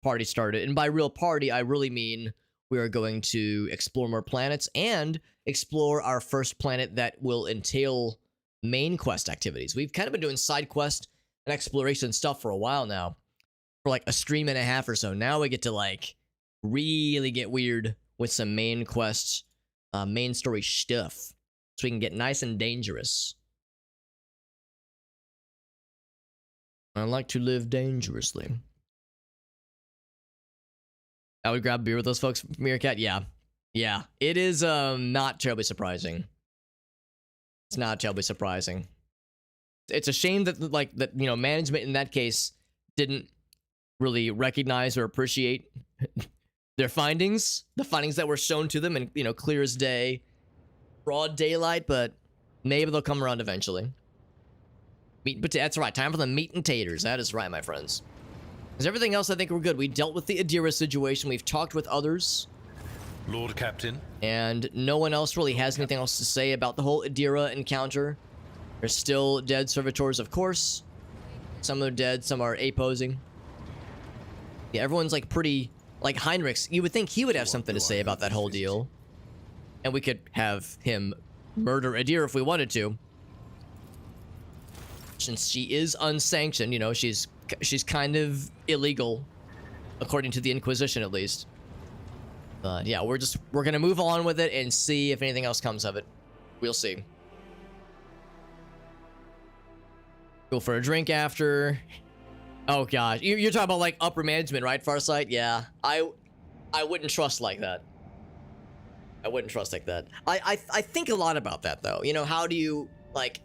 party started. And by real party, I really mean we are going to explore more planets and explore our first planet that will entail main quest activities. We've kind of been doing side quest and exploration stuff for a while now, for like a stream and a half or so. Now we get to like really get weird with some main quests, main story stuff, so we can get nice and dangerous. I like to live dangerously. I would grab beer with those folks, Meerkat. Yeah. Yeah. It is not terribly surprising. It's not terribly surprising. It's a shame that management in that case didn't really recognize or appreciate their findings, the findings that were shown to them, and clear as day, broad daylight. But maybe they'll come around eventually. That's right. Time for the meat and taters. That is right, my friends. Because everything else, I think we're good. We dealt with the Adira situation. We've talked with others. Lord Captain. And no one else really has anything else to say about the whole Adira encounter. There's still dead servitors, of course. Some are dead, some are apposing. Yeah, everyone's like pretty... Like Heinrichs, you would think he would have something to say about that whole deal. And we could have him murder Adira if we wanted to. Since she is unsanctioned, she's kind of illegal, according to the Inquisition at least. But yeah, we're gonna move on with it and see if anything else comes of it. We'll see. Go for a drink after. Oh gosh, you're talking about like upper management, right, Farsight? Yeah, I wouldn't trust like that. I wouldn't trust like that. I think a lot about that though. How do you like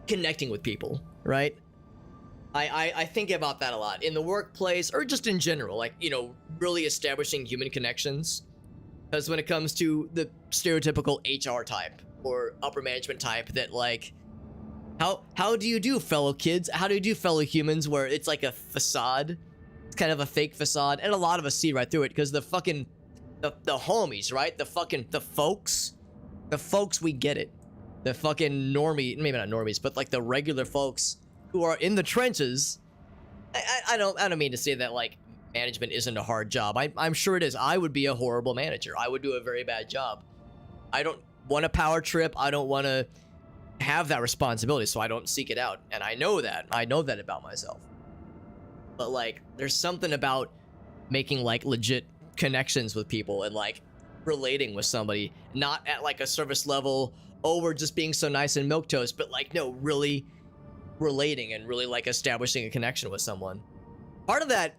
connecting with people, right? I think about that a lot in the workplace or just in general, like, really establishing human connections. Because when it comes to the stereotypical HR type or upper management type that like, how do you do, fellow kids? How do you do, fellow humans, where it's like a facade? It's kind of a fake facade, and a lot of us see right through it because the fucking the homies, right? The folks, we get it. The fucking maybe not normies, but like the regular folks who are in the trenches. I don't mean to say that like management isn't a hard job. I'm sure it is. I would be a horrible manager. I would do a very bad job. I don't want a power trip. I don't want to have that responsibility, so I don't seek it out. And I know that about myself. But like, there's something about making like legit connections with people and like relating with somebody, not at like a service level, oh, we're just being so nice and milquetoast, but like, no, really relating and really like establishing a connection with someone. Part of that,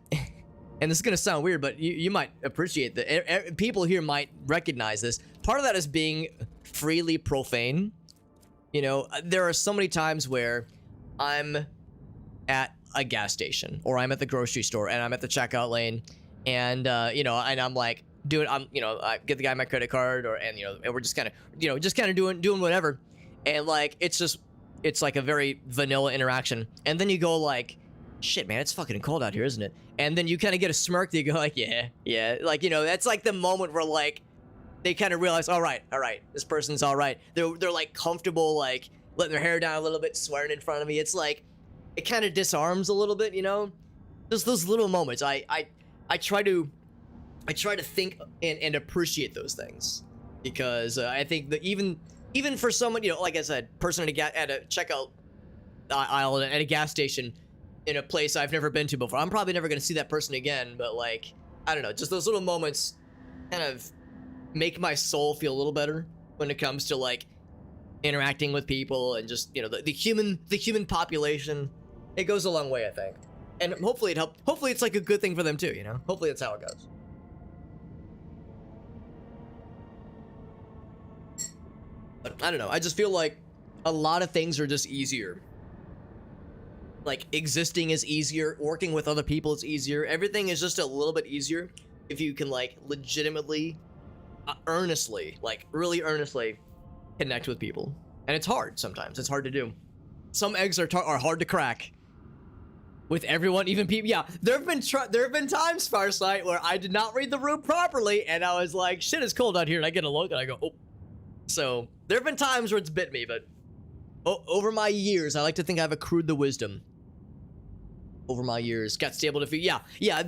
and this is gonna sound weird, but you might appreciate that. People here might recognize this. Part of that is being freely profane. There are so many times where I'm at a gas station or I'm at the grocery store and I'm at the checkout lane, and and I'm like, I get the guy my credit card, and we're just kind of doing whatever, and like it's like a very vanilla interaction, and then you go like, shit, man, it's fucking cold out here, isn't it? And then you kind of get a smirk that you go like, yeah, like that's like the moment where like they kind of realize, all right, this person's all right. They're like comfortable, like letting their hair down a little bit, swearing in front of me. It's like it kind of disarms a little bit, Just those little moments. I try to think and appreciate those things, because I think that even for someone, like I said, person at a checkout aisle at a gas station in a place I've never been to before, I'm probably never going to see that person again, but like, I don't know, just those little moments kind of make my soul feel a little better when it comes to like interacting with people and just the human population. It goes a long way, I think, and hopefully it's like a good thing for them too. Hopefully that's how it goes. But I don't know, I just feel like a lot of things are just easier. Like existing is easier, working with other people is easier, everything is just a little bit easier if you can like legitimately earnestly, like really earnestly connect with people. And it's hard sometimes. It's hard to do. Some eggs are hard to crack with everyone, even people. Yeah, there have been times, Farsight, where I did not read the room properly and I was like, shit, it's cold out here, and I get a look and I go, oh. So there have been times where it's bit me, but over my years I like to think I've accrued the wisdom over my years. Got Stable Diffusion. Yeah.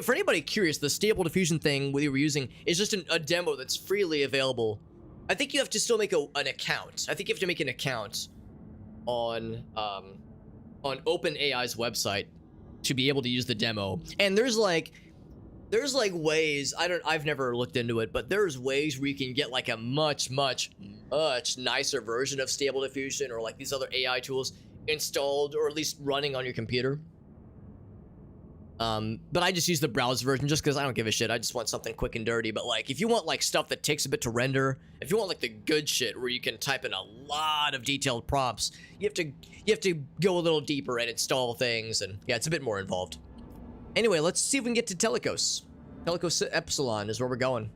For anybody curious, the Stable Diffusion thing we were using is just a demo that's freely available. I think you have to still make an account. I think you have to make an account on OpenAI's website to be able to use the demo. And there's like ways, I've never looked into it, but there's ways where you can get like a much nicer version of Stable Diffusion or like these other AI tools installed or at least running on your computer. But I just use the browser version just because I don't give a shit. I just want something quick and dirty. But like, if you want like stuff that takes a bit to render, if you want like the good shit where you can type in a lot of detailed prompts, you have to go a little deeper and install things, and yeah, it's a bit more involved. Anyway, let's see if we can get to Telecos. Telecos Epsilon is where we're going.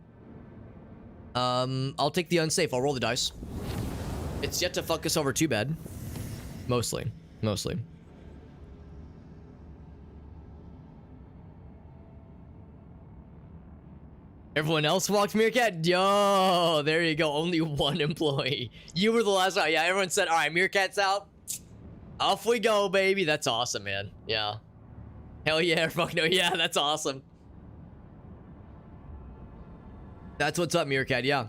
I'll take the unsafe. I'll roll the dice. It's yet to fuck us over too bad. Mostly. Everyone else walked Meerkat? Yo, there you go. Only one employee. You were the last one. Yeah, everyone said, all right, Meerkat's out. Off we go, baby. That's awesome, man. Yeah. Hell yeah, fuck no. Yeah, that's awesome. That's what's up, Meerkat. Yeah.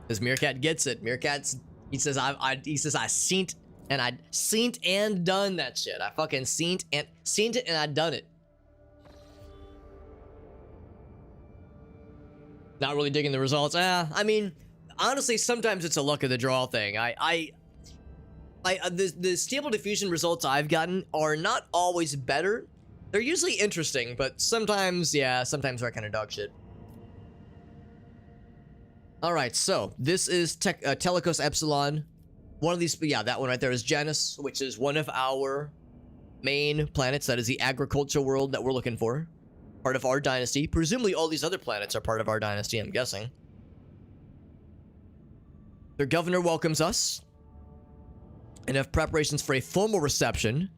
Because Meerkat gets it. He says, I seen and done that shit. I fucking seen it and I done it. Not really digging the results. I mean, honestly, sometimes it's a luck of the draw thing. The Stable Diffusion results I've gotten are not always better. They're usually interesting, but sometimes, yeah, sometimes they're kind of dog shit. All right, so this is Telecos Epsilon. One of these, yeah, that one right there is Janus, which is one of our main planets. That is the agricultural world that we're looking for. Part of our dynasty. Presumably all these other planets are part of our dynasty, I'm guessing. Their governor welcomes us and have preparations for a formal reception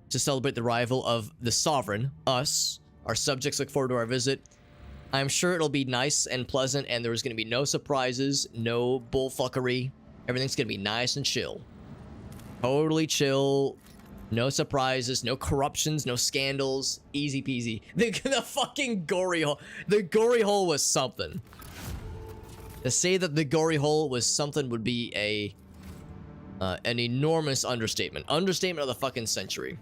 to celebrate the arrival of the sovereign, us. Our subjects look forward to our visit. I'm sure it'll be nice and pleasant, and there's going to be no surprises, no bullfuckery. Everything's going to be nice and chill. Totally chill. No surprises, no corruptions, no scandals. Easy peasy. The fucking gory hole. The gory hole was something. To say that the gory hole was something would be an enormous understatement. Understatement of the fucking century.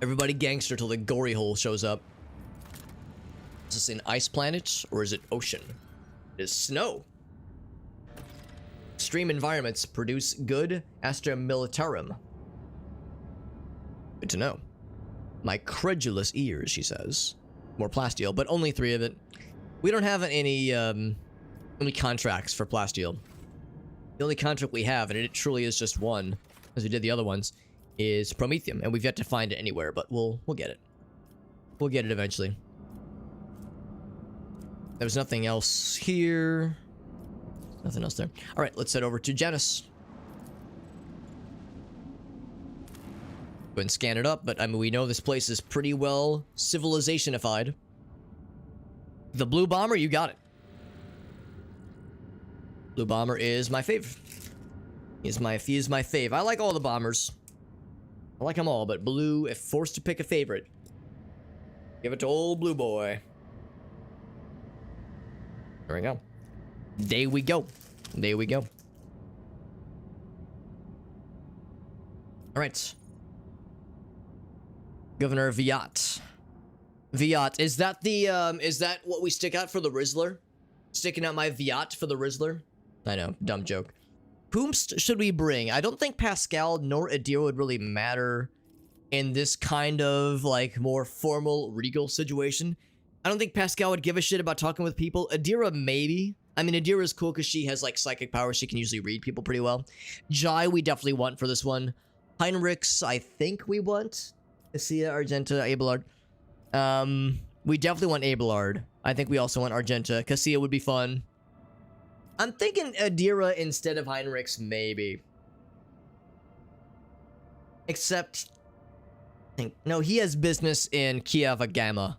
Everybody gangster till the gory hole shows up. Is this an ice planet or is it ocean? It is snow. Extreme environments produce good Astra Militarum. Good to know. My credulous ears, she says. More plasteel, but only 3 of it. We don't have any contracts for plasteel. The only contract we have, and it truly is just one, as we did the other ones, is Promethium, and we've yet to find it anywhere, but we'll get it. We'll get it eventually. There's nothing else here. Nothing else there. All right, let's head over to Janus. Go ahead and scan it up, but I mean, we know this place is pretty well civilizationified. The Blue Bomber, you got it. Blue Bomber is my fave. He is my fave. I like all the bombers. I like them all, but Blue, if forced to pick a favorite, give it to old Blue Boy. There we go. There we go. There we go. All right. Governor Viat. Viat, is that what we stick out for the Rizzler? Sticking out my Viat for the Rizzler? I know, dumb joke. Whom should we bring? I don't think Pascal nor Adira would really matter in this kind of, like, more formal, regal situation. I don't think Pascal would give a shit about talking with people. Adira, maybe. I mean, Adira is cool because she has, like, psychic powers. She can usually read people pretty well. Jai, we definitely want for this one. Heinrichs, I think we want. Cassia, Argenta, Abelard. We definitely want Abelard. I think we also want Argenta. Cassia would be fun. I'm thinking Adira instead of Heinrichs, maybe. Except, no, he has business in Kieva Gamma.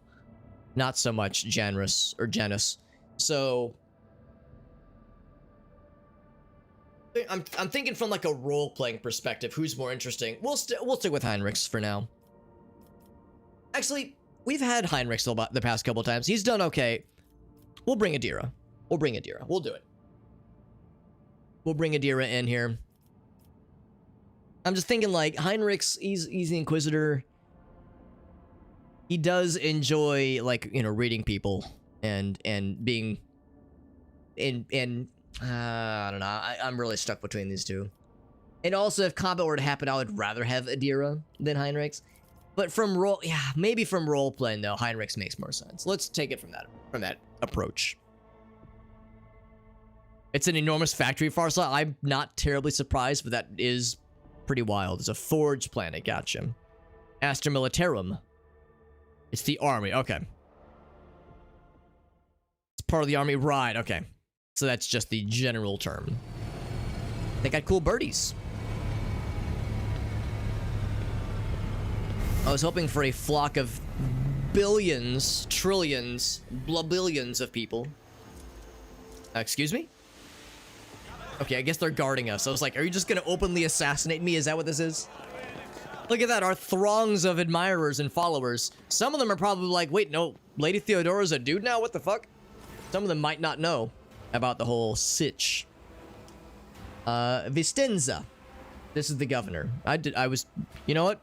Not so much Janus. So, I'm thinking from like a role-playing perspective. Who's more interesting? We'll stick with Heinrichs for now. Actually, we've had Heinrichs the past couple times. He's done okay. We'll bring Adira. We'll bring Adira. We'll do it. We'll bring Adira in here. I'm just thinking like Heinrichs, he's the Inquisitor. He does enjoy like, you know, reading people and being in I don't know. I'm really stuck between these two. And also, if combat were to happen, I would rather have Adira than Heinrichs. But from maybe from role playing though, Heinrichs makes more sense. Let's take it from that approach. It's an enormous factory, Farsight. I'm not terribly surprised, but that is pretty wild. It's a forge planet. Gotcha. Astra Militarum. It's the army. Okay. It's part of the army. Right. Okay. So that's just the general term. They got cool birdies. I was hoping for a flock of billions, trillions, billions of people. Excuse me? Okay, I guess they're guarding us. I was like, are you just gonna openly assassinate me? Is that what this is? Look at that, our throngs of admirers and followers. Some of them are probably like, wait, no, Lady Theodora's a dude now? What the fuck? Some of them might not know about the whole sitch. Vistenza. This is the governor. You know what?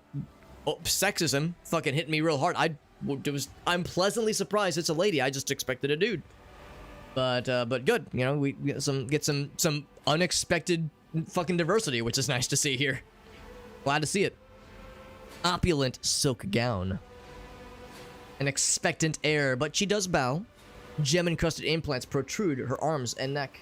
Oh, sexism fucking hit me real hard. I'm pleasantly surprised it's a lady. I just expected a dude. But good. You know, we get some unexpected fucking diversity, which is nice to see here. Glad to see it. Opulent silk gown. An expectant air, but she does bow. Gem-encrusted implants protrude her arms and neck.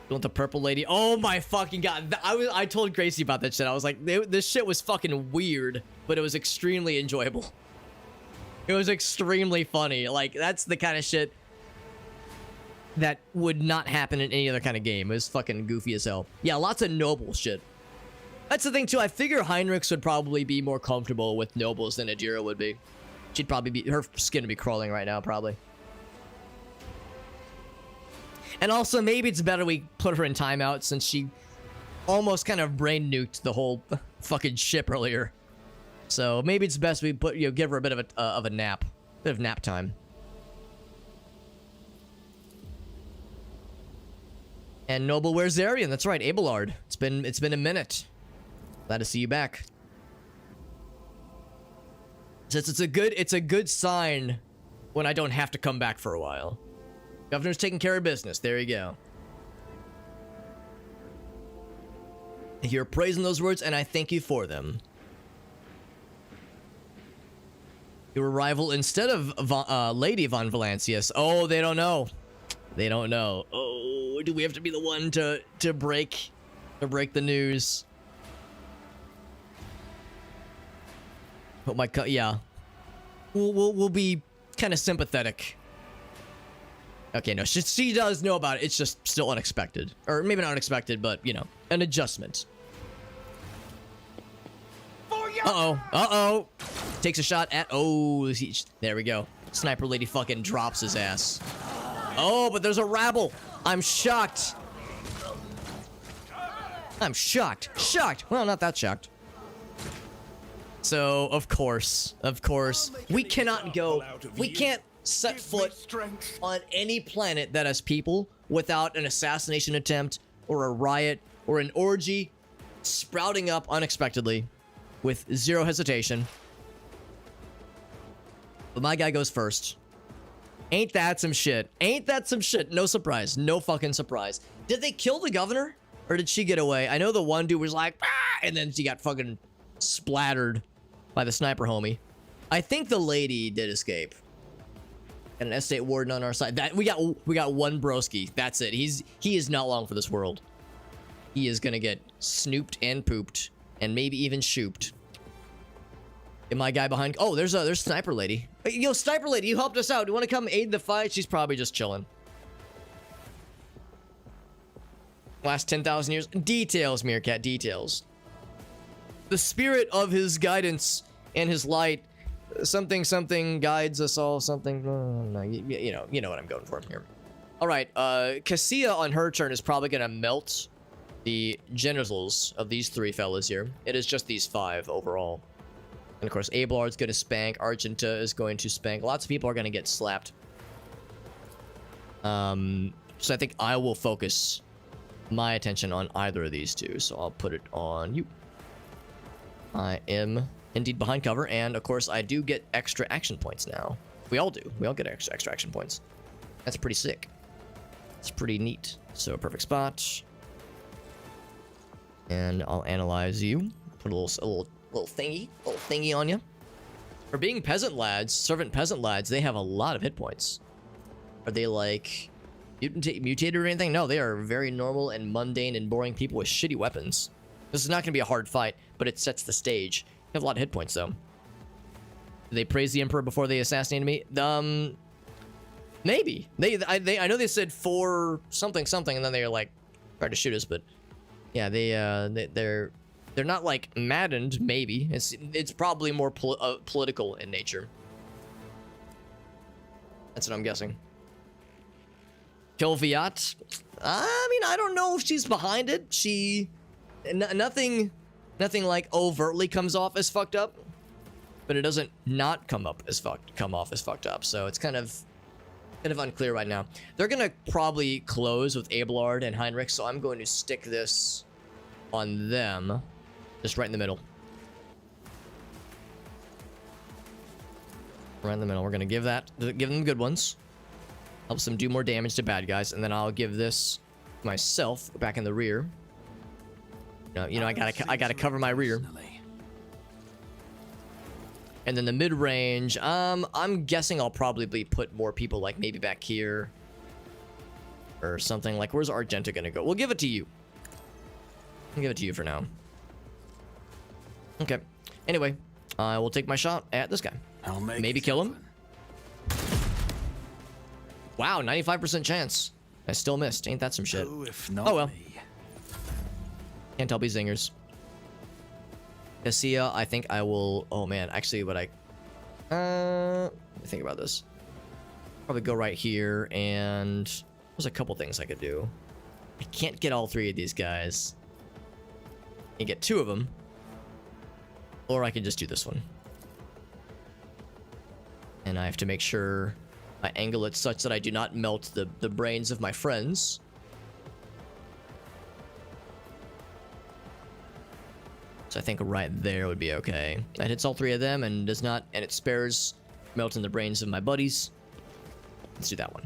You want the purple lady? Oh my fucking god. I told Gracie about that shit. I was like, this shit was fucking weird, but it was extremely enjoyable. It was extremely funny. Like, that's the kind of shit that would not happen in any other kind of game. It was fucking goofy as hell. Yeah, lots of noble shit. That's the thing, too. I figure Heinrichs would probably be more comfortable with nobles than Adira would be. She'd probably be... Her skin would be crawling right now, probably. And also, maybe it's better we put her in timeout since she almost kind of brain nuked the whole fucking ship earlier. So maybe it's best we give her a bit of a nap. Bit of nap time. And Noble wears Zarian. That's right, Abelard. It's been a minute. Glad to see you back. Since it's a good sign when I don't have to come back for a while. Governor's taking care of business. There you go. You're praising those words, and I thank you for them. Your arrival instead of Lady Von Valancius. Oh, they don't know. They don't know. Oh, do we have to be the one to break the news? Oh my god, yeah. We'll be kind of sympathetic. Okay, no, she does know about it. It's just still unexpected, or maybe not unexpected, but you know, an adjustment. Uh-oh. Takes a shot at... Oh, there we go. Sniper lady fucking drops his ass. Oh, but there's a rabble. I'm shocked. I'm shocked. Shocked. Well, not that shocked. So, of course, we cannot go... We can't set foot on any planet that has people without an assassination attempt or a riot or an orgy sprouting up unexpectedly. With zero hesitation. But my guy goes first. Ain't that some shit? Ain't that some shit? No surprise. No fucking surprise. Did they kill the governor? Or did she get away? I know the one dude was like, ah! And then she got fucking splattered by the sniper homie. I think the lady did escape. And an estate warden on our side. We got one broski. That's it. He is not long for this world. He is gonna get snooped and pooped. And maybe even shooped. Get my guy behind. Oh, there's Sniper Lady. Hey, yo, Sniper Lady, you helped us out. You want to come aid the fight? She's probably just chilling. Last 10,000 years. Details, Meerkat, details. The spirit of his guidance and his light. Something guides us all. Something. No, you know what I'm going for here. All right, Cassia on her turn is probably gonna melt the genitals of these three fellas here. It is just these 5 overall. And of course, Ablard's gonna spank. Argenta is going to spank. Lots of people are gonna get slapped. So I think I will focus my attention on either of these two. So I'll put it on you. I am indeed behind cover, and of course I do get extra action points now. We all do. We all get extra action points. That's pretty sick. It's pretty neat. So perfect spot. And I'll analyze you. Put a little thingy on you. For being peasant lads, servant peasant lads, they have a lot of hit points. Are they like mutated or anything? No, they are very normal and mundane and boring people with shitty weapons. This is not going to be a hard fight, but it sets the stage. They have a lot of hit points though. Did they praise the Emperor before they assassinated me? Maybe. I know they said 4 something something, and then they like tried to shoot us, but yeah, they're not like maddened. Maybe it's probably more political in nature. That's what I'm guessing. Kill Viat. I mean, I don't know if she's behind it. Nothing like overtly comes off as fucked up, but it doesn't not come off as fucked up. So it's kind of unclear right now. They're gonna probably close with Abelard and Heinrich, so I'm going to stick this on them, just right in the middle. Right in the middle. We're gonna give them good ones. Helps them do more damage to bad guys, and then I'll give this myself back in the rear. You know, I gotta cover my rear. And then the mid-range, I'm guessing I'll probably put more people like maybe back here or something. Like, where's Argenta gonna go? We'll give it to you. I'll give it to you for now. Okay. Anyway, I will take my shot at this guy. Maybe kill him. Wow, 95% chance. I still missed. Ain't that some shit? Oh well. Can't tell me zingers. Cassia, I think I will... Oh man, actually what let me think about this. Probably go right here, and there's a couple things I could do. I can't get all 3 of these guys. I can get 2 of them. Or I can just do this one. And I have to make sure I angle it such that I do not melt the brains of my friends. So I think right there would be okay. That hits all 3 of them and does not, and it spares melting the brains of my buddies. Let's do that one.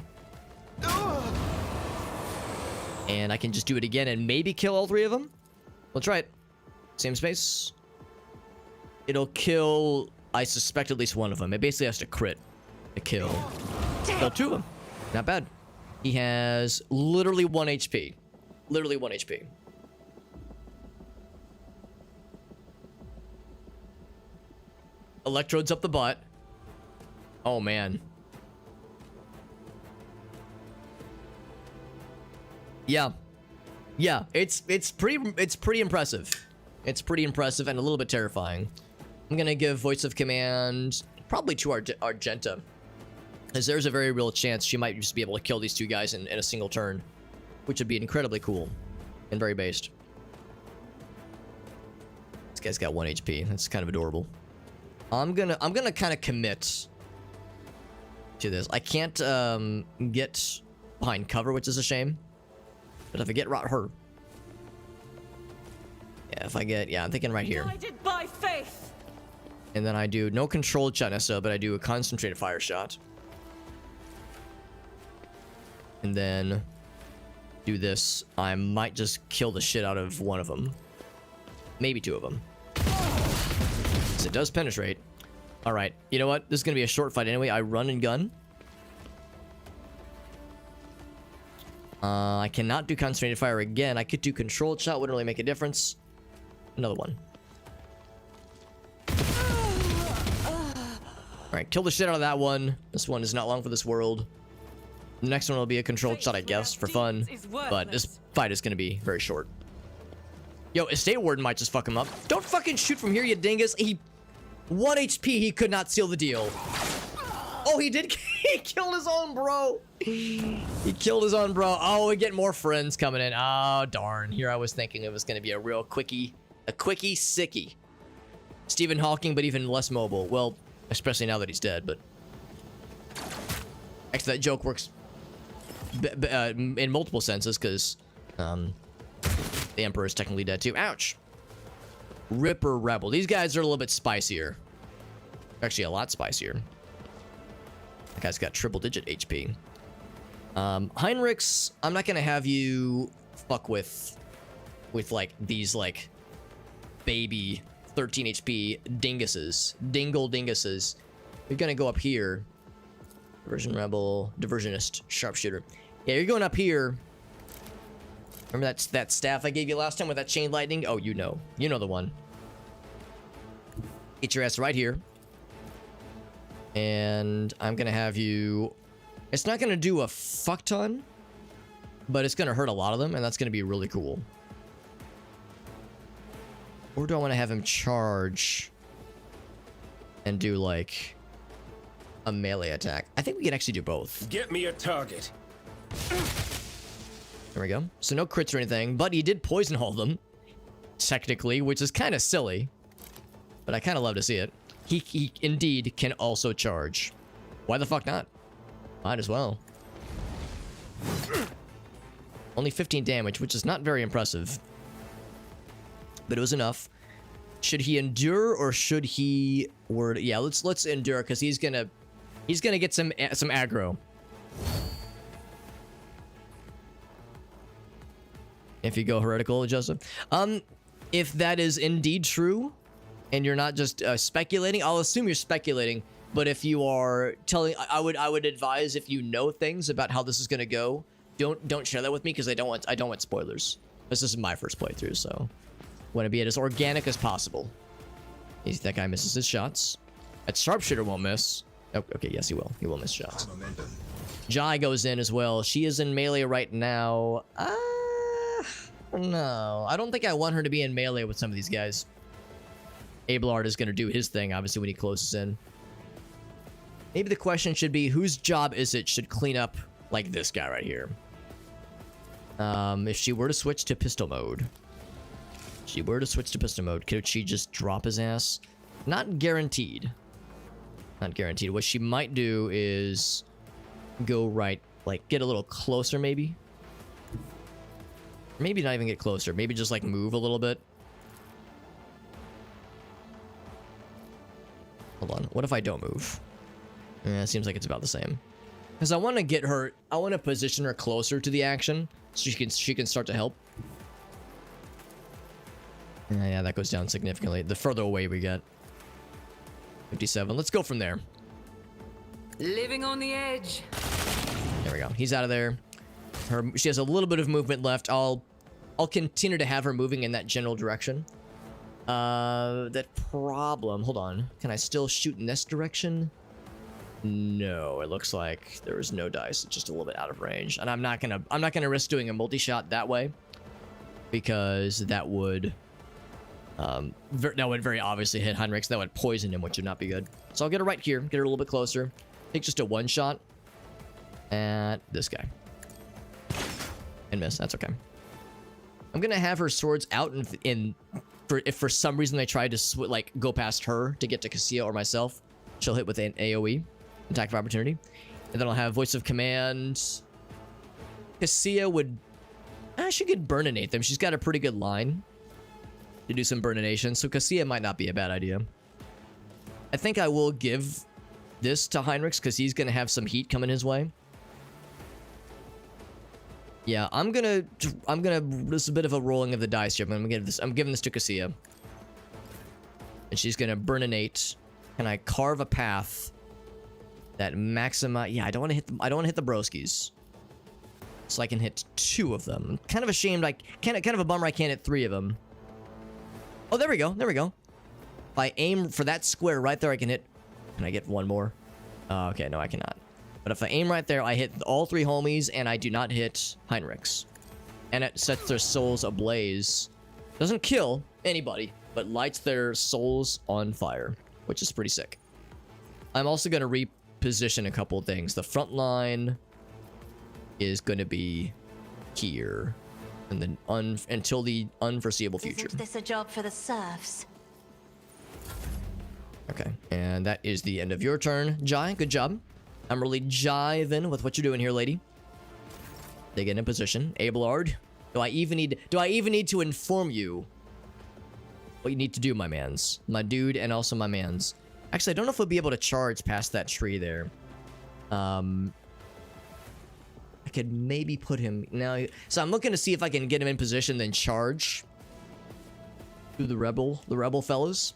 And I can just do it again and maybe kill all 3 of them. We'll try it. Same space. It'll kill, I suspect, at least one of them. It basically has to crit to kill. Kill 2 of them. Not bad. He has literally 1 HP. Literally 1 HP. Electrodes up the butt. Oh man. Yeah. Yeah, it's pretty impressive. It's pretty impressive and a little bit terrifying. I'm gonna give voice of command probably to Argenta, as there's a very real chance she might just be able to kill these 2 guys in a single turn, which would be incredibly cool and very based. This guy's got 1 HP. That's kind of adorable. I'm gonna kind of commit to this. I can't get behind cover, which is a shame. But if I get her, yeah, if I get, yeah, I'm thinking right here. Guided by faith. And then I do no controlled shot necessarily, but I do a concentrated fire shot. And then do this. I might just kill the shit out of one of them. Maybe 2 of them. So it does penetrate. Alright, you know what? This is going to be a short fight anyway. I run and gun. I cannot do concentrated fire again. I could do controlled shot. Wouldn't really make a difference. Another one. Alright, kill the shit out of that one. This one is not long for this world. The next one will be a controlled shot, I guess, for fun. But this fight is going to be very short. Yo, Estate Warden might just fuck him up. Don't fucking shoot from here, you dingus. 1 HP, he could not seal the deal. Oh, he did. He killed his own bro. He killed his own bro. Oh, we get more friends coming in. Oh, darn. Here I was thinking it was going to be a real quickie. A quickie sickie. Stephen Hawking, but even less mobile. Well, especially now that he's dead, but... Actually, that joke works in multiple senses, because the Emperor is technically dead too. Ouch. Ripper Rebel. These guys are a little bit spicier. Actually, a lot spicier. That guy's got triple-digit HP. Heinrichs, I'm not gonna have you fuck with like these like baby 13 HP dinguses, dinguses. You're gonna go up here. Diversion Rebel, Diversionist, Sharpshooter. Yeah, you're going up here. Remember that staff I gave you last time with that chain lightning? Oh, you know the one. Get your ass right here. And I'm gonna have you... It's not gonna do a fuck ton, but it's gonna hurt a lot of them, and that's gonna be really cool. Or do I want to have him charge and do like a melee attack? I think we can actually do both. Get me a target. There we go. So no crits or anything, but he did poison all of them, technically, which is kind of silly, but I kind of love to see it. He indeed can also charge. Why the fuck not? Might as well. Only 15 damage, which is not very impressive, but it was enough. Should he endure or should he word? Yeah, let's endure, because he's gonna get some aggro. If you go heretical, Joseph. If that is indeed true, and you're not just speculating, I'll assume you're speculating. But if you are telling, I would advise, if you know things about how this is gonna go, don't share that with me, because I don't want spoilers. This is my first playthrough, so want to be as organic as possible. That guy misses his shots. That Sharpshooter won't miss. Oh, okay, yes, he will. He will miss shots. Jai goes in as well. She is in melee right now. No, I don't think I want her to be in melee with some of these guys. Abelard is going to do his thing, obviously, when he closes in. Maybe the question should be, whose job is it should clean up like this guy right here? If she were to switch to pistol mode. Could she just drop his ass? Not guaranteed. Not guaranteed. What she might do is go right, like get a little closer maybe. Maybe not even get closer. Maybe just like move a little bit. Hold on. What if I don't move? Yeah, it seems like it's about the same. Because I want to get her, I want to position her closer to the action so she can start to help. Yeah, that goes down significantly the further away we get. 57. Let's go from there. Living on the edge. There we go. He's out of there. She has a little bit of movement left. I'll continue to have her moving in that general direction. That problem. Hold on. Can I still shoot in this direction? No, it looks like there is no dice. It's just a little bit out of range, and I'm not gonna risk doing a multi-shot that way, because that would very obviously hit Heinrichs. That would poison him, which would not be good. So I'll get her right here. Get her a little bit closer. Take just a one shot at this guy and miss. That's okay. I'm gonna have her swords out if for some reason they try to like go past her to get to Cassia or myself, she'll hit with an AoE, attack of opportunity, and then I'll have voice of command. Cassia would, she could burninate them. She's got a pretty good line to do some burnination, so Cassia might not be a bad idea. I think I will give this to Heinrichs because he's gonna have some heat coming his way. Yeah, I'm gonna. This is a bit of a rolling of the dice here. But I'm giving this to Cassia, and she's gonna burninate. Can I carve a path that maximize? Yeah, I don't want to hit them. I don't want to hit the broskies, so I can hit 2 of them. Kind of ashamed. Kind of a bummer. I can't hit 3 of them. Oh, there we go. There we go. If I aim for that square right there, I can hit. Can I get 1 more? Okay, no, I cannot. But if I aim right there, I hit all 3 homies, and I do not hit Heinrichs. And it sets their souls ablaze. Doesn't kill anybody, but lights their souls on fire, which is pretty sick. I'm also going to reposition a couple of things. The front line is going to be here and then until the unforeseeable future. Isn't this a job for the serfs? Okay, and that is the end of your turn, Jai. Good job. I'm really jiving with what you're doing here, lady. They get in position. Abelard, do I even need to inform you what you need to do, my mans, my dude, and also my mans? Actually, I don't know if we'll be able to charge past that tree there. I could maybe put him now. So I'm looking to see if I can get him in position, then charge to the rebel fellows.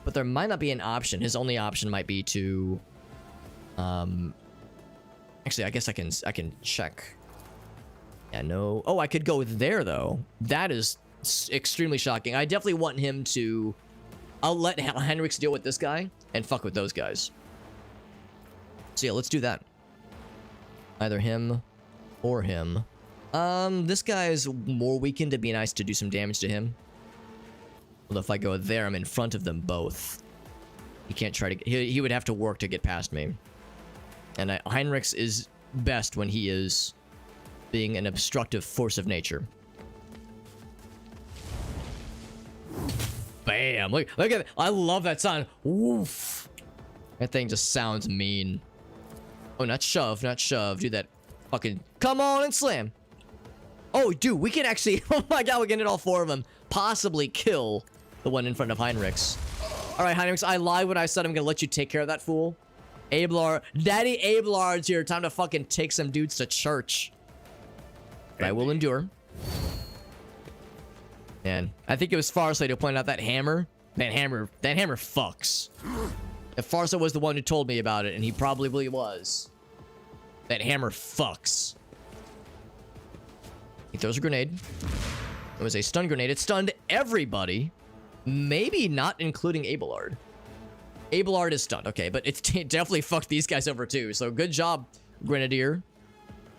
But there might not be an option. His only option might be to, actually, I guess I can check. Yeah, no. Oh, I could go there though. That is extremely shocking. I definitely want him to. I'll let Heinrichs deal with this guy and fuck with those guys. So yeah, let's do that. Either him or him. This guy is more weakened. It'd be nice to do some damage to him. Although if I go there, I'm in front of them both. He can't try to. He would have to work to get past me. And Heinrichs is best when he is being an obstructive force of nature. Bam! Look at it. I love that sound. Woof. That thing just sounds mean. Oh, not shove, not shove. Do that fucking. Come on and slam. Oh, dude, we can actually. Oh my god, we can hit all four of them. Possibly kill the one in front of Heinrichs. All right, Heinrichs, I lied when I said I'm gonna let you take care of that fool. Abelard, Daddy Abelard's here. Time to fucking take some dudes to church. But I will endure. And I think it was Farsight who pointed out that hammer. That hammer fucks. If Farsight was the one who told me about it, and he probably was. That hammer fucks. He throws a grenade. It was a stun grenade. It stunned everybody. Maybe not including Abelard. Abelard is stunned. Okay, but it definitely fucked these guys over too. So good job, Grenadier.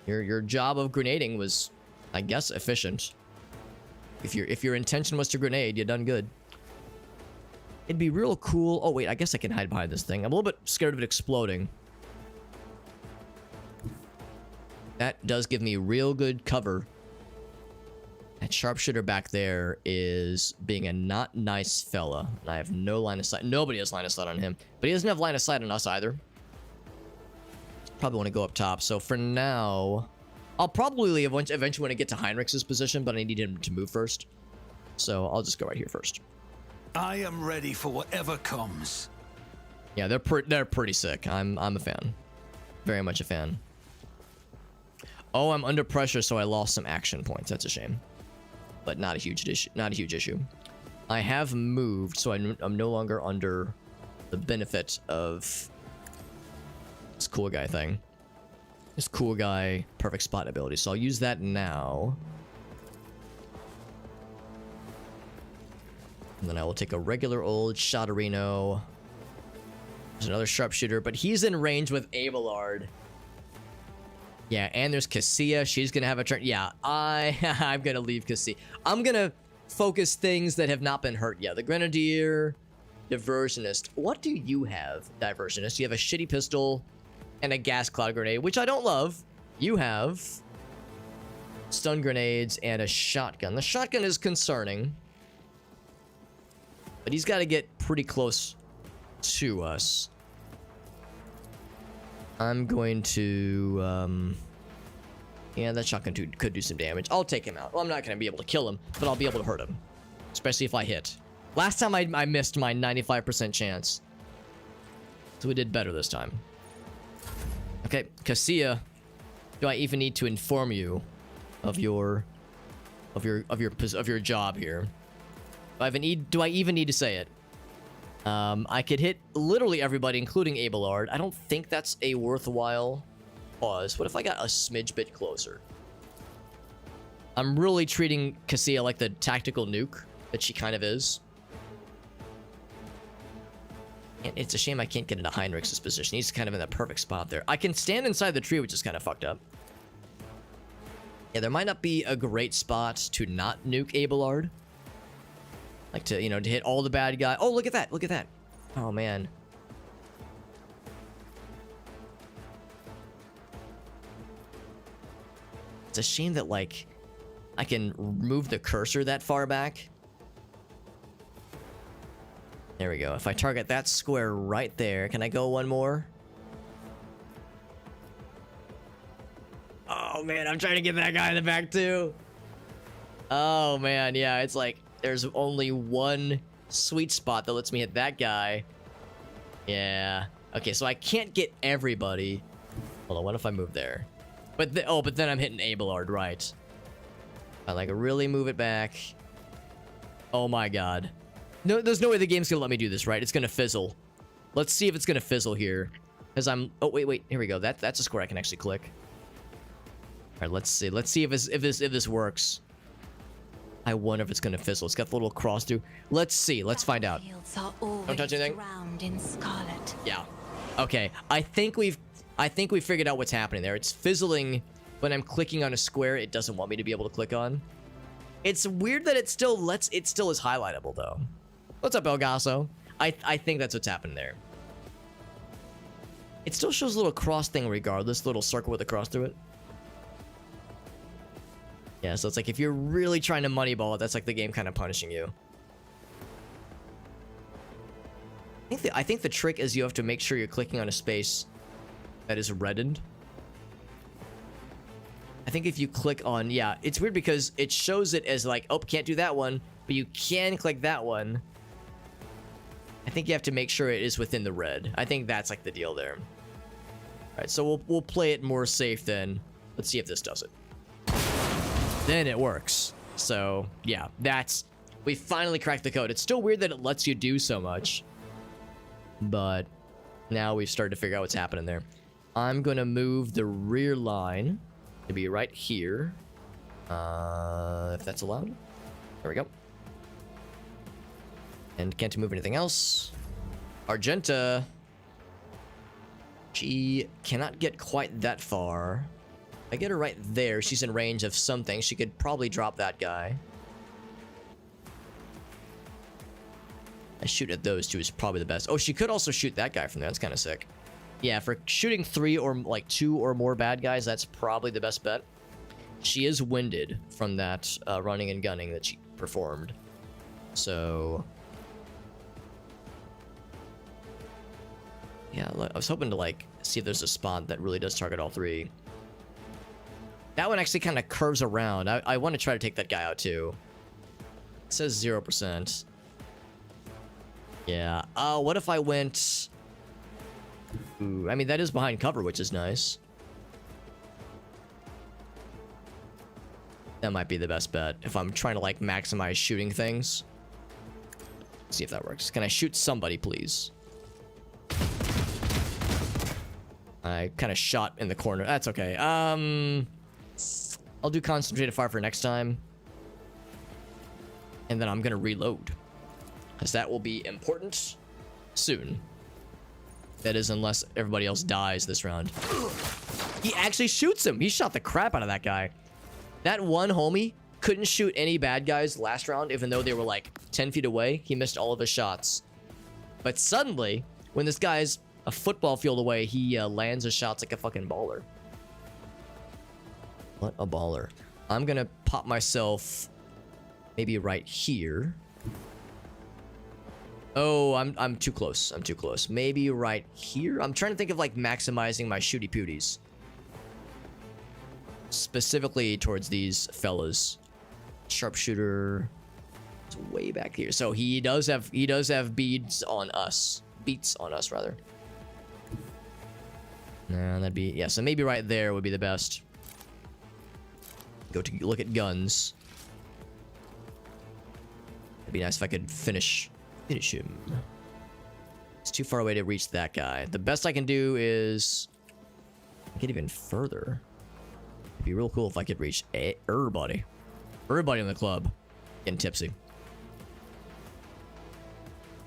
Your job of grenading was, I guess, efficient. If your intention was to grenade, you done good. It'd be real cool. Oh wait, I guess I can hide behind this thing. I'm a little bit scared of it exploding. That does give me real good cover. That sharpshooter back there is being a not nice fella. And I have no line of sight. Nobody has line of sight on him. But he doesn't have line of sight on us either. Probably want to go up top. So for now, I'll probably leave eventually when I get to Heinrichs' position, but I need him to move first. So I'll just go right here first. I am ready for whatever comes. Yeah, they're pretty sick. I'm a fan. Very much a fan. Oh, I'm under pressure, so I lost some action points. That's a shame. But not a huge issue. I have moved, so I'm no longer under the benefit of this cool guy thing. This cool guy perfect spot ability. So I'll use that now. And then I will take a regular old Shotterino. There's another sharpshooter, but he's in range with Abelard. Yeah, and there's Cassia. She's gonna have a turn. Yeah, I'm gonna leave Cassia. I'm gonna focus things that have not been hurt yet. The Grenadier, Diversionist. What do you have, Diversionist? You have a shitty pistol and a gas cloud grenade, which I don't love. You have stun grenades and a shotgun. The shotgun is concerning, but he's got to get pretty close to us. I'm going to, yeah, that shotgun could do some damage. I'll take him out. Well, I'm not going to be able to kill him, but I'll be able to hurt him. Especially if I hit. Last time I missed my 95% chance. So we did better this time. Okay, Cassia, do I even need to inform you of your job here? Do I even need to say it? I could hit literally everybody, including Abelard. I don't think that's a worthwhile pause. What if I got a smidge bit closer? I'm really treating Cassia like the tactical nuke that she kind of is. And it's a shame I can't get into Heinrichs' position. He's kind of in the perfect spot there. I can stand inside the tree, which is kind of fucked up. Yeah, there might not be a great spot to not nuke Abelard. Like to, to hit all the bad guys. Oh, look at that. Look at that. Oh, man. a shame that, like, I can move the cursor that far back. There we go. If I target that square right there, can I go one more? Oh, man, I'm trying to get that guy in the back, too. Oh, man, yeah, it's like there's only one sweet spot that lets me hit that guy. Yeah. Okay, so I can't get everybody. Hold on, what if I move there? But but then I'm hitting Abelard, right? I like really move it back. Oh my god. No, there's no way the game's gonna let me do this, right? It's gonna fizzle. Let's see if it's gonna fizzle here. Because I'm... Oh, wait. Here we go. That's a square I can actually click. Alright, let's see. Let's see if this works. I wonder if it's gonna fizzle. It's got the little cross through. Let's see. Let's find out. Don't touch anything. Drowned in scarlet. Yeah. Okay. I think we figured out what's happening there. It's fizzling when I'm clicking on a square it doesn't want me to be able to click on. It's weird that it still is highlightable though. What's up, Elgaso? I think that's what's happened there. It still shows a little cross thing regardless, little circle with a cross through it. Yeah, so it's like if you're really trying to moneyball it, that's like the game kind of punishing you. I think the trick is you have to make sure you're clicking on a space that is reddened. I think if you click on... Yeah, it's weird because it shows it as like, oh, can't do that one, but you can click that one. I think you have to make sure it is within the red. I think that's like the deal there. Alright, so we'll play it more safe then. Let's see if this does it. Then it works. So, yeah, we finally cracked the code. It's still weird that it lets you do so much. But now we've started to figure out what's happening there. I'm going to move the rear line to be right here. If that's allowed. There we go. And can't move anything else. Argenta. She cannot get quite that far. I get her right there. She's in range of something. She could probably drop that guy. I shoot at those two is probably the best. Oh, she could also shoot that guy from there. That's kind of sick. Yeah, for shooting 3 or like 2 or more bad guys, that's probably the best bet. She is winded from that running and gunning that she performed. So... yeah, I was hoping to like see if there's a spot that really does target all 3. That one actually kind of curves around. I want to try to take that guy out too. It says 0%. Yeah. What if I went... Ooh, I mean, that is behind cover, which is nice. That might be the best bet if I'm trying to like maximize shooting things. Let's see if that works. Can I shoot somebody, please? I kind of shot in the corner. That's okay. I'll do concentrated fire for next time. And then I'm going to reload. Because that will be important soon. That is, unless everybody else dies this round. He actually shoots him. He shot the crap out of that guy. That one homie couldn't shoot any bad guys last round, even though they were like 10 feet away. He missed all of his shots. But suddenly, when this guy's a football field away, he lands his shots like a fucking baller. What a baller. I'm gonna pop myself maybe right here. Oh, I'm too close. I'm too close. Maybe right here? I'm trying to think of like maximizing my shooty pooties. Specifically towards these fellas. Sharpshooter is way back here. So he does have beads on us. Beats on us rather. Nah, that'd be... yeah, so maybe right there would be the best. Go to look at guns. It'd be nice if I could finish him. It's too far away to reach that guy. The best I can do is get even further. It'd be real cool if I could reach everybody. Everybody in the club. Getting tipsy.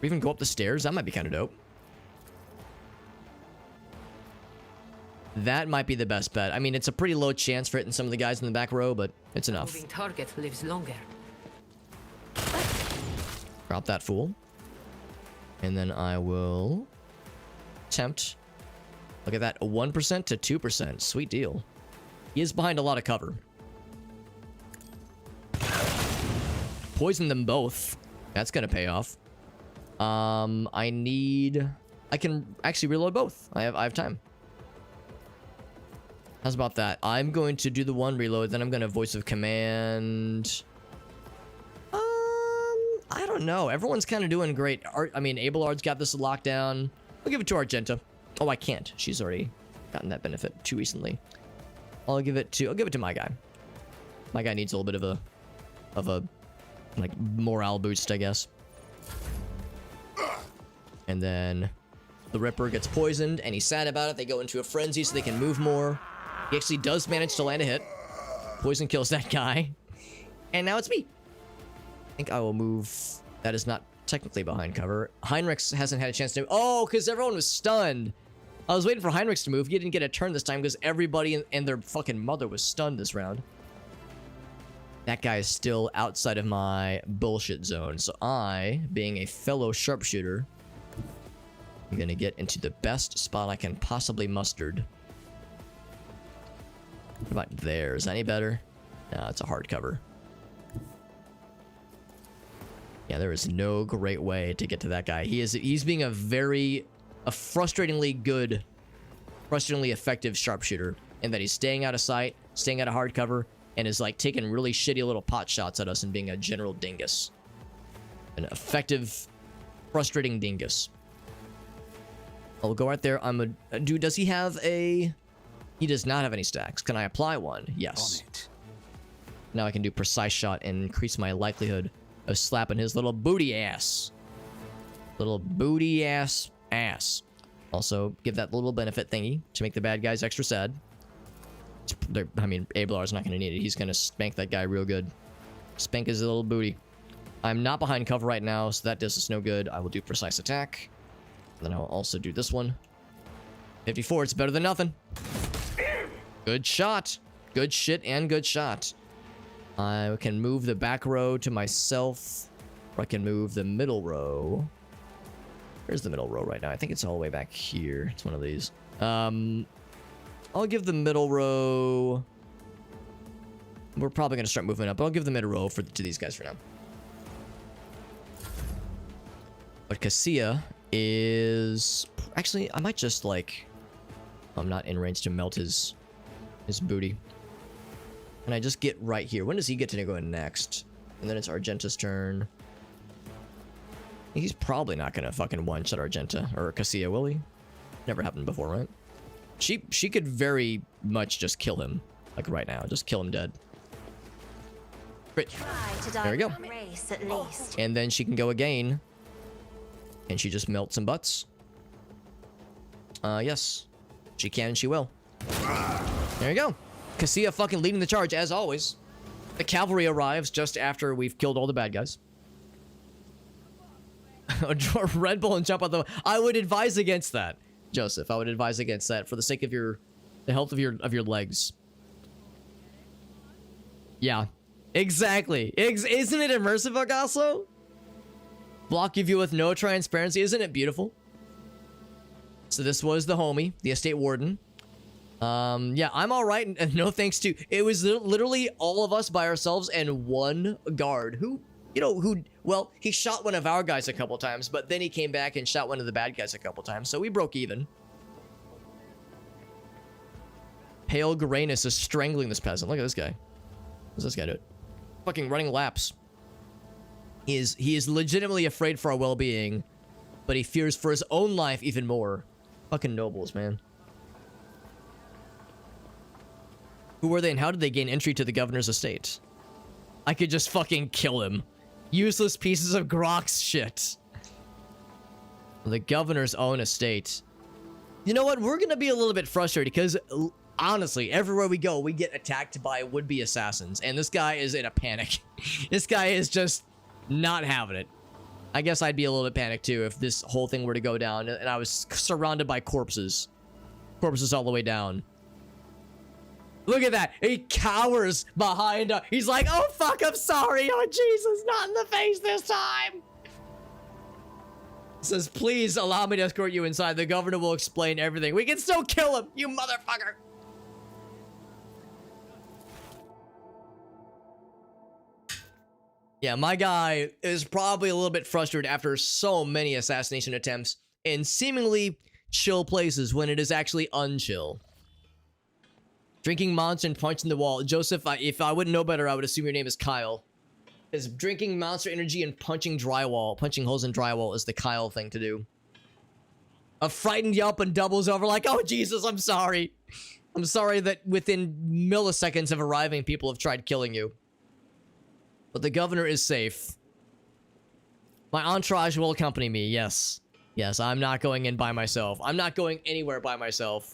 Or even go up the stairs. That might be kind of dope. That might be the best bet. I mean, it's a pretty low chance for hitting some of the guys in the back row, but it's enough. Moving target lives longer. Drop that fool. And then I will attempt. Look at that. 1% to 2%. Sweet deal. He is behind a lot of cover. poison them both. That's gonna pay off. I can actually reload both. I have time. How's about that? I'm going to do the one reload, then I'm gonna voice of command. I don't know. Everyone's kind of doing great. I mean, Abelard's got this locked down. I'll give it to Argenta. Oh, I can't. She's already gotten that benefit too recently. I'll give it to my guy. My guy needs a little bit of a like morale boost, I guess. And then the Ripper gets poisoned and he's sad about it. They go into a frenzy so they can move more. He actually does manage to land a hit. Poison kills that guy. And now it's me. I think I will move. That is not technically behind cover. Heinrichs hasn't had a chance to. Oh, because everyone was stunned. I was waiting for Heinrichs to move. He didn't get a turn this time because everybody and their fucking mother was stunned this round. That guy is still outside of my bullshit zone. So I, being a fellow sharpshooter, I'm going to get into the best spot I can possibly muster. What about there? Is that any better? No, it's a hard cover. Yeah, there is no great way to get to that guy. He's being a frustratingly good, frustratingly effective sharpshooter in that he's staying out of sight, staying out of hard cover, and is like taking really shitty little pot shots at us and being a general dingus. An effective, frustrating dingus. I'll go right there. Dude, does he have a... He does not have any stacks. Can I apply one? Yes. On it. Now I can do precise shot and increase my likelihood of slapping his little booty ass. Little booty ass. Also, give that little benefit thingy to make the bad guys extra sad. I mean, Abelard's not going to need it. He's going to spank that guy real good. Spank his little booty. I'm not behind cover right now, so that does us no good. I will do precise attack. Then I'll also do this one. 54, it's better than nothing. Good shot. Good shit and good shot. I can move the back row to myself. Or I can move the middle row. Where's the middle row right now? I think it's all the way back here. It's one of these. I'll give the middle row... We're probably going to start moving up, but I'll give the middle row to these guys for now. But Cassia is... Actually, I might just, like... I'm not in range to melt his booty. And I just get right here. When does he get to go in next? And then it's Argenta's turn. He's probably not going to fucking one-shot Argenta or Cassia, will he? Never happened before, right? She could very much just kill him. Like right now. Just kill him dead. Great. There we go. Race, at least. And then she can go again. And she just melts some butts. Yes. She can and she will. There you go. Cassia fucking leading the charge, as always. The cavalry arrives just after we've killed all the bad guys. Draw Red Bull and jump out the... I would advise against that, Joseph. I would advise against that for the sake of the health of your legs. Yeah. Exactly. Isn't it immersive, Agasso? Block you view with no transparency. Isn't it beautiful? So this was the homie, the estate warden. Yeah, I'm all right. And no thanks to... It was literally all of us by ourselves and one guard who, well, he shot one of our guys a couple times, but then he came back and shot one of the bad guys a couple times. So we broke even. Pale Garanus is strangling this peasant. Look at this guy. What's this guy doing? Fucking running laps. He is legitimately afraid for our well-being, but he fears for his own life even more. Fucking nobles, man. Who were they and how did they gain entry to the governor's estate? I could just fucking kill him. Useless pieces of Grok's shit. The governor's own estate. You know what? We're gonna be a little bit frustrated because honestly, everywhere we go, we get attacked by would-be assassins. And this guy is in a panic. This guy is just not having it. I guess I'd be a little bit panicked too if this whole thing were to go down and I was surrounded by corpses. Corpses all the way down. Look at that. He cowers behind. He's like, oh, fuck, I'm sorry. Oh, Jesus, not in the face this time. Says, please allow me to escort you inside. The governor will explain everything. We can still kill him, you motherfucker. Yeah, my guy is probably a little bit frustrated after so many assassination attempts in seemingly chill places when it is actually unchill. Drinking monster and punching the wall. Joseph, if I wouldn't know better, I would assume your name is Kyle. Is drinking monster energy and punching drywall, punching holes in drywall is the Kyle thing to do. A frightened yelp and doubles over like, oh Jesus, I'm sorry. I'm sorry that within milliseconds of arriving, people have tried killing you. But the governor is safe. My entourage will accompany me, yes. Yes, I'm not going in by myself. I'm not going anywhere by myself.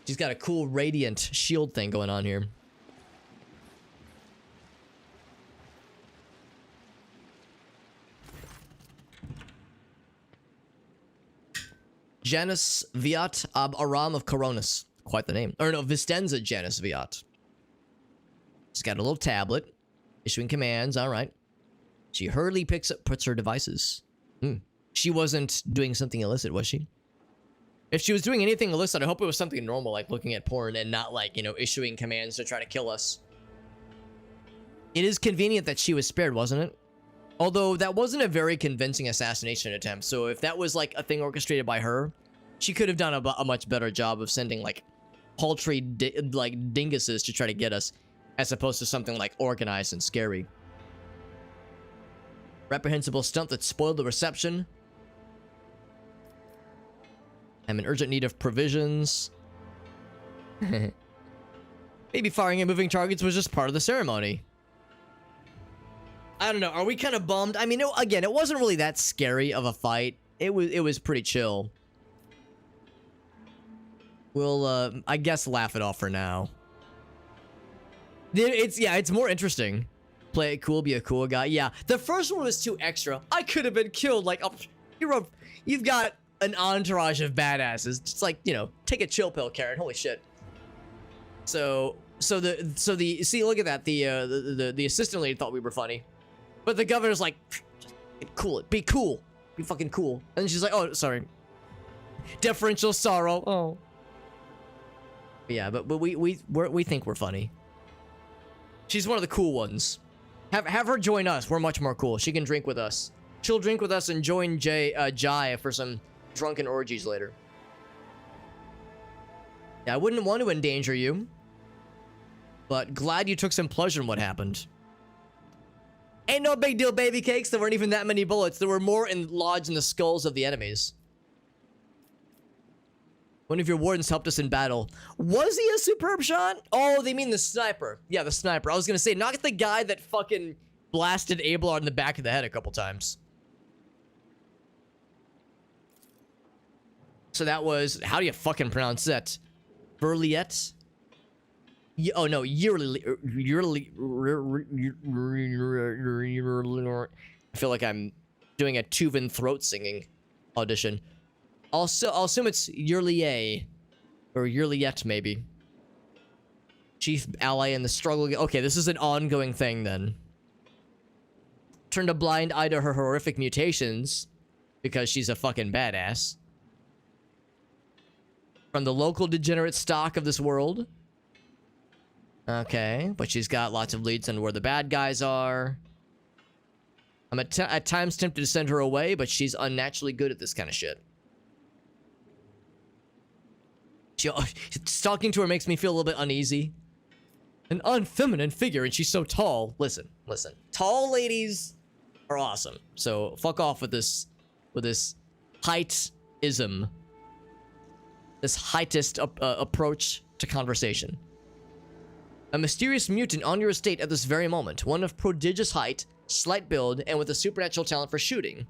She's got a cool radiant shield thing going on here. Janus Viat Ab Aram of Coronis. Quite the name. Or no, Vistenza Janus Viat. She's got a little tablet. Issuing commands, alright. She hurriedly puts her devices. She wasn't doing something illicit, was she? If she was doing anything illicit, I hope it was something normal, like looking at porn and not like, you know, issuing commands to try to kill us. It is convenient that she was spared, wasn't it? Although that wasn't a very convincing assassination attempt, so if that was like a thing orchestrated by her, she could have done a much better job of sending like paltry dinguses to try to get us, as opposed to something like organized and scary. Reprehensible stunt that spoiled the reception. I'm in urgent need of provisions. Maybe firing at moving targets was just part of the ceremony. I don't know. Are we kind of bummed? I mean, again, it wasn't really that scary of a fight. It was pretty chill. We'll, I guess, laugh it off for now. It's more interesting. Play it cool, be a cool guy. Yeah, the first one was too extra. I could have been killed. Like, you've got an entourage of badasses. Just like, you know, take a chill pill, Karen. Holy shit. So see, look at that. The assistant lady thought we were funny, but the governor's like, be cool, be fucking cool. And then she's like, oh, sorry. Deferential sorrow. Oh. Yeah, but we think we're funny. She's one of the cool ones. Have her join us. We're much more cool. She can drink with us. She'll drink with us and join Jai for some drunken orgies later. Yeah, I wouldn't want to endanger you, but glad you took some pleasure in what happened. Ain't no big deal, baby cakes. There weren't even that many bullets. There were more lodged in the skulls of the enemies. One of your wardens helped us in battle. Was he a superb shot? Oh, they mean the sniper. Yeah, the sniper. I was gonna say, not the guy that fucking blasted Abelard in the back of the head a couple times. So that was, how do you fucking pronounce that? Verliet? Oh no, yearly. I feel like I'm doing a Tuvan throat singing audition. I'll assume it's Yurlier, or Yurliet maybe. Chief ally in the struggle. Okay, this is an ongoing thing then. Turned a blind eye to her horrific mutations because she's a fucking badass. From the local degenerate stock of this world. Okay, but she's got lots of leads on where the bad guys are. I'm at times tempted to send her away, but she's unnaturally good at this kind of shit. Talking to her makes me feel a little bit uneasy. An unfeminine figure, and she's so tall. Listen. Tall ladies are awesome. So fuck off with this height-ism. This heightist approach to conversation. A mysterious mutant on your estate at this very moment. One of prodigious height, slight build, and with a supernatural talent for shooting.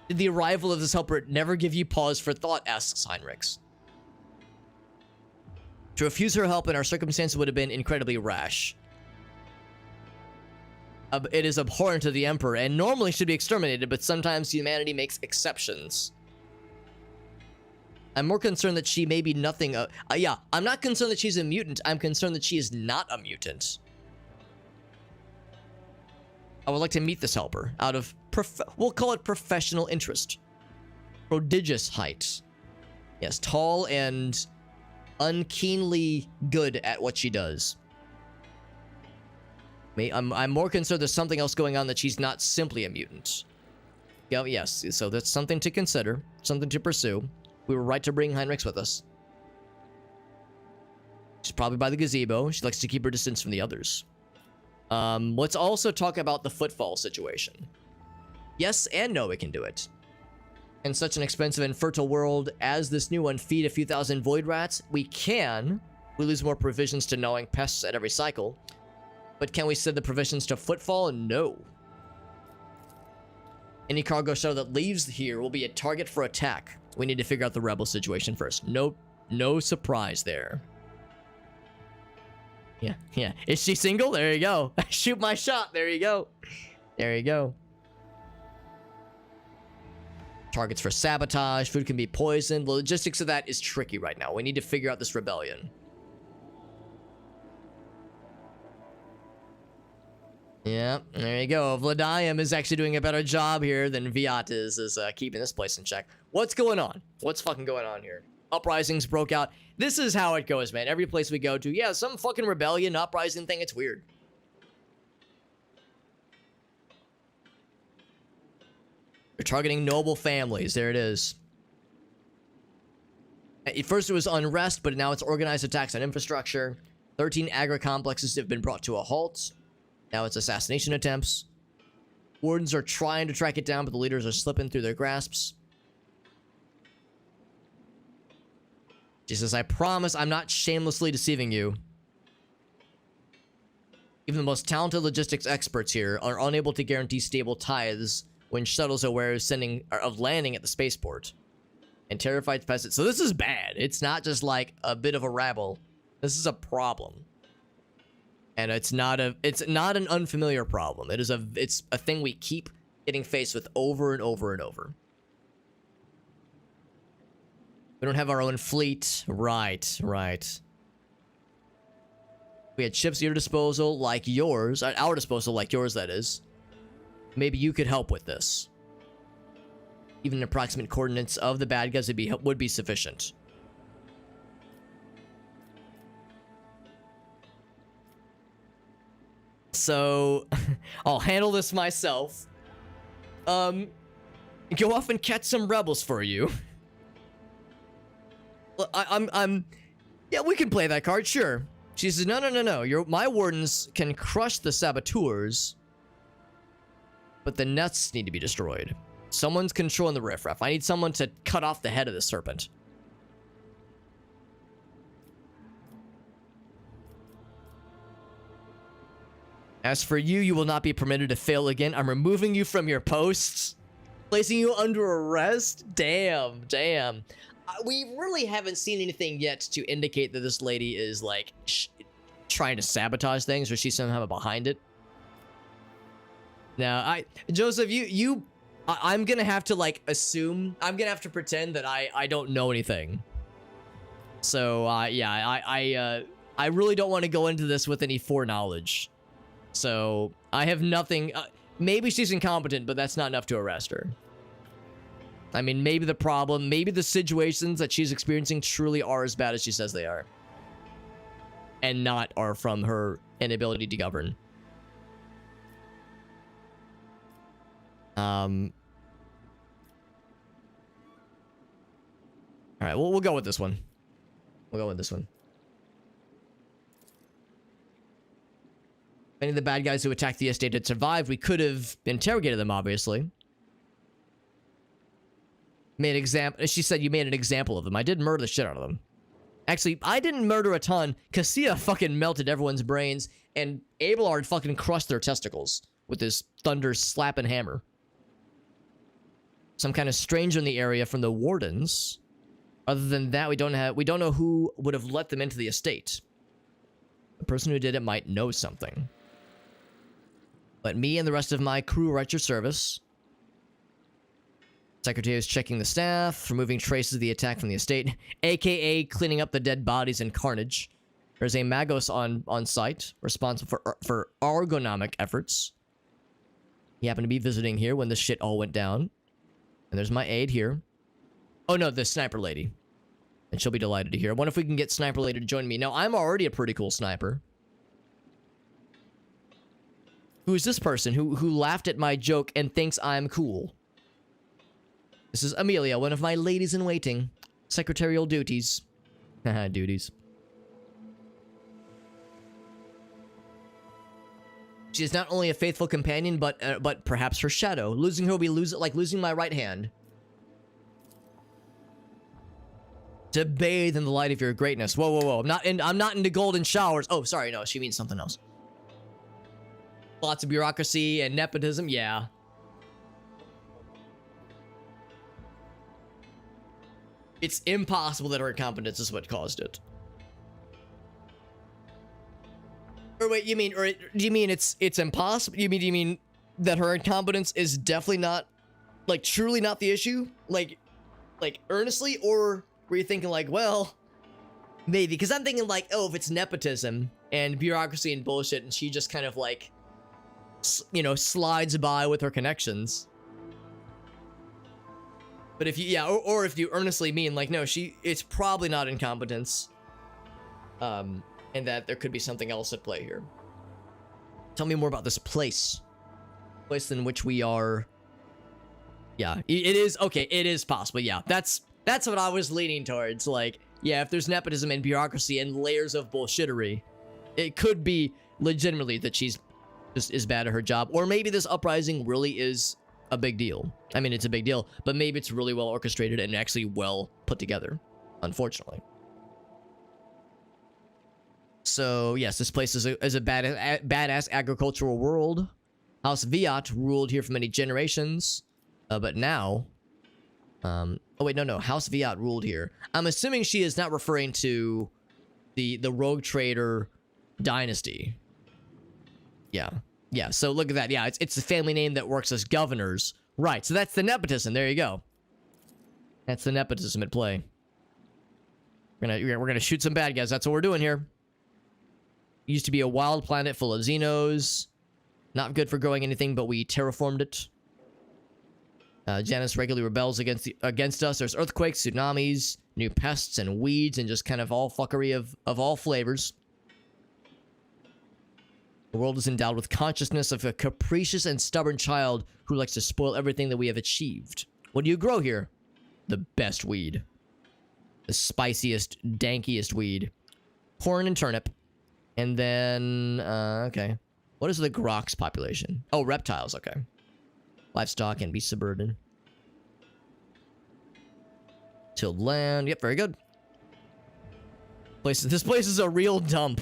Did the arrival of this helper never give you pause for thought, asks Heinrichs. To refuse her help in our circumstances would have been incredibly rash. It is abhorrent to the Emperor, and normally should be exterminated, but sometimes humanity makes exceptions. I'm more concerned that she may be nothing. Yeah, I'm not concerned that she's a mutant. I'm concerned that she is not a mutant. I would like to meet this helper out of, we'll call it professional interest. Prodigious height. Yes, tall and unkeenly good at what she does. I'm more concerned there's something else going on, that she's not simply a mutant. Yeah, yes, so that's something to consider, something to pursue. We were right to bring Heinrichs with us. She's probably by the gazebo. She likes to keep her distance from the others. Let's also talk about the footfall situation. Yes and no, we can do it. In such an expensive and fertile world as this new one, feed a few thousand void rats, we can. We lose more provisions to gnawing pests at every cycle. But can we send the provisions to footfall? No. Any cargo shuttle that leaves here will be a target for attack. We need to figure out the rebel situation first. No surprise there. Yeah. Is she single? There you go. Shoot my shot. There you go. There you go. Targets for sabotage. Food can be poisoned. The logistics of that is tricky right now. We need to figure out this rebellion. Yeah, there you go. Vladium is actually doing a better job here than Viat is keeping this place in check. What's going on? What's fucking going on here? Uprisings broke out. This is how it goes, man. Every place we go to, yeah, some fucking rebellion, uprising thing. It's weird. They're targeting noble families. There it is. At first it was unrest, but now it's organized attacks on infrastructure. 13 agri-complexes have been brought to a halt. Now it's assassination attempts. Wardens are trying to track it down, but the leaders are slipping through their grasps. She says, I promise I'm not shamelessly deceiving you. Even the most talented logistics experts here are unable to guarantee stable tithes when shuttles are aware of landing at the spaceport. And terrified peasants. So this is bad. It's not just like a bit of a rabble. This is a problem. And it's not an unfamiliar problem. It's a thing we keep getting faced with over and over and over. We don't have our own fleet. Right. We had ships at your disposal like yours. At our disposal like yours, that is. Maybe you could help with this. Even approximate coordinates of the bad guys would be sufficient. So, I'll handle this myself. Go off and catch some rebels for you. Yeah, we can play that card, sure. She says, no. My wardens can crush the saboteurs, but the nets need to be destroyed. Someone's controlling the riffraff. I need someone to cut off the head of the serpent. As for you, you will not be permitted to fail again. I'm removing you from your posts, placing you under arrest. Damn. We really haven't seen anything yet to indicate that this lady is like trying to sabotage things, or she's somehow behind it. Now, Joseph, I'm gonna have to like assume. I'm gonna have to pretend that I don't know anything. So yeah, I really don't want to go into this with any foreknowledge. So I have nothing. Maybe she's incompetent, but that's not enough to arrest her. I mean, maybe the problem, maybe the situations that she's experiencing truly are as bad as she says they are, and not are from her inability to govern. All right, we'll go with this one. If any of the bad guys who attacked the estate had survived, we could have interrogated them, obviously. She said you made an example of them. I did murder the shit out of them. Actually, I didn't murder a ton. Cassia fucking melted everyone's brains, and Abelard fucking crushed their testicles with his thunder slapping hammer. Some kind of stranger in the area from the wardens. Other than that, we don't know who would have let them into the estate. The person who did it might know something. But me and the rest of my crew are at your service. Secretary is checking the staff, removing traces of the attack from the estate, aka cleaning up the dead bodies and carnage. There's a Magos on site, responsible for ergonomic efforts. He happened to be visiting here when this shit all went down. And there's my aide here. Oh no, the sniper lady. And she'll be delighted to hear. I wonder if we can get sniper lady to join me. Now, I'm already a pretty cool sniper. Who is this person who laughed at my joke and thinks I'm cool? This is Amelia, one of my ladies in waiting. Secretarial duties. Haha, duties. She is not only a faithful companion, but perhaps her shadow. Losing her will be like losing my right hand. To bathe in the light of your greatness. Whoa, whoa, whoa! I'm not into golden showers. Oh, sorry, no, she means something else. Lots of bureaucracy and nepotism. Yeah. It's impossible that her incompetence is what caused it. Or wait, you mean, or do you mean it's impossible? Do you mean that her incompetence is definitely not, like, truly not the issue? Like earnestly, or were you thinking like, well, maybe? Because I'm thinking like, oh, if it's nepotism and bureaucracy and bullshit, and she just kind of like, you know, slides by with her connections. But if you, yeah, or if you earnestly mean like, no, it's probably not incompetence. And that there could be something else at play here. Tell me more about this place. Place in which we are. Yeah, it is, okay, it is possible, yeah. That's what I was leaning towards, like, yeah, if there's nepotism and bureaucracy and layers of bullshittery, it could be legitimately that she's just is bad at her job, or maybe this uprising really is a big deal. I mean, it's a big deal, but maybe it's really well orchestrated and actually well put together, unfortunately. So, yes, this place is a badass agricultural world. House Viat ruled here for many generations, but now... oh, wait, no. House Viat ruled here. I'm assuming she is not referring to the Rogue Trader dynasty. Yeah. Yeah, so look at that. Yeah, it's a family name that works as governors. Right, so that's the nepotism. There you go. That's the nepotism at play. We're gonna shoot some bad guys. That's what we're doing here. Used to be a wild planet full of Xenos. Not good for growing anything, but we terraformed it. Janus regularly rebels against us. There's earthquakes, tsunamis, new pests and weeds, and just kind of all fuckery of all flavors. The world is endowed with consciousness of a capricious and stubborn child who likes to spoil everything that we have achieved. What do you grow here? The best weed. The spiciest, dankiest weed. Corn and turnip. And then, okay. What is the Grox population? Oh, reptiles, okay. Livestock and beasts of burden. Tilled land. Yep, very good. This place is a real dump.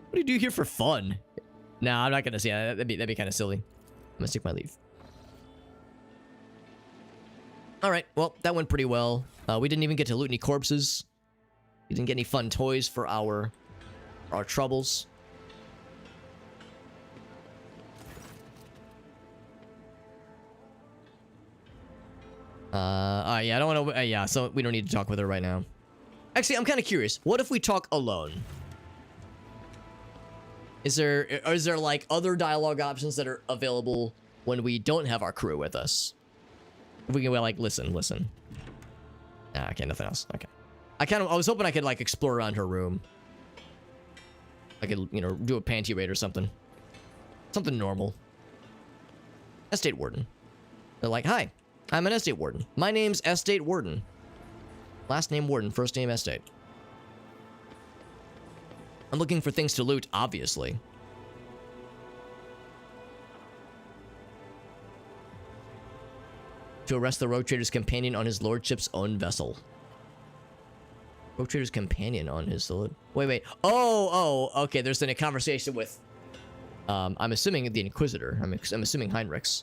What do you do here for fun? Nah, I'm not gonna say that. That'd be kind of silly. I'm gonna stick my leave. All right. Well, that went pretty well. We didn't even get to loot any corpses. We didn't get any fun toys for our troubles. Yeah, I don't want to. Yeah, so we don't need to talk with her right now. Actually, I'm kind of curious. What if we talk alone? Is there like other dialogue options that are available when we don't have our crew with us? If we can like listen. Ah, okay, nothing else. Okay. I was hoping I could like explore around her room. I could, you know, do a panty raid or something. Something normal. Estate Warden. They're like, hi, I'm an Estate Warden. My name's Estate Warden. Last name Warden, first name Estate. I'm looking for things to loot, obviously. To arrest the Rogue Trader's companion on his lordship's own vessel. Rogue Trader's companion on his... Wait. Oh, okay. There's been a conversation with... I'm assuming the Inquisitor. I'm assuming Heinrichs.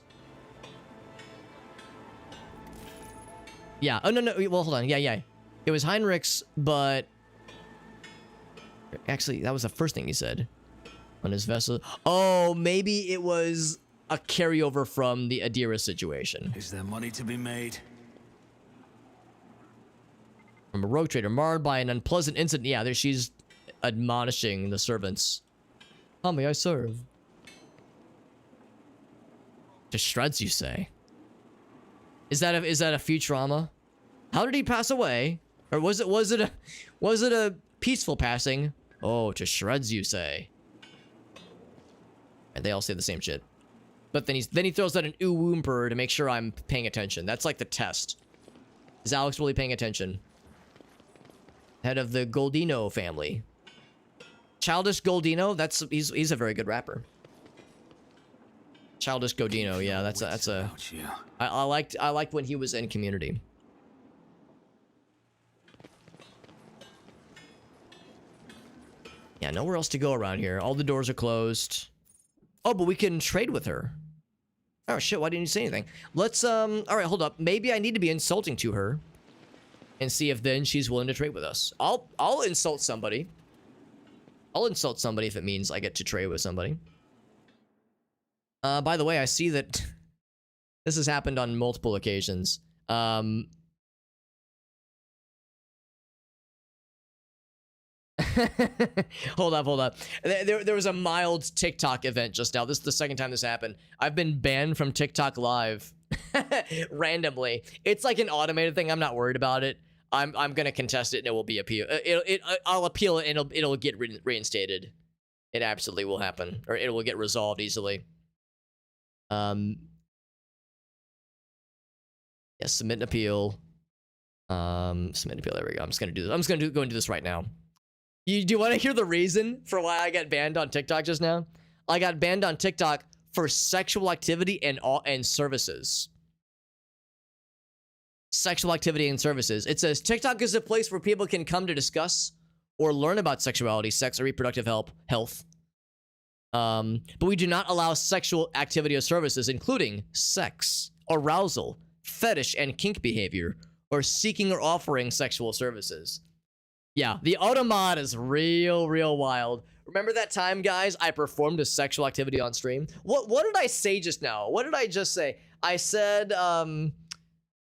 Yeah. Oh, no. Well, hold on. Yeah. It was Heinrichs, but... Actually, that was the first thing he said. On his vessel. Oh, maybe it was a carryover from the Adira situation. Is there money to be made? From a Rogue Trader marred by an unpleasant incident. Yeah, there she's admonishing the servants. How may I serve? To shreds, you say? Is that a Futurama? How did he pass away? Or was it a peaceful passing? Oh, to shreds, you say? And they all say the same shit. But then he throws out an Uwu Emperor to make sure I'm paying attention. That's like the test. Is Alex really paying attention? Head of the Goldino family. Childish Goldino, he's a very good rapper. Childish Goldino, yeah, that's a I liked when he was in Community. Yeah, nowhere else to go around here. All the doors are closed. Oh, but we can trade with her. Oh shit, why didn't you say anything? Let's all right, hold up. Maybe I need to be insulting to her and see if then she's willing to trade with us. I'll insult somebody. I'll insult somebody if it means I get to trade with somebody. By the way, I see that this has happened on multiple occasions. Hold up. There was a mild TikTok event just now. This is the second time this happened. I've been banned from TikTok Live randomly. It's like an automated thing. I'm not worried about it. I'm gonna contest it and it will be appeal. I'll appeal it and it'll get reinstated. It absolutely will happen, or it will get resolved easily. Yeah, submit an appeal. Submit an appeal. There we go. I'm just gonna do this. I'm just gonna go and do this right now. Do you want to hear the reason for why I got banned on TikTok just now? I got banned on TikTok for sexual activity and services. Sexual activity and services. It says TikTok is a place where people can come to discuss or learn about sexuality, sex, or reproductive health. But we do not allow sexual activity or services, including sex, arousal, fetish, and kink behavior, or seeking or offering sexual services. Yeah, the automod is real wild. Remember that time, guys, I performed a sexual activity on stream? What did I say just now? What did I just say? I said,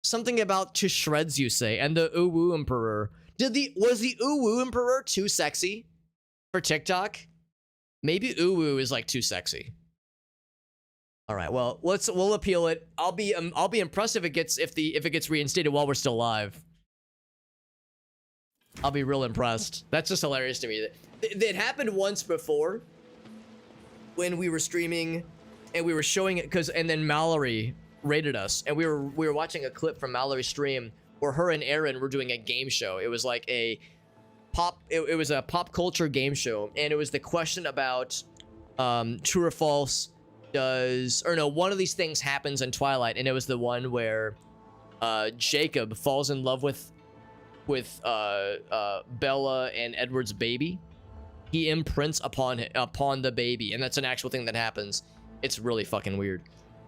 something about to shreds, you say, and the Uwu Emperor. Was the Uwu Emperor too sexy for TikTok? Maybe Uwu is like too sexy. All right, well, we'll appeal it. I'll be impressed if it gets reinstated while we're still live. I'll be real impressed. That's just hilarious to me. That happened once before when we were streaming and we were showing it and then Mallory rated us and we were watching a clip from Mallory's stream where her and Aaron were doing a game show. It was like it was a pop culture game show, and it was the question about true or false one of these things happens in Twilight, and it was the one where Jacob falls in love with Bella and Edward's baby. He imprints upon the baby, and that's an actual thing that happens. It's really fucking weird.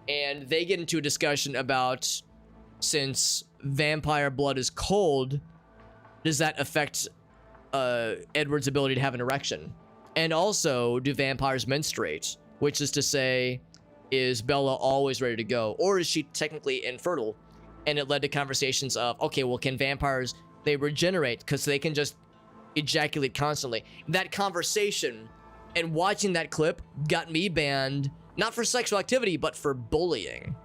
And they get into a discussion about, since vampire blood is cold, does that affect Edward's ability to have an erection? And also, do vampires menstruate? Which is to say, is Bella always ready to go, or is she technically infertile? And it led to conversations of, okay, well, can vampires, they regenerate because they can just ejaculate constantly? That conversation and watching that clip got me banned, not for sexual activity, but for bullying.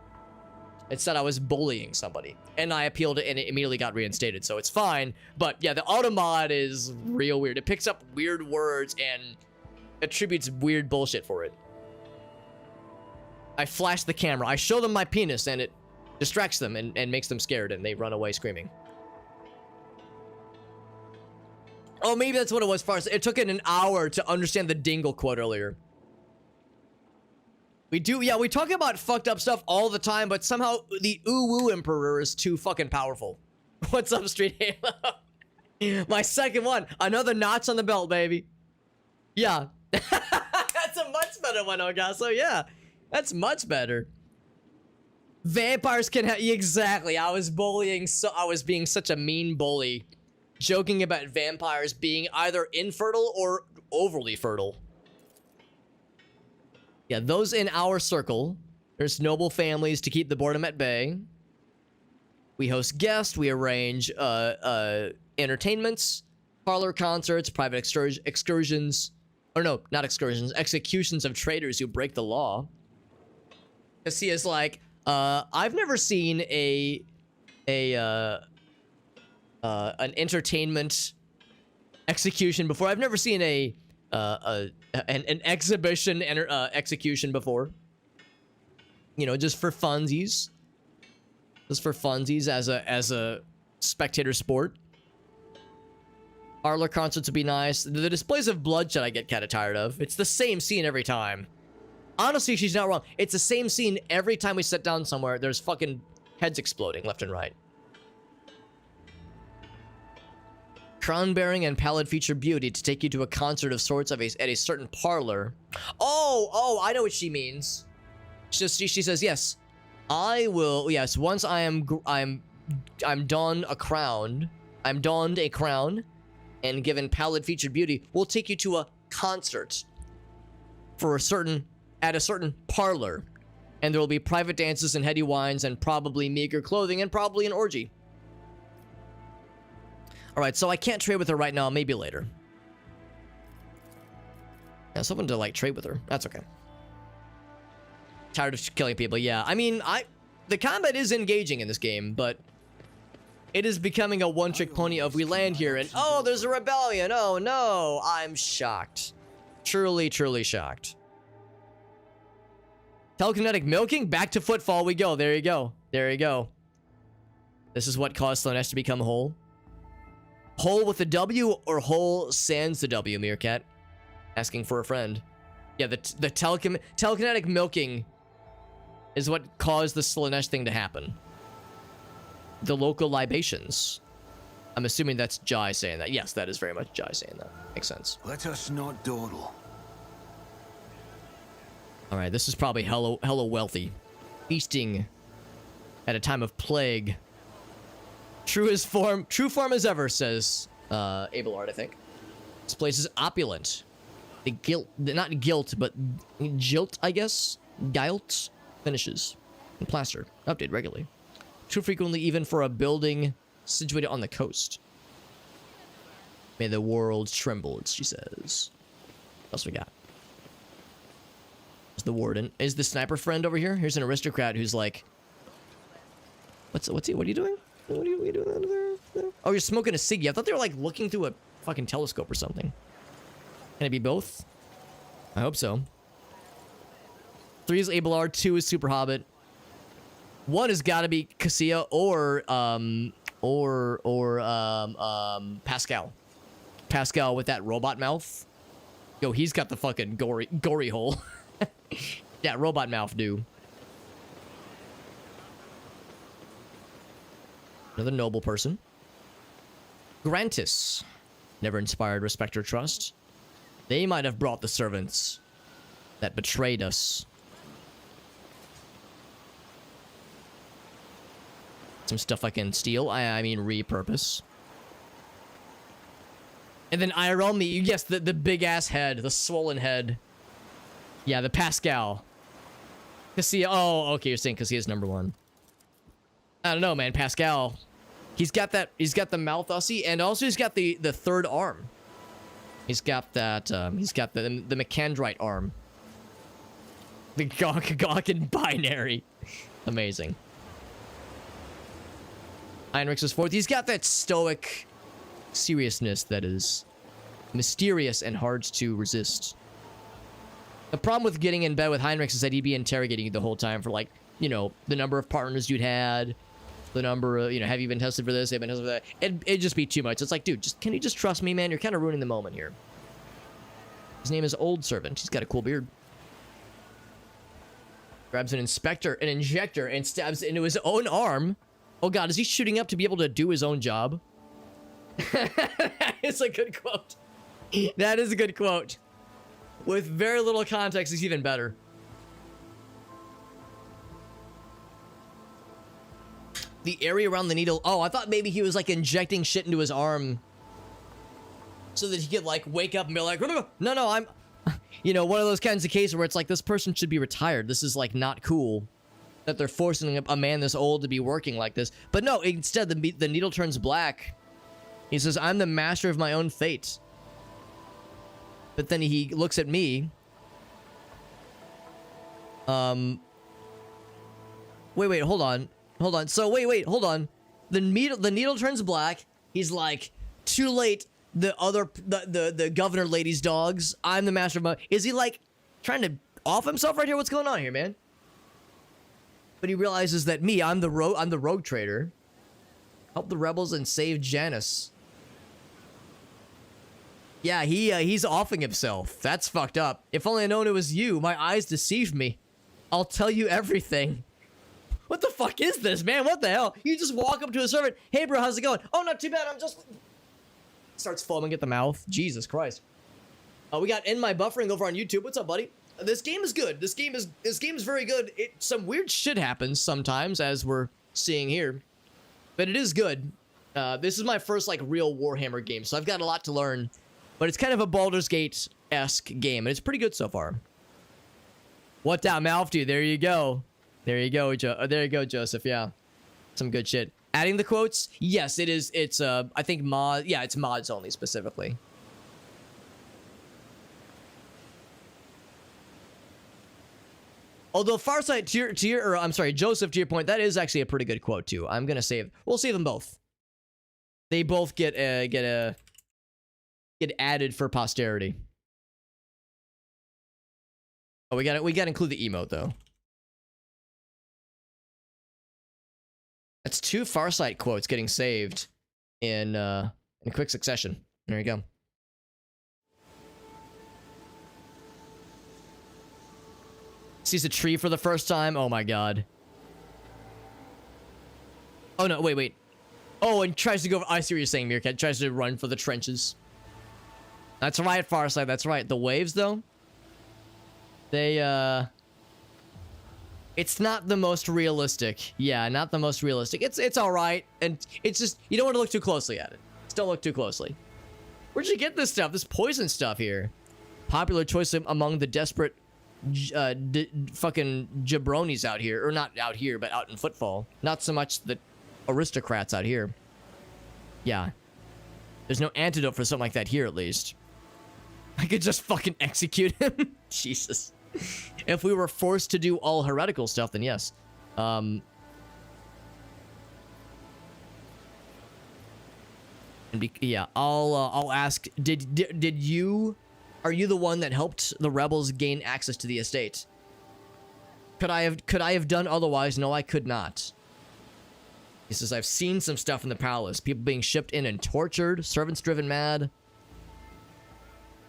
It said I was bullying somebody, and I appealed it, and it immediately got reinstated, so it's fine. But yeah, the automod is real weird. It picks up weird words and attributes weird bullshit for it. I flash the camera. I show them my penis, and it distracts them and makes them scared, and they run away screaming. Oh, maybe that's what it was, Fars. It took it an hour to understand the Dingle quote earlier. We talk about fucked up stuff all the time, but somehow the Uwu Emperor is too fucking powerful. What's up, Street Halo? My second one. Another notch on the belt, baby. Yeah. That's a much better one, Ogaso. Yeah. That's much better. Vampires can have... Exactly. I was being such a mean bully. Joking about vampires being either infertile or overly fertile. Yeah, those in our circle. There's noble families to keep the boredom at bay. We host guests. We arrange entertainments, parlor concerts, private excursions. Or no, not excursions. Executions of traitors who break the law. Because he is like, I've never seen an entertainment execution before. I've never seen a an exhibition and execution before. You know, just for funsies. Just for funsies as a spectator sport. Parlor concerts would be nice. The displays of bloodshed I get kind of tired of. It's the same scene every time. Honestly, she's not wrong. It's the same scene every time we sit down somewhere. There's fucking heads exploding left and right. Crown bearing and pallid feature beauty to take you to a concert of sorts at a certain parlor. Oh, I know what she means. She says, yes, I will. Yes, once I'm donned a crown. I'm donned a crown and given pallid featured beauty. We'll take you to a concert at a certain parlor, and there will be private dances and heady wines and probably meager clothing and probably an orgy. All right, so I can't trade with her right now. Maybe later. Yeah, someone to like trade with her. That's okay. Tired of killing people. Yeah, I mean, the combat is engaging in this game, but it is becoming a one-trick pony of we land here and oh, there's a rebellion. Oh no, I'm shocked. Truly, truly shocked. Telekinetic milking, back to footfall we go. There you go. There you go. This is what caused Slaanesh to become whole. Whole with a W or whole sans the W, Meerkat? Asking for a friend. Yeah, the telekinetic milking is what caused the Slaanesh thing to happen. The local libations. I'm assuming that's Jai saying that. Yes, that is very much Jai saying that. Makes sense. Let us not dawdle. Alright, this is probably hella wealthy. Feasting at a time of plague. True form as ever, says Abelard, I think. This place is opulent. Not guilt, but jilt, I guess? Gilt finishes. And plaster. Updated regularly. Too frequently even for a building situated on the coast. May the world tremble, she says. What else we got? Is the warden. Is the sniper friend over here? Here's an aristocrat who's like... What are you doing? What are you doing under there? Oh, you're smoking a ciggy. I thought they were like looking through a fucking telescope or something. Can it be both? I hope so. 3 is Abelard, 2 is Super Hobbit. 1 has got to be Cassia or Pascal. Pascal with that robot mouth. Yo, he's got the fucking gory hole. Yeah, robot mouth, dude. Another noble person. Grantis. Never inspired respect or trust. They might have brought the servants that betrayed us. Some stuff I can steal. I mean repurpose. And then IRL me. Yes, the big ass head. The swollen head. Yeah, the Pascal. Cassia. Oh, okay, you're saying Cassia's number 1. I don't know, man. Pascal. He's got the mouth ussy, and also he's got the third arm. He's got that, he's got the McKendrite arm. The Gawkin binary. Amazing. Heinrichs is 4th. He's got that stoic seriousness that is mysterious and hard to resist. The problem with getting in bed with Heinrichs is that he'd be interrogating you the whole time for, like, you know, the number of partners you'd had, the number of, you know, have you been tested for this, have you been tested for that? It'd just be too much. It's like, dude, can you just trust me, man? You're kind of ruining the moment here. His name is Old Servant. He's got a cool beard. Grabs an injector, and stabs it into his own arm. Oh god, is he shooting up to be able to do his own job? That is a good quote. That is a good quote. With very little context, it's even better. The area around the needle. Oh, I thought maybe he was like injecting shit into his arm so that he could like wake up and be like, no, I'm, you know, one of those kinds of cases where it's like this person should be retired. This is like not cool that they're forcing a man this old to be working like this. But no, instead the needle turns black. He says, I'm the master of my own fate. But then he looks at me. Wait, hold on. So wait, hold on. The needle turns black. He's like, too late. the governor lady's dogs. I'm the master of my... Is he like trying to off himself right here? What's going on here, man? But he realizes that I'm the rogue trader. Help the rebels and save Janice. Yeah, he's offing himself. That's fucked up. If only I'd known it was you. My eyes deceived me. I'll tell you everything. What the fuck is this, man? What the hell? You just walk up to a servant. Hey, bro, how's it going? Oh, not too bad. I'm just... Starts foaming at the mouth. Jesus Christ. We got In My Buffering over on YouTube. What's up, buddy? This game is good. This game is very good. Some weird shit happens sometimes, as we're seeing here. But it is good. This is my first, like, real Warhammer game, so I've got a lot to learn. But it's kind of a Baldur's Gate-esque game, and it's pretty good so far. What down, Malfty? There you go. There you go, there you go, Joseph. Yeah, some good shit. Adding the quotes? Yes, it is. It's I think mod. Yeah, it's mods only specifically. Although Farsight to your, or I'm sorry, Joseph, to your point, that is actually a pretty good quote too. I'm gonna save. We'll save them both. They both get added for posterity. Oh, we gotta include the emote though. That's 2 Farsight quotes getting saved in quick succession. There you go. Sees a tree for the first time. Oh my god. Oh no, wait. Oh, and tries to go. I see what you're saying, Meerkat. Tries to run for the trenches. That's right, Farsight. That's right. The waves, though. They, it's not the most realistic. Yeah, not the most realistic. It's all right, and it's just you don't want to look too closely at it. Just don't look too closely. Where'd you get this stuff? This poison stuff here. Popular choice among the desperate fucking jabronis out here, or not out here, but out in Footfall. Not so much the aristocrats out here. Yeah, there's no antidote for something like that here, at least. I could just fucking execute him. Jesus. If we were forced to do all heretical stuff, then yes. Yeah, I'll ask. Did you? Are you the one that helped the rebels gain access to the estate? Could I have done otherwise? No, I could not. He says, I've seen some stuff in the palace. People being shipped in and tortured. Servants driven mad.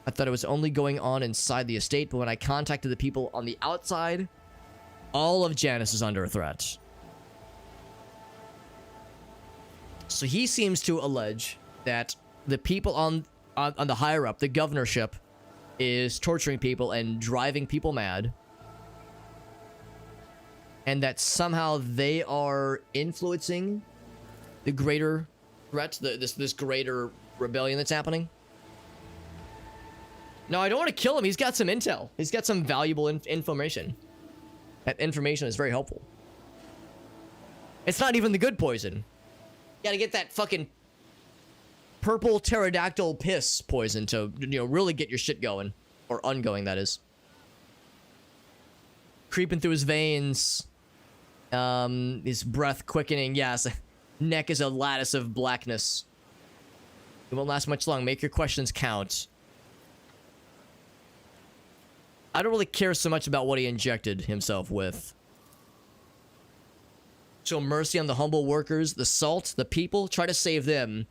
I thought it was only going on inside the estate, but when I contacted the people on the outside, all of Janice is under threat. So he seems to allege that the people on the higher up, the governorship, is torturing people and driving people mad. And that somehow they are influencing the greater threat, this greater rebellion that's happening. No, I don't want to kill him. He's got some intel. He's got some valuable information. That information is very helpful. It's not even the good poison. You gotta get that fucking purple pterodactyl piss poison to, really get your shit going. Or ungoing, that is. Creeping through his veins. His breath quickening. Yes, neck is a lattice of blackness. It won't last much long. Make your questions count. I don't really care so much about what he injected himself with. Show mercy on the humble workers, the salt, the people, try to save them.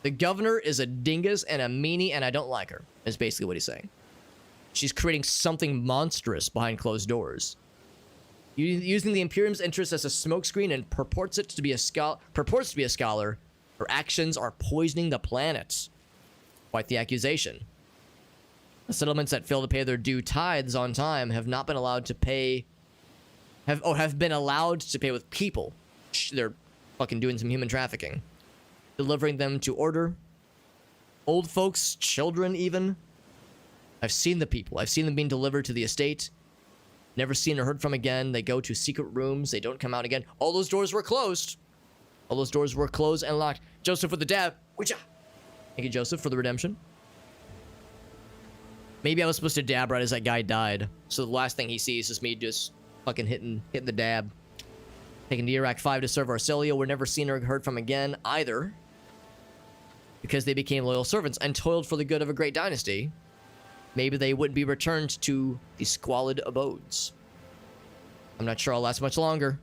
The governor is a dingus and a meanie, and I don't like her, is basically what he's saying. She's creating something monstrous behind closed doors. Using the Imperium's interest as a smokescreen and purports to be a scholar, her actions are poisoning the planet. Quite the accusation. The settlements that fail to pay their due tithes on time have not been allowed to pay... have been allowed to pay with people. They're fucking doing some human trafficking. Delivering them to order. Old folks, children even. I've seen the people. I've seen them being delivered to the estate. Never seen or heard from again. They go to secret rooms. They don't come out again. All those doors were closed. All those doors were closed and locked. Joseph with the dab. Thank you, Joseph, for the redemption. Maybe I was supposed to dab right as that guy died. So the last thing he sees is me just fucking hitting the dab. Taking the Iraq 5 to serve Arcelia. We're never seen or heard from again either. because they became loyal servants and toiled for the good of a great dynasty, maybe they wouldn't be returned to the squalid abodes. I'm not sure I'll last much longer.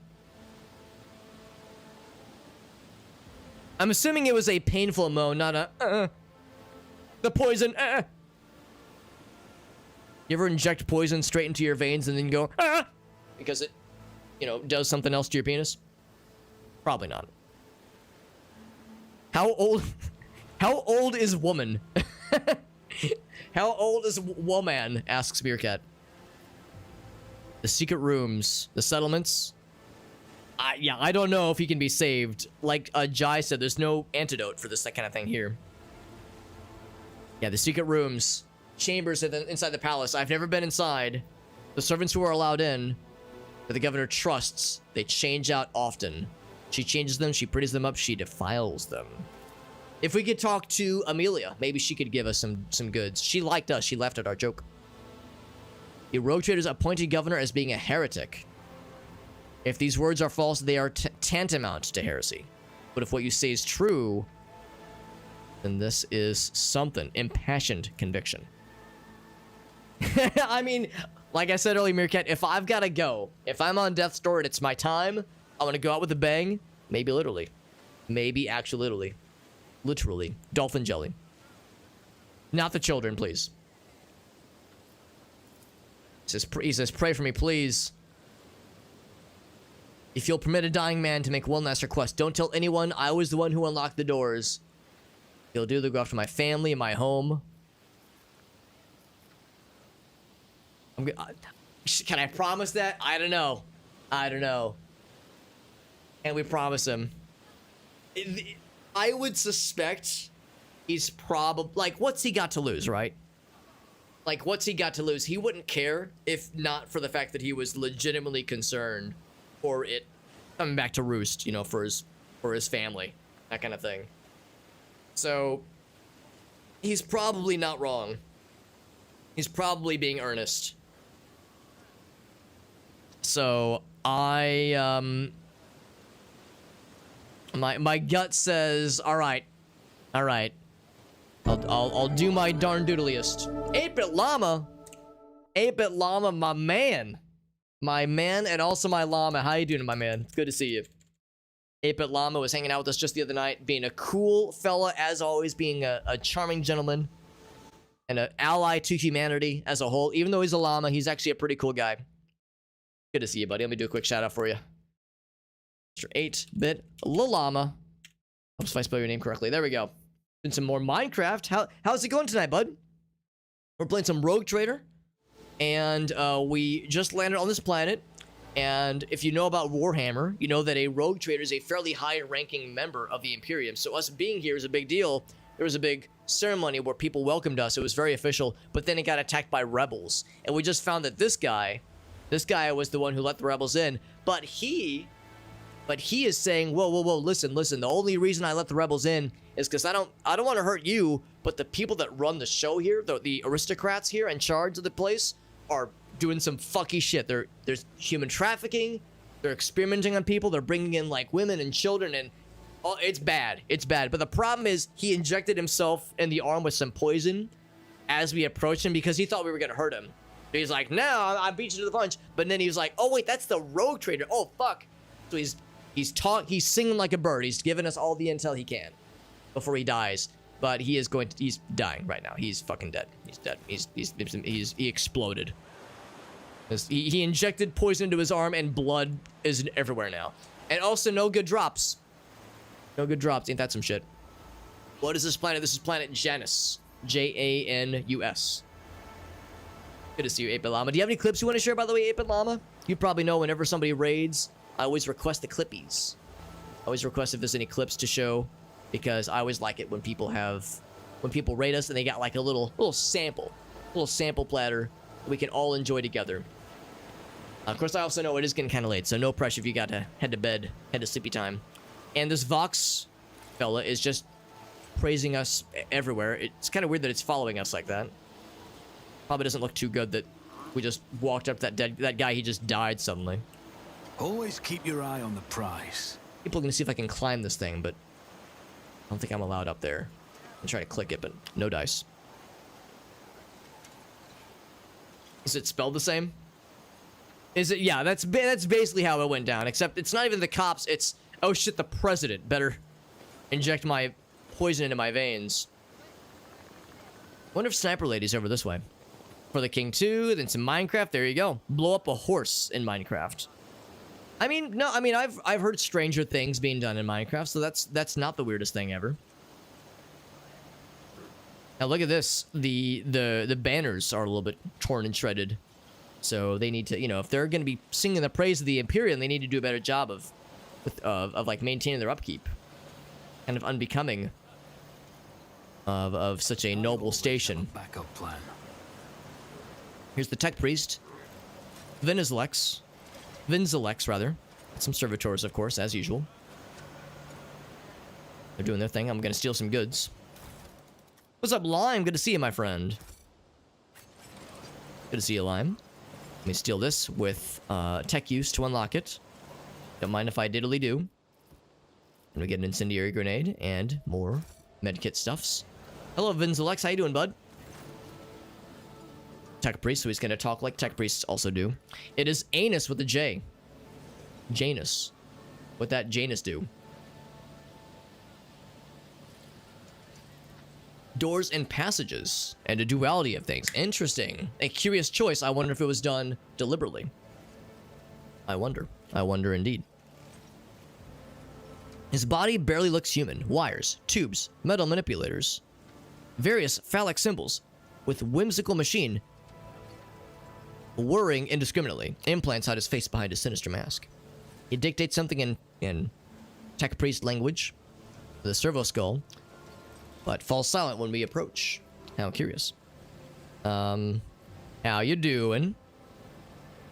I'm assuming it was a painful moan, not a, the poison, You ever inject poison straight into your veins and then go, because it, does something else to your penis? Probably not. How old is woman? How old is woman? Asks Meerkat. The secret rooms, the settlements. I don't know if he can be saved. Like Jai said, there's no antidote for this kind of thing here. Yeah, the secret rooms, chambers inside the palace. I've never been inside. The servants who are allowed in, that the governor trusts, they change out often. She changes them, she pretties them up, she defiles them. If we could talk to Amelia, maybe she could give us some goods. She liked us, she laughed at our joke. The rogue traders appointed governor as being a heretic. If these words are false, they are tantamount to heresy. But if what you say is true, then this is something. Impassioned conviction. I mean, like I said earlier, Meerkat, if I've got to go, if I'm on death's door and it's my time, I want to go out with a bang. Maybe literally. Maybe actually literally. Literally. Dolphin jelly. Not the children, please. He says, pray for me, please. If you'll permit a dying man to make one last request, don't tell anyone I was the one who unlocked the doors. He'll do the go after my family and my home. Can I promise that? I don't know. I don't know. And we promise him. I would suspect he's probably... Like, what's he got to lose, right? Like, what's he got to lose? He wouldn't care if not for the fact that he was legitimately concerned for it coming back to roost, for his family. That kind of thing. So, he's probably not wrong. He's probably being earnest. So, my gut says, all right. I'll do my darn doodliest. 8-Bit Llama, 8-Bit Llama, my man, and also my llama. How you doing, my man? It's good to see you. 8-Bit Llama was hanging out with us just the other night, being a cool fella, as always, being a charming gentleman, and an ally to humanity as a whole. Even though he's a llama, he's actually a pretty cool guy. Good to see you, buddy. Let me do a quick shout out for you. Mr. 8-Bit Llama. Hope I spell your name correctly. There we go. Doing some more Minecraft. How's it going tonight, bud? We're playing some Rogue Trader, and we just landed on this planet. And if you know about Warhammer, you know that a Rogue Trader is a fairly high-ranking member of the Imperium. So us being here is a big deal. There was a big ceremony where people welcomed us. It was very official, but then it got attacked by rebels. And we just found that this guy was the one who let the rebels in. But he is saying, whoa, listen. The only reason I let the rebels in is because I don't want to hurt you, but the people that run the show here, the aristocrats here in charge of the place, are doing some fucky shit. There's human trafficking. They're experimenting on people. They're bringing in like women and children, and it's bad. It's bad. But the problem is he injected himself in the arm with some poison as we approached him because he thought we were gonna hurt him. He's like, no, I beat you to the punch. But then he was like, oh wait, that's the Rogue Trader. Oh fuck. So he's singing like a bird. He's giving us all the intel he can before he dies. But he's dying right now. He's fucking dead. He's dead. He exploded. He injected poison into his arm, and blood is everywhere now. And also no good drops. No good drops. Ain't that some shit? What is this planet? This is planet Janus. Janus. Good to see you, 8-Bit Llama. Do you have any clips you want to share, by the way, 8-Bit Llama? You probably know whenever somebody raids, I always request the clippies. I always request if there's any clips to show, because I always like it when people raid us and they got like a little sample platter that we can all enjoy together. Of course, I also know it is getting kind of late, so no pressure if you got to head to bed, head to sleepy time. And this Vox fella is just praising us everywhere. It's kind of weird that it's following us like that. Probably doesn't look too good that we just walked up that guy, he just died suddenly. Always keep your eye on the prize. People are going to see if I can climb this thing, but I don't think I'm allowed up there. And try to click it, but no dice. Is it spelled the same? Is it? Yeah, that's basically how it went down. Except it's not even the cops. It's, oh shit, the president. Better inject my poison into my veins. Wonder if Sniper Lady's over this way. For the King 2, then some Minecraft. There you go. Blow up a horse in Minecraft. I mean, no, I mean I've heard stranger things being done in Minecraft, so that's not the weirdest thing ever. Now look at this. The banners are a little bit torn and shredded. So they need to, you know, if they're going to be singing the praise of the Imperium, they need to do a better job of like maintaining their upkeep. Kind of unbecoming of such a noble station. Backup plan. Here's the Tech Priest. Vinzelex, rather. Some servitors, of course, as usual. They're doing their thing. I'm going to steal some goods. What's up, Lime? Good to see you, my friend. Good to see you, Lime. Let me steal this with tech use to unlock it. Don't mind if I diddly do. And we get an incendiary grenade and more medkit stuffs. Hello, Vinzelex. How you doing, bud? Tech Priest, so he's going to talk like Tech Priests also do. It is Anus with a J. Janus. What that Janus do? Doors and passages, and a duality of things. Interesting. A curious choice. I wonder if it was done deliberately. I wonder. I wonder indeed. His body barely looks human. Wires, tubes, metal manipulators, various phallic symbols, with whimsical machine whirring indiscriminately. Implants hide his face behind a sinister mask. He dictates something in Tech Priest language, the servo skull, but falls silent when we approach. How curious. How you doing?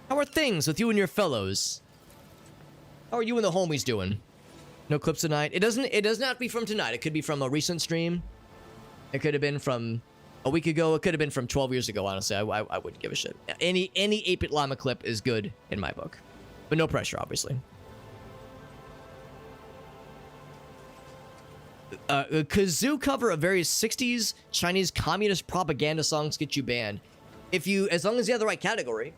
How are things with you and your fellows? How are you and the homies doing? No clips tonight. It does not have to be from tonight. It could be from a recent stream. It could have been from a week ago. It could have been from 12 years ago, honestly. I wouldn't give a shit. Any 8-bit llama clip is good in my book. But no pressure, obviously. A kazoo cover of various 60s Chinese communist propaganda songs get you banned. As long as you have the right category.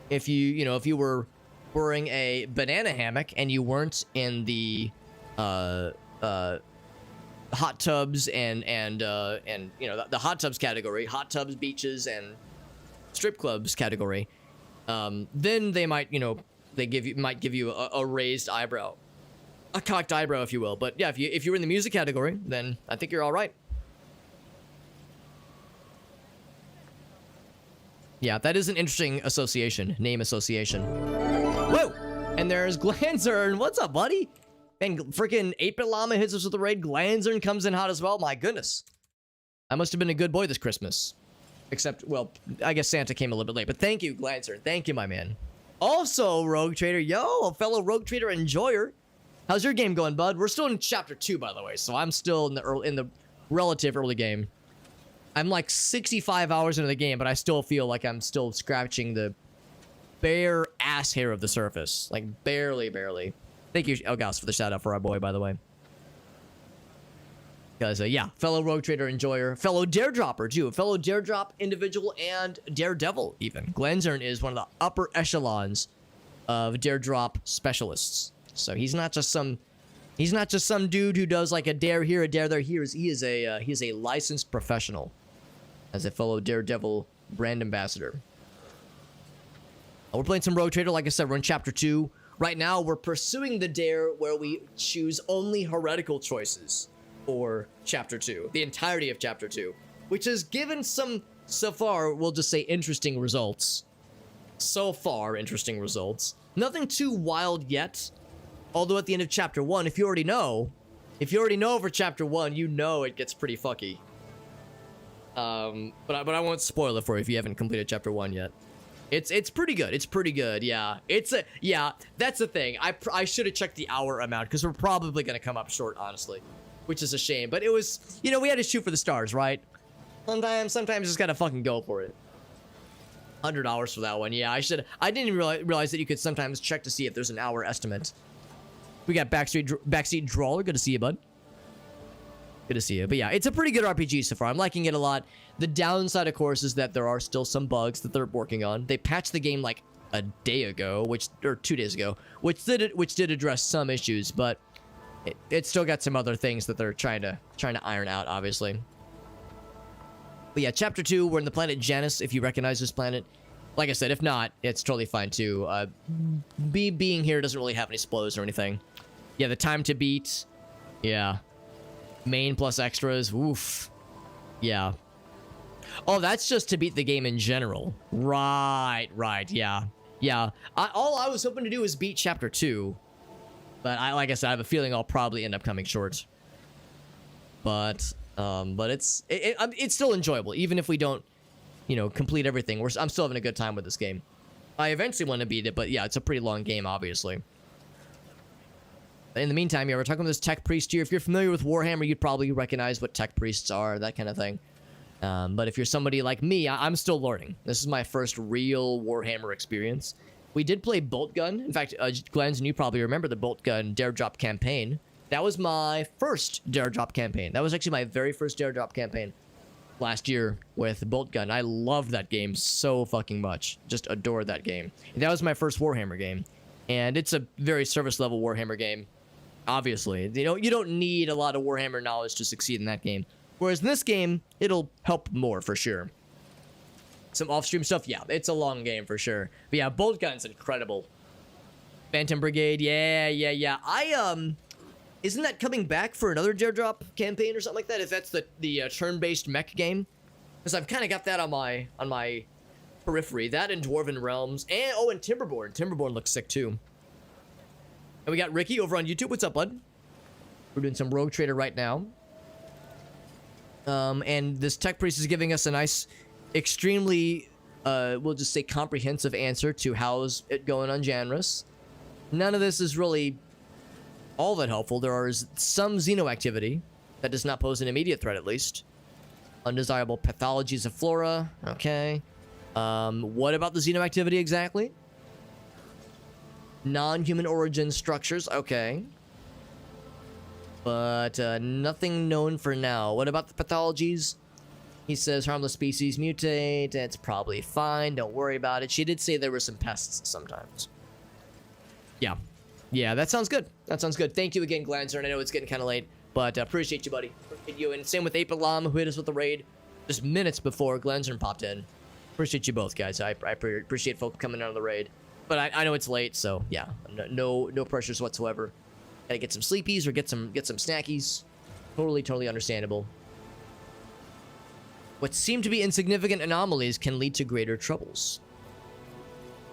If you were wearing a banana hammock and you weren't in the hot tubs and the hot tubs category, hot tubs, beaches, and strip clubs category, then they might might give you a raised eyebrow, a cocked eyebrow, if you will. But yeah, if you're in the music category, then I think you're all right. Yeah, that is an interesting association, name association. Whoa! And there's Glanzern. What's up, buddy? And freaking 8-bit llama hits us with the raid. Glanzern comes in hot as well. My goodness. I must have been a good boy this Christmas. Except, well, I guess Santa came a little bit late. But thank you, Glanzern. Thank you, my man. Also, Rogue Trader. Yo, a fellow Rogue Trader enjoyer. How's your game going, bud? We're still in Chapter 2, by the way. So I'm still in the relative early game. I'm like 65 hours into the game, but I still feel like I'm still scratching the bare ass hair of the surface. Like, barely. Thank you, Elgas, for the shout out for our boy, by the way. Guys, yeah, fellow Rogue Trader enjoyer, fellow Daredropper, too. Fellow Daredrop individual and Daredevil, even. Glanzern is one of the upper echelons of Daredrop specialists. So he's not just some dude who does like a dare here, a dare there. He is a licensed professional as a fellow Daredevil brand ambassador. We're playing some Rogue Trader. Like I said, we're in Chapter 2. Right now, we're pursuing the dare where we choose only heretical choices for Chapter 2. The entirety of Chapter 2. Which has given some, so far, we'll just say interesting results. So far, interesting results. Nothing too wild yet. Although at the end of Chapter 1, if you already know over Chapter 1, you know it gets pretty fucky. But I won't spoil it for you if you haven't completed Chapter 1 yet. It's pretty good. It's pretty good. Yeah. That's the thing. I should have checked the hour amount because we're probably going to come up short, honestly, which is a shame. But it was, we had to shoot for the stars, right? Sometimes you just got to fucking go for it. $100 for that one. Yeah, I didn't even realize that you could sometimes check to see if there's an hour estimate. We got Backseat Drawler. Good to see you, bud. Good to see you. But yeah, it's a pretty good RPG so far. I'm liking it a lot. The downside, of course, is that there are still some bugs that they're working on. They patched the game like a day ago, or 2 days ago, which did address some issues, but it still got some other things that they're trying to iron out, obviously. But yeah, chapter 2, we're in the planet Janus. If you recognize this planet, like I said, if not, it's totally fine too. Being here doesn't really have any spoilers or anything. Yeah, the time to beat. Yeah. Main plus extras. Oof. Yeah. Oh, that's just to beat the game in general. Right. Yeah. Yeah. All I was hoping to do is beat chapter 2. But like I said, I have a feeling I'll probably end up coming short. But it's still enjoyable, even if we don't, complete everything. I'm still having a good time with this game. I eventually want to beat it, but yeah, it's a pretty long game, obviously. In the meantime, yeah, we're talking with this tech priest here. If you're familiar with Warhammer, you'd probably recognize what tech priests are, that kind of thing. But if you're somebody like me, I'm still learning. This is my first real Warhammer experience. We did play Bolt Gun. In fact, Glens, and you probably remember the Bolt Gun Dare Drop campaign. That was my first Dare Drop campaign. That was actually my very first Dare Drop campaign last year with Bolt Gun. I loved that game so fucking much. Just adored that game. That was my first Warhammer game. And it's a very service level Warhammer game. Obviously, you don't need a lot of Warhammer knowledge to succeed in that game. Whereas in this game, it'll help more for sure. Some off-stream stuff, yeah, it's a long game for sure. But yeah, Bolt Gun's incredible. Phantom Brigade, yeah. Isn't that coming back for another Dare Drop campaign or something like that? If that's the turn-based mech game, because I've kind of got that on my periphery. That and Dwarven Realms, and Timberborn. Timberborn looks sick too. And we got Ricky over on YouTube. What's up, bud? We're doing some Rogue Trader right now. And this tech priest is giving us a nice, extremely, we'll just say comprehensive answer to how's it going on Janus. None of this is really all that helpful. There is some xeno activity that does not pose an immediate threat, at least. Undesirable pathologies of flora. Okay. What about the xeno activity exactly? Non-human origin structures. Okay. But nothing known for now. What about the pathologies? He says harmless species mutate. It's probably fine. Don't worry about it. She did say there were some pests sometimes. Yeah, that sounds good. That sounds good. Thank you again, Glancer. And I know it's getting kind of late, but appreciate you, buddy. Appreciate you. And same with Ape Lam, who hit us with the raid just minutes before Glancer popped in. Appreciate you both, guys. I appreciate folks coming out of the raid. But I know it's late, so yeah, no pressures whatsoever. Gotta get some sleepies or get some snackies. Totally understandable. What seem to be insignificant anomalies can lead to greater troubles.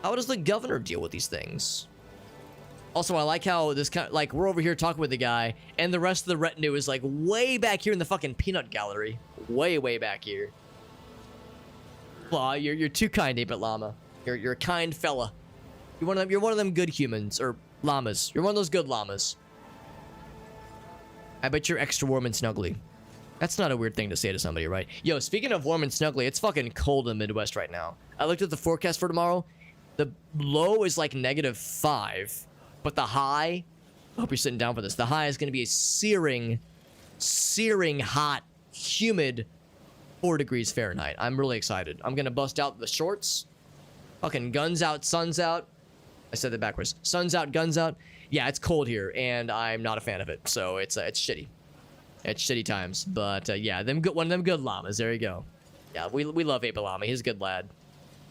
How does the governor deal with these things? Also, I like how this kind of, like, we're over here talking with the guy, and the rest of the retinue is like way back here in the fucking peanut gallery, way back here. Well, you're too kind, Ape Llama. You're a kind fella. You're one of them good humans or llamas. You're one of those good llamas. I bet you're extra warm and snuggly. That's not a weird thing to say to somebody, right? Yo, speaking of warm and snuggly, it's fucking cold in the Midwest right now. I looked at the forecast for tomorrow. The low is like -5, but the high, I hope you're sitting down for this. The high is going to be a searing hot, humid 4 degrees Fahrenheit. I'm really excited. I'm going to bust out the shorts. Fucking guns out, sun's out. I said that backwards. Sun's out, guns out. Yeah, it's cold here, and I'm not a fan of it. So it's shitty. It's shitty times. But yeah, one of them good llamas. There you go. Yeah, we love Ape Llama. He's a good lad.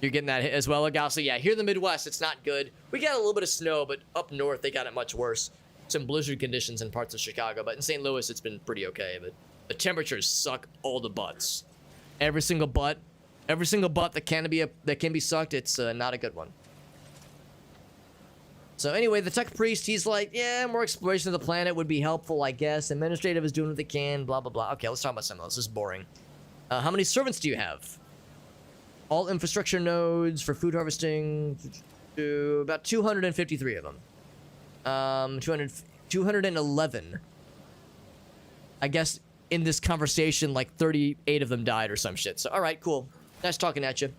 You're getting that as well, Agassi. Yeah, here in the Midwest, it's not good. We got a little bit of snow, but up north, they got it much worse. Some blizzard conditions in parts of Chicago, but in St. Louis, it's been pretty okay. But the temperatures suck all the butts. Every single butt that can be sucked, it's not a good one. So anyway, the tech priest, he's like, yeah, more exploration of the planet would be helpful, I guess. Administrative is doing what they can, blah, blah, blah. Okay, let's talk about some of this. This is boring. How many servants do you have? All infrastructure nodes for food harvesting. About 253 of them. 211. I guess in this conversation, like 38 of them died or some shit. So, all right, cool. Nice talking at you.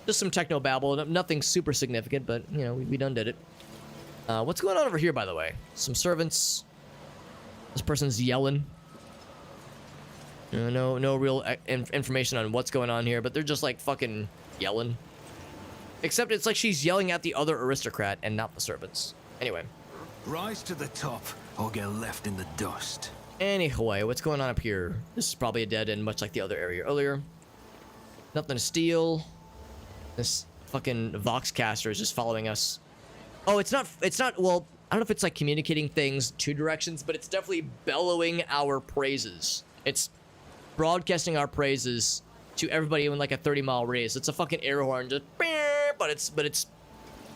Just some techno babble. Nothing super significant, but, you know, we done did it. What's going on over here, by the way? Some servants. This person's yelling. No real information on what's going on here, but they're just like fucking yelling. Except it's like she's yelling at the other aristocrat and not the servants. Anyway. Rise to the top or get left in the dust. Anyway, what's going on up here? This is probably a dead end, much like the other area earlier. Nothing to steal. This fucking Voxcaster is just following us. Oh, it's not, well, I don't know if it's like communicating things two directions, but it's definitely bellowing our praises. It's broadcasting our praises to everybody in like a 30-mile radius. It's a fucking air horn, just, but it's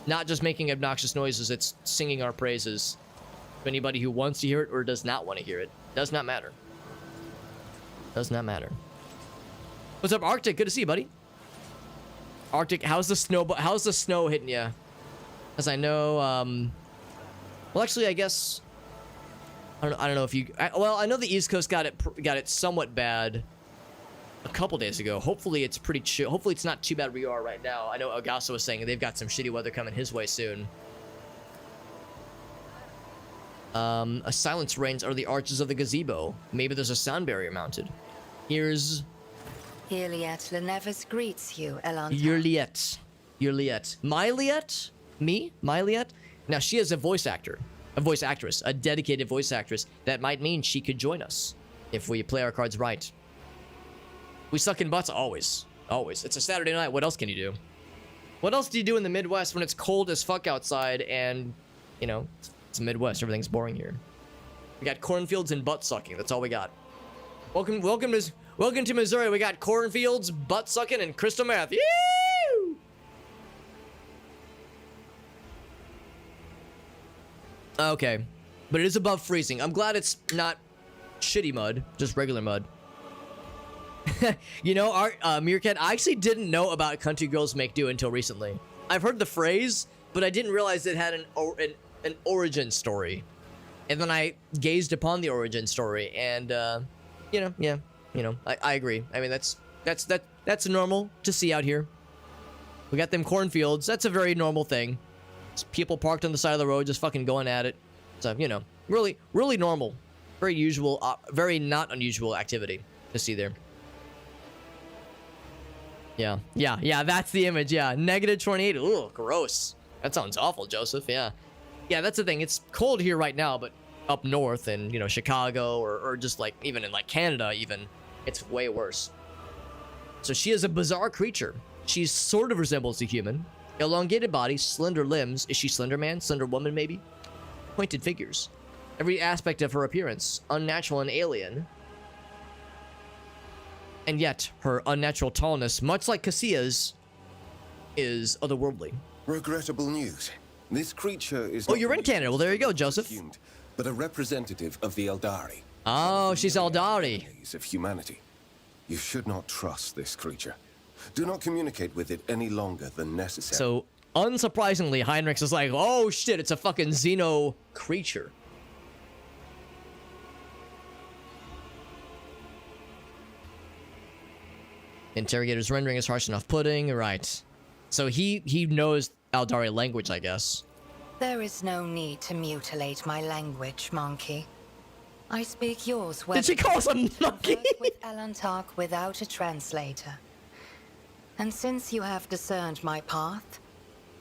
not just making obnoxious noises, it's singing our praises. To anybody who wants to hear it or does not want to hear it. Does not matter. Does not matter. What's up, Arctic? Good to see you, buddy. Arctic, how's the snow hitting you? As I know, well, actually, I guess I don't know if you. Well, I know the East Coast got it somewhat bad a couple days ago. Hopefully, it's pretty chill. Hopefully, it's not too bad where you are right now. I know Augusto was saying they've got some shitty weather coming his way soon. A silence reigns under the arches of the gazebo. Maybe there's a sound barrier mounted. Here's Iliet Lenevus greets you, Elantar. Yurliet. My Liet? Me? My Liet? Now, she is a voice actress, a dedicated voice actress. That might mean she could join us if we play our cards right. We suck in butts always. Always. It's a Saturday night. What else can you do? What else do you do in the Midwest when it's cold as fuck outside and, you know, it's Midwest. Everything's boring here. We got cornfields and butt sucking. That's all we got. Welcome to Missouri. We got cornfields, butt sucking, and crystal meth. Yee! Okay, but it is above freezing. I'm glad it's not shitty mud, just regular mud. You know, our Meerkat, I actually didn't know about Country Girls Make Do until recently. I've heard the phrase, but I didn't realize it had an origin story. And then I gazed upon the origin story, and you know, yeah, you know, I agree. I mean, that's normal to see out here. We got them cornfields. That's a very normal thing. It's people parked on the side of the road just fucking going at it. So, you know, really normal. Very usual, very not unusual activity to see there. Yeah, that's the image, yeah. Negative 28, ooh, gross. That sounds awful, Joseph, yeah. Yeah, that's the thing, it's cold here right now, but up north in, you know, Chicago or just like, even in like Canada even, it's way worse. So she is a bizarre creature. She sort of resembles a human. Elongated body, slender limbs. Is she Slender Man? Slender Woman, maybe? Pointed figures. Every aspect of her appearance, unnatural and alien. And yet, her unnatural tallness, much like Cassia's, is otherworldly. Regrettable news. This creature is Oh, you're in Canada. Well, there you go, Joseph. Assumed, but a representative of the Eldari. Oh, she's Eldari. Of humanity. You should not trust this creature. Do not communicate with it any longer than necessary. So, unsurprisingly, Heinrichs is like, oh shit, it's a fucking Xeno creature. Interrogator's rendering is harsh enough pudding, right. So he knows Eldari language, I guess. There is no need to mutilate my language, monkey. I speak yours well. Did she call us a monkey? With Elantar without a translator. And since you have discerned my path,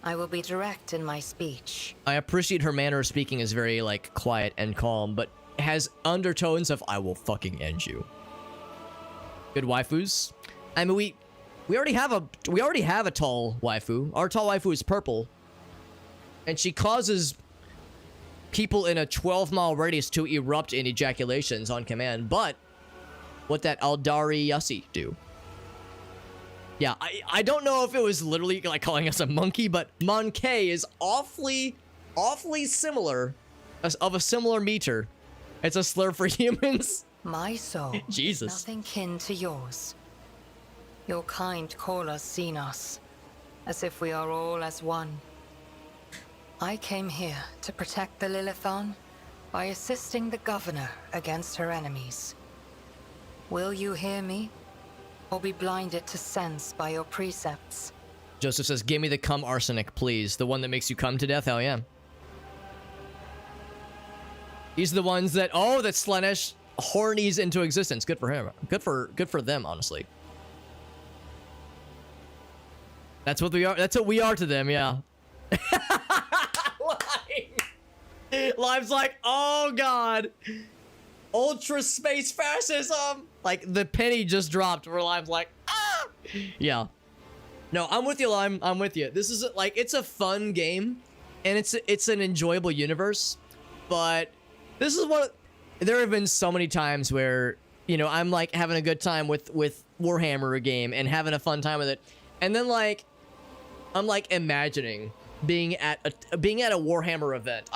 I will be direct in my speech. I appreciate her manner of speaking is very, like, quiet and calm, but has undertones of, I will fucking end you. Good waifus. I mean, we already have a tall waifu. Our tall waifu is purple. And she causes people in a 12-mile radius to erupt in ejaculations on command. But what that Eldari Yussi do? Yeah, I don't know if it was literally like calling us a monkey, but Monkey is awfully similar, of a similar meter. It's a slur for humans. My soul Jesus. is nothing kin to yours. Your kind call us Xenos, as if we are all as one. I came here to protect the Lilithon by assisting the governor against her enemies. Will you hear me? Or be blinded to sense by your precepts? Joseph says, give me the cum arsenic, please. The one that makes you come to death? Hell yeah. These are the ones that... Oh, that's Slaanesh. hornies into existence. Good for him. Good for them, honestly. That's what we are. That's what we are to them, yeah. Lime's like, oh god. Ultra space fascism. Like the penny just dropped where Lime's like, ah. Yeah. No, I'm with you, Lime. I'm with you. This is like, it's a fun game and it's an enjoyable universe, but this is what there have been so many times where, you know, I'm like having a good time with Warhammer a game and having a fun time with it. And then like I'm like imagining being at a Warhammer event.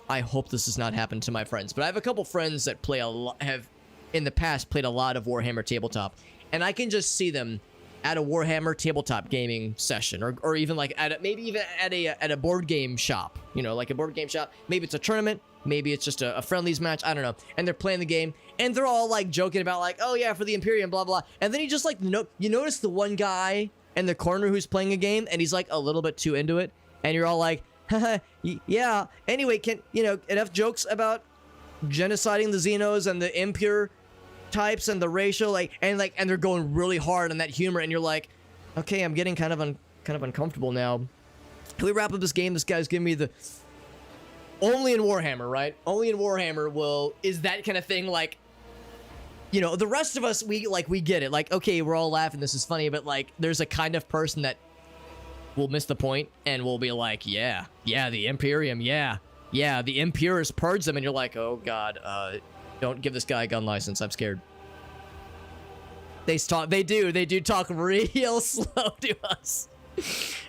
I hope this has not happened to my friends, but I have a couple friends that play a lot, have in the past played a lot of Warhammer tabletop, and I can just see them at a Warhammer tabletop gaming session, or even like at maybe even at a board game shop, you know, like a board game shop. Maybe it's a tournament, maybe it's just a friendlies match, I don't know. And they're playing the game, and they're all like joking about like, oh yeah, for the Imperium, blah blah. And then you just like you notice the one guy in the corner who's playing a game, and he's like a little bit too into it, and you're all like, haha, yeah. Anyway, can you know enough jokes about genociding the Xenos and the impure types and the racial and they're going really hard on that humor, and you're like, okay, I'm getting kind of uncomfortable now. Can we wrap up this game? This guy's giving me the only in Warhammer, right? Only in Warhammer is that kind of thing. Like, you know, the rest of us, we get it. Like, okay, we're all laughing, this is funny, but like, there's a kind of person that will miss the point and will be like, yeah, the Imperium, yeah, the Imperius purge them, and you're like, oh god, don't give this guy a gun license, I'm scared. They do talk real slow to us.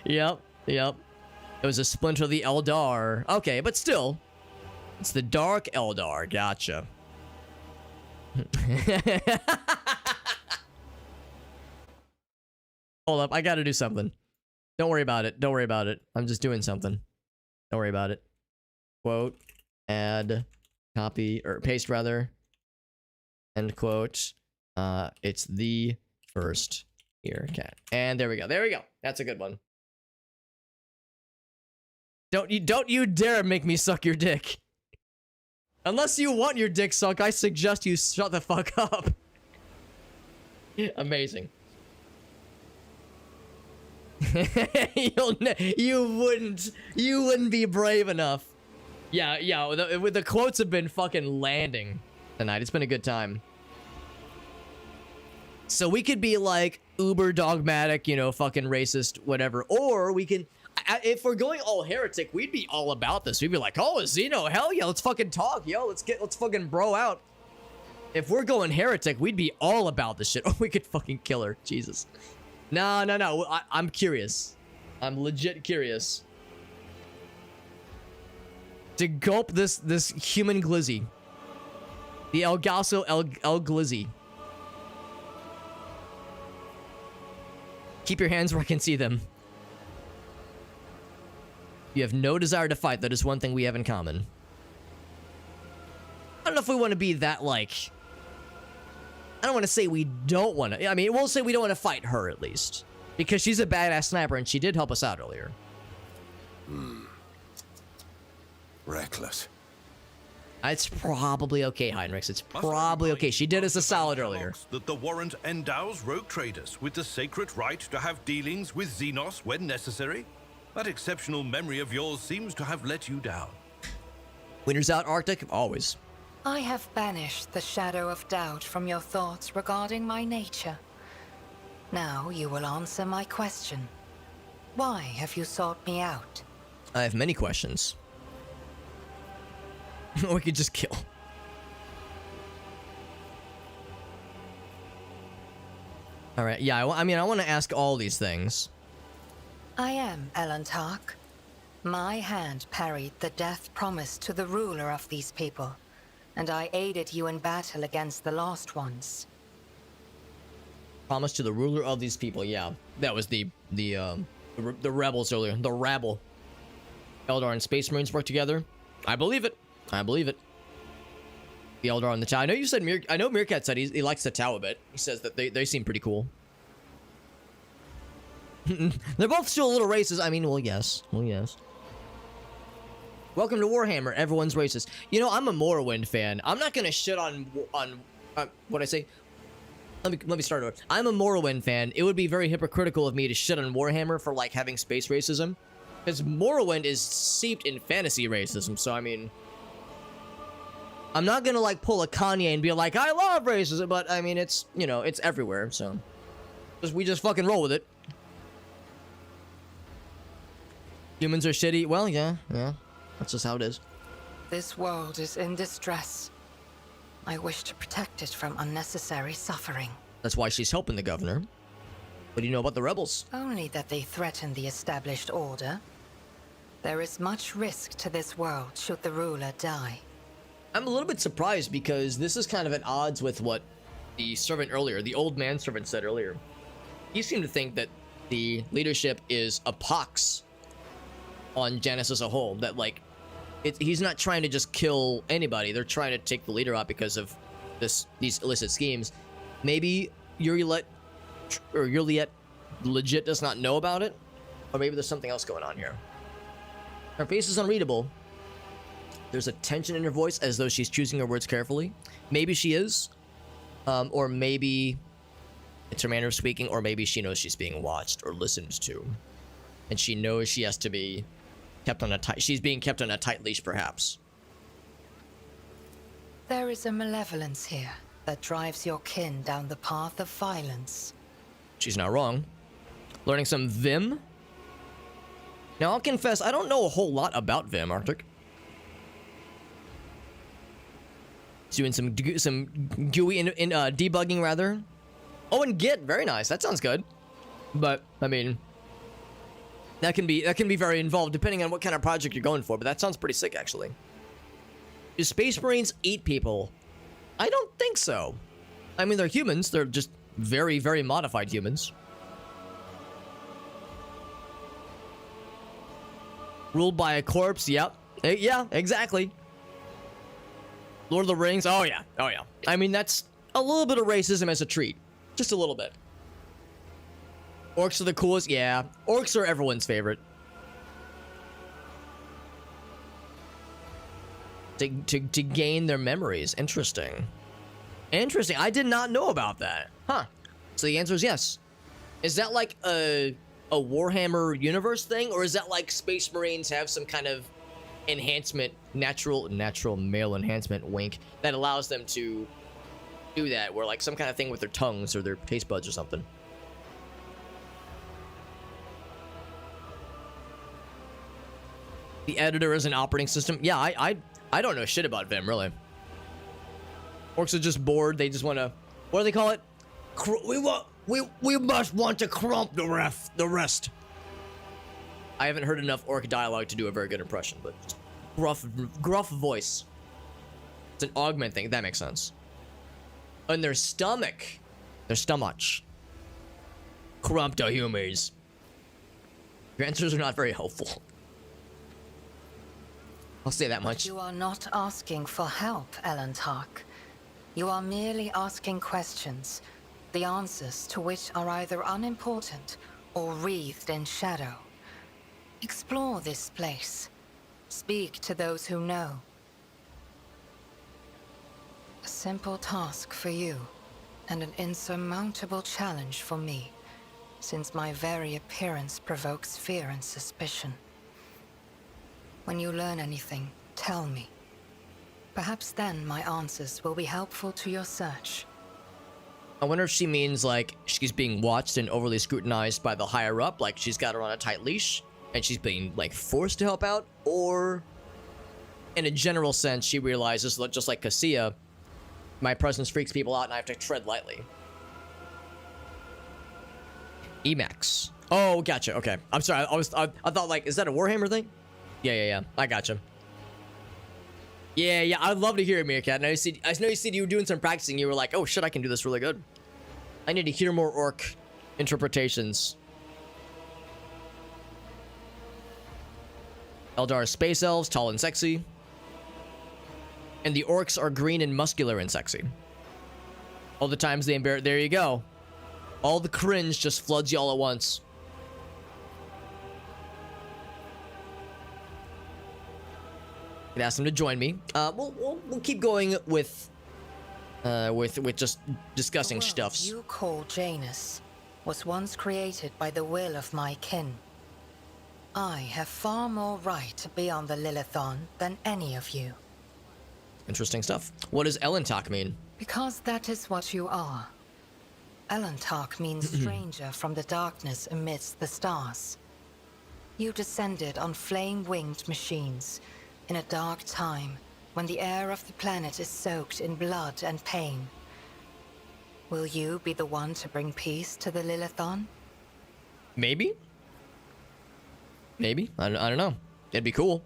Yep. It was a splinter of the Eldar. Okay, but still, it's the Dark Eldar. Gotcha. Hold up, I gotta do something. Don't worry about it. I'm just doing something. Don't worry about it. Quote, add, copy, or paste rather. End quote. It's the first here, cat. And there we go. That's a good one. Don't you dare make me suck your dick. Unless you want your dick sucked, I suggest you shut the fuck up. Amazing. You wouldn't be brave enough. Yeah, the quotes have been fucking landing tonight. It's been a good time. So we could be like uber dogmatic, you know, fucking racist, whatever. Or we can, if we're going all heretic, we'd be all about this. We'd be like, oh, Xeno, hell yeah, let's fucking talk, yo, let's fucking bro out. If we're going heretic, we'd be all about this shit. Or we could fucking kill her, Jesus. No. I'm curious. I'm legit curious. To gulp this human glizzy. The Elgaso El Glizzy. Keep your hands where I can see them. You have no desire to fight. That is one thing we have in common. I don't know if we want to be that, like... I don't want to say we don't want to... I mean, we'll say we don't want to fight her, at least. Because she's a badass sniper, and she did help us out earlier. Reckless. It's probably okay, Heinrichs. It's probably okay. She did us a solid earlier. That the warrant endows rogue traders with the sacred right to have dealings with Xenos when necessary. That exceptional memory of yours seems to have let you down. Winners out, Arctic? Always. I have banished the shadow of doubt from your thoughts regarding my nature. Now you will answer my question. Why have you sought me out? I have many questions. We could just kill. Alright, yeah, I mean, I want to ask all these things. I am Elantark. My hand parried the death promised to the ruler of these people, and I aided you in battle against the Lost Ones. Promise to the ruler of these people, yeah. That was the rebels earlier. The rabble. Eldar and Space Marines work together. I believe it. I believe it. The Eldar and the Tau. I know you said I know Meerkat said he likes the Tau a bit. He says that they seem pretty cool. They're both still little races. I mean, well, yes. Well, yes. Welcome to Warhammer. Everyone's racist. You know, I'm a Morrowind fan. I'm not gonna shit on what I say. Let me start over. I'm a Morrowind fan. It would be very hypocritical of me to shit on Warhammer for like having space racism, because Morrowind is steeped in fantasy racism. So I mean, I'm not gonna like pull a Kanye and be like, I love racism, but I mean, it's, you know, it's everywhere. So we just fucking roll with it. Humans are shitty. Well, yeah. That's just how it is. This world is in distress. I wish to protect it from unnecessary suffering. That's why she's helping the governor. What do you know about the rebels? Only that they threaten the established order. There is much risk to this world should the ruler die. I'm a little bit surprised because this is kind of at odds with what the servant earlier, the old manservant said earlier. He seemed to think that the leadership is a pox on Janus as a whole. That like, he's not trying to just kill anybody. They're trying to take the leader out because of these illicit schemes. Maybe Uriet legit does not know about it, or maybe there's something else going on here. Her face is unreadable. There's a tension in her voice as though she's choosing her words carefully. Maybe she is, or maybe it's her manner of speaking, or maybe she knows she's being watched or listened to, and she knows she has to be kept on a tight. She's being kept on a tight leash, perhaps. There is a malevolence here that drives your kin down the path of violence. She's not wrong. Learning some Vim. Now, I'll confess, I don't know a whole lot about Vim, Arctic. Doing some GUI in debugging, rather. Oh, and Git, very nice. That sounds good. But I mean, that can be very involved depending on what kind of project you're going for. But that sounds pretty sick, actually. Do Space Marines eat people? I don't think so. I mean, they're humans. They're just very, very modified humans. Ruled by a corpse. Yep. Yeah, exactly. Lord of the Rings. Oh yeah. I mean, that's a little bit of racism as a treat. Just a little bit. Orcs are the coolest. Yeah. Orcs are everyone's favorite. To gain their memories. Interesting. I did not know about that. Huh. So the answer is yes. Is that like a Warhammer universe thing, or is that like Space Marines have some kind of enhancement, natural male enhancement, wink, that allows them to do that, where like some kind of thing with their tongues or their taste buds or something? The editor is an operating system. Yeah, I don't know shit about Vim, really. Orcs are just bored. They just want to, what do they call it? We must want to crump the rest. I haven't heard enough orc dialogue to do a very good impression, but gruff voice. It's an augment thing. That makes sense. And their stomach. Crump the humans. Your answers are not very helpful. I'll say that much. You are not asking for help, Ellen Tark. You are merely asking questions, the answers to which are either unimportant or wreathed in shadow. Explore this place. Speak to those who know. A simple task for you, and an insurmountable challenge for me, since my very appearance provokes fear and suspicion. When you learn anything, tell me. Perhaps then my answers will be helpful to your search. I wonder if she means like she's being watched and overly scrutinized by the higher up, like she's got her on a tight leash and she's being like forced to help out, or in a general sense she realizes, just like Cassia, my presence freaks people out and I have to tread lightly. Emacs. Oh, gotcha. Okay, I'm sorry. I thought like, is that a Warhammer thing? Yeah. I gotcha. Yeah. I'd love to hear it, Meerkat. I know you said you were doing some practicing. You were like, oh shit, I can do this really good. I need to hear more orc interpretations. Eldar are space elves, tall and sexy. And the orcs are green and muscular and sexy. All the times they embarrass. There you go. All the cringe just floods you all at once. Could ask him to join me. We'll keep going with just discussing The world stuffs. you call Janus was once created by the will of my kin. I have far more right to be on the Lilithon than any of you. Interesting stuff. What does Elentok mean? Because that is what you are. Elentok means stranger from the darkness amidst the stars. You descended on flame-winged machines in a dark time when the air of the planet is soaked in blood and pain. Will you be the one to bring peace to the Lilithon? Maybe. Maybe. I don't know. It'd be cool.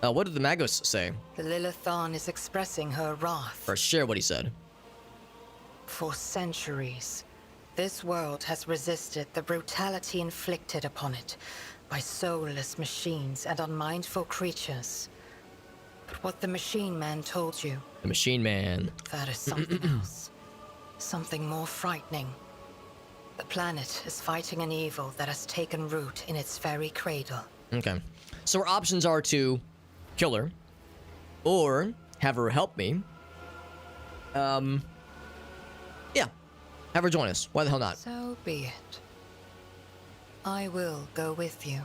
What did the Magos say? The Lilithon is expressing her wrath. For sure what he said. For centuries, this world has resisted the brutality inflicted upon it by soulless machines and unmindful creatures. But what the Machine Man told you, The Machine Man. that is something else. Something more frightening. The planet is fighting an evil that has taken root in its very cradle. Okay. So our options are to kill her, or have her help me. Yeah. Have her join us. Why the hell not? So be it. I will go with you.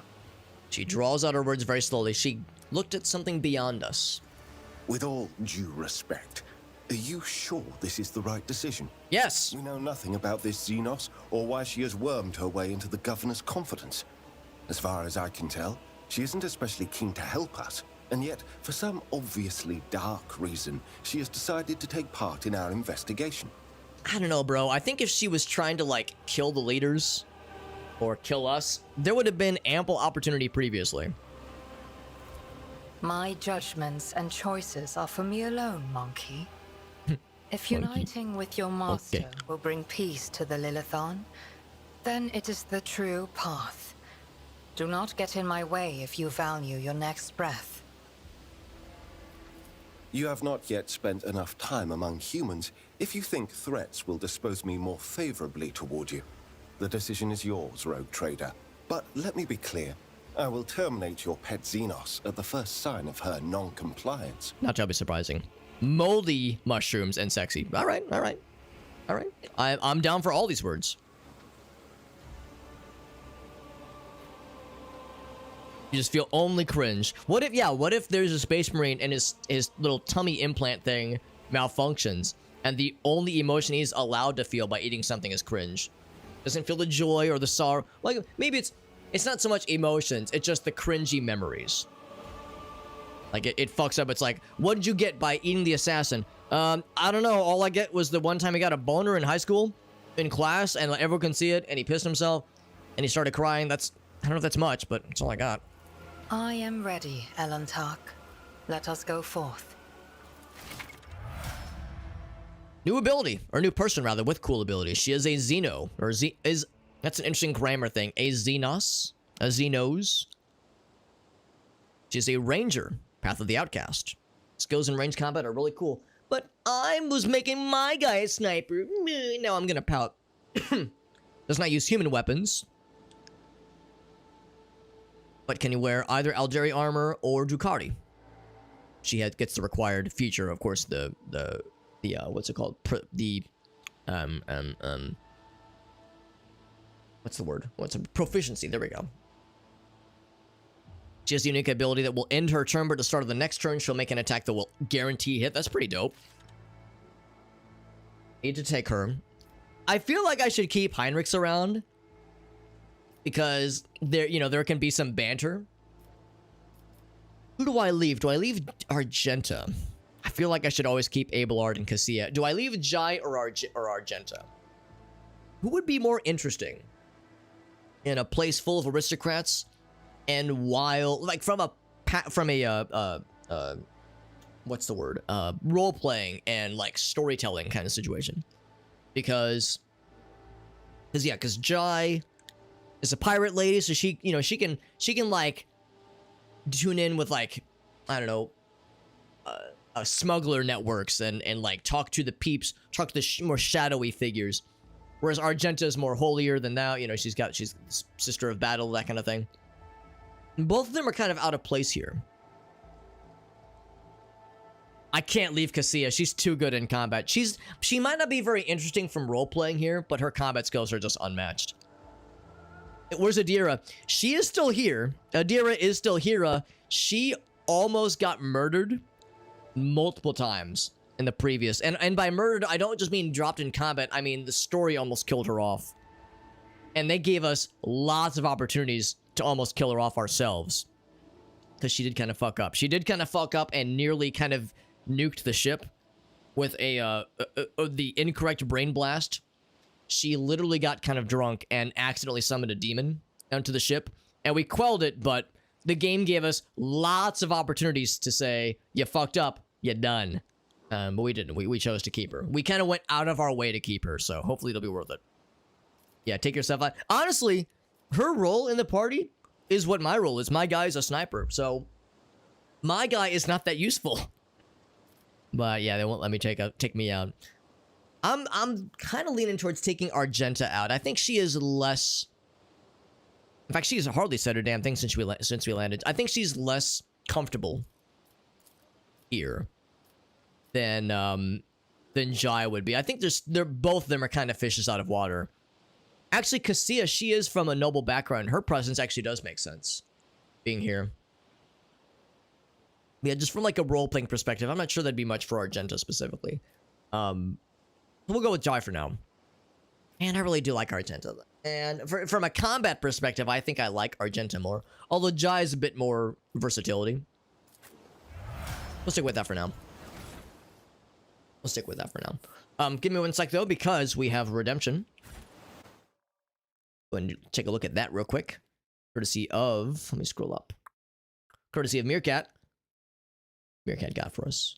She draws out her words very slowly. She looked at something beyond us. With all due respect, are you sure this is the right decision? Yes. We know nothing about this Xenos or why she has wormed her way into the governor's confidence. As far as I can tell, she isn't especially keen to help us, and yet, for some obviously dark reason, she has decided to take part in our investigation. I don't know, bro. I think if she was trying to, like, kill the leaders or kill us, there would have been ample opportunity previously. My judgments and choices are for me alone, Monkey. If uniting with your master Okay. will bring peace to the Lilithon, then it is the true path. Do not get in my way if you value your next breath. You have not yet spent enough time among humans if you think threats will dispose me more favorably toward you. The decision is yours, Rogue Trader. But let me be clear. I will terminate your pet Xenos at the first sign of her non-compliance. Not terribly surprising. Moldy mushrooms and sexy. All right, all right, all right. I'm down for all these words. You just feel only cringe. What if there's a space marine and his little tummy implant thing malfunctions, and the only emotion he's allowed to feel by eating something is cringe? Doesn't feel the joy or the sorrow. Like, maybe it's not so much emotions, it's just the cringy memories. Like, it fucks up. It's like, what did you get by eating the assassin? I don't know. All I get was the one time he got a boner in high school, in class, and like, everyone can see it, and he pissed himself, and he started crying. I don't know if that's much, but that's all I got. I am ready, Elentok. Let us go forth. New ability, or new person rather, with cool abilities. She is a Xeno, or that's an interesting grammar thing. A Xenos, a Xenos. She's a Ranger, Path of the Outcast. Skills in range combat are really cool. But I was making my guy a sniper. Now I'm gonna pout. Does not use human weapons. But can you wear either Alderi armor or Drukhari? She gets the required feature, of course, the what's it called? What's the word? What's a proficiency? There we go. She has a unique ability that will end her turn, but at the start of the next turn, she'll make an attack that will guarantee hit. That's pretty dope. Need to take her. I feel like I should keep Heinrichs around, because there can be some banter. Who do I leave? Do I leave Argenta? I feel like I should always keep Abelard and Cassia. Do I leave Jai or Argenta? Who would be more interesting in a place full of aristocrats, and while like from a what's the word? Role playing and like storytelling kind of situation? Because Jai is a pirate lady, so she can like tune in with like, I don't know, smuggler networks and like talk to the peeps, talk to the more shadowy figures. Whereas Argenta is more holier than thou. She's sister of battle, that kind of thing. Both of them are kind of out of place here. I can't leave Cassia. She's too good in combat. She might not be very interesting from role-playing here, but her combat skills are just unmatched. Where's Adira? She is still here. Adira is still here. She almost got murdered multiple times in the previous. And by murdered, I don't just mean dropped in combat. I mean the story almost killed her off. And they gave us lots of opportunities to almost kill her off ourselves. Because she did kind of fuck up. She did kind of fuck up and nearly kind of nuked the ship with the incorrect brain blast. She literally got kind of drunk and accidentally summoned a demon onto the ship. And we quelled it, but the game gave us lots of opportunities to say, you fucked up, you're done. But we didn't. We chose to keep her. We kind of went out of our way to keep her, so hopefully it'll be worth it. Yeah, take yourself out. Honestly, her role in the party is what my role is. My guy is a sniper, so my guy is not that useful. But yeah, they won't let me take me out. I'm kind of leaning towards taking Argenta out. I think she is less. In fact, she's hardly said her damn thing since we landed. I think she's less comfortable here than Jai would be. I think they're both of them are kind of fishes out of water. Actually, Cassia, she is from a noble background. Her presence actually does make sense being here. Yeah, just from like a role-playing perspective, I'm not sure that'd be much for Argenta specifically. We'll go with Jai for now. Man, I really do like Argenta. And from a combat perspective, I think I like Argenta more. Although Jai is a bit more versatility. We'll stick with that for now. Give me one sec though, because we have Redemption. Go ahead and take a look at that real quick. Courtesy of, let me scroll up. Courtesy of Meerkat. Meerkat got for us.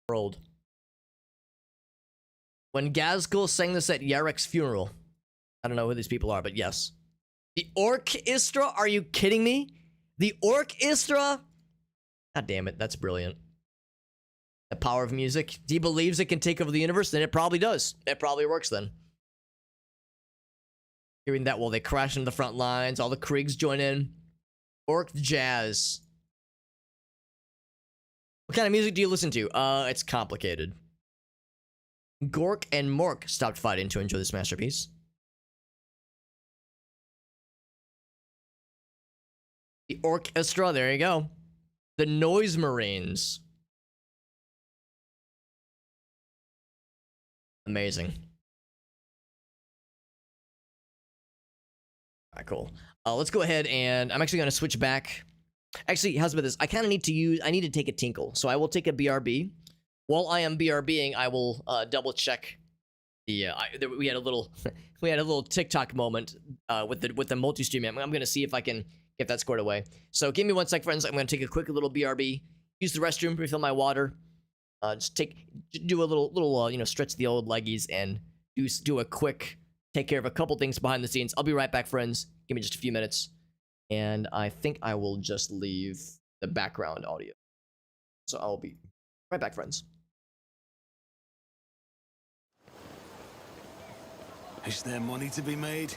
World. When Gazgul sang this at Yarek's funeral. I don't know who these people are, but yes. The Orchestra? Are you kidding me? The Orchestra? God damn it, that's brilliant. The power of music. He believes it can take over the universe, then it probably does. It probably works then. Hearing that while they crash into the front lines, all the Kriegs join in. Orc jazz. What kind of music do you listen to? It's complicated. Gork and Mork stopped fighting to enjoy this masterpiece. The orchestra, there you go. The Noise Marines. Amazing. Alright, cool. Let's go ahead and I'm actually going to switch back. Actually, how's about this? I kind of need to take a tinkle. So I will take a BRB. While I am BRBing, I will double check the we had a little we had a little TikTok moment with the multi-stream. I'm going to see if I can get that squared away. So give me 1 sec, friends. I'm going to take a quick little BRB, use the restroom, refill my water, do a little stretch the old leggies and do a quick take care of a couple things behind the scenes. I'll be right back, friends. Give me just a few minutes, and I think I will just leave the background audio. So I'll be right back, friends. Is there money to be made?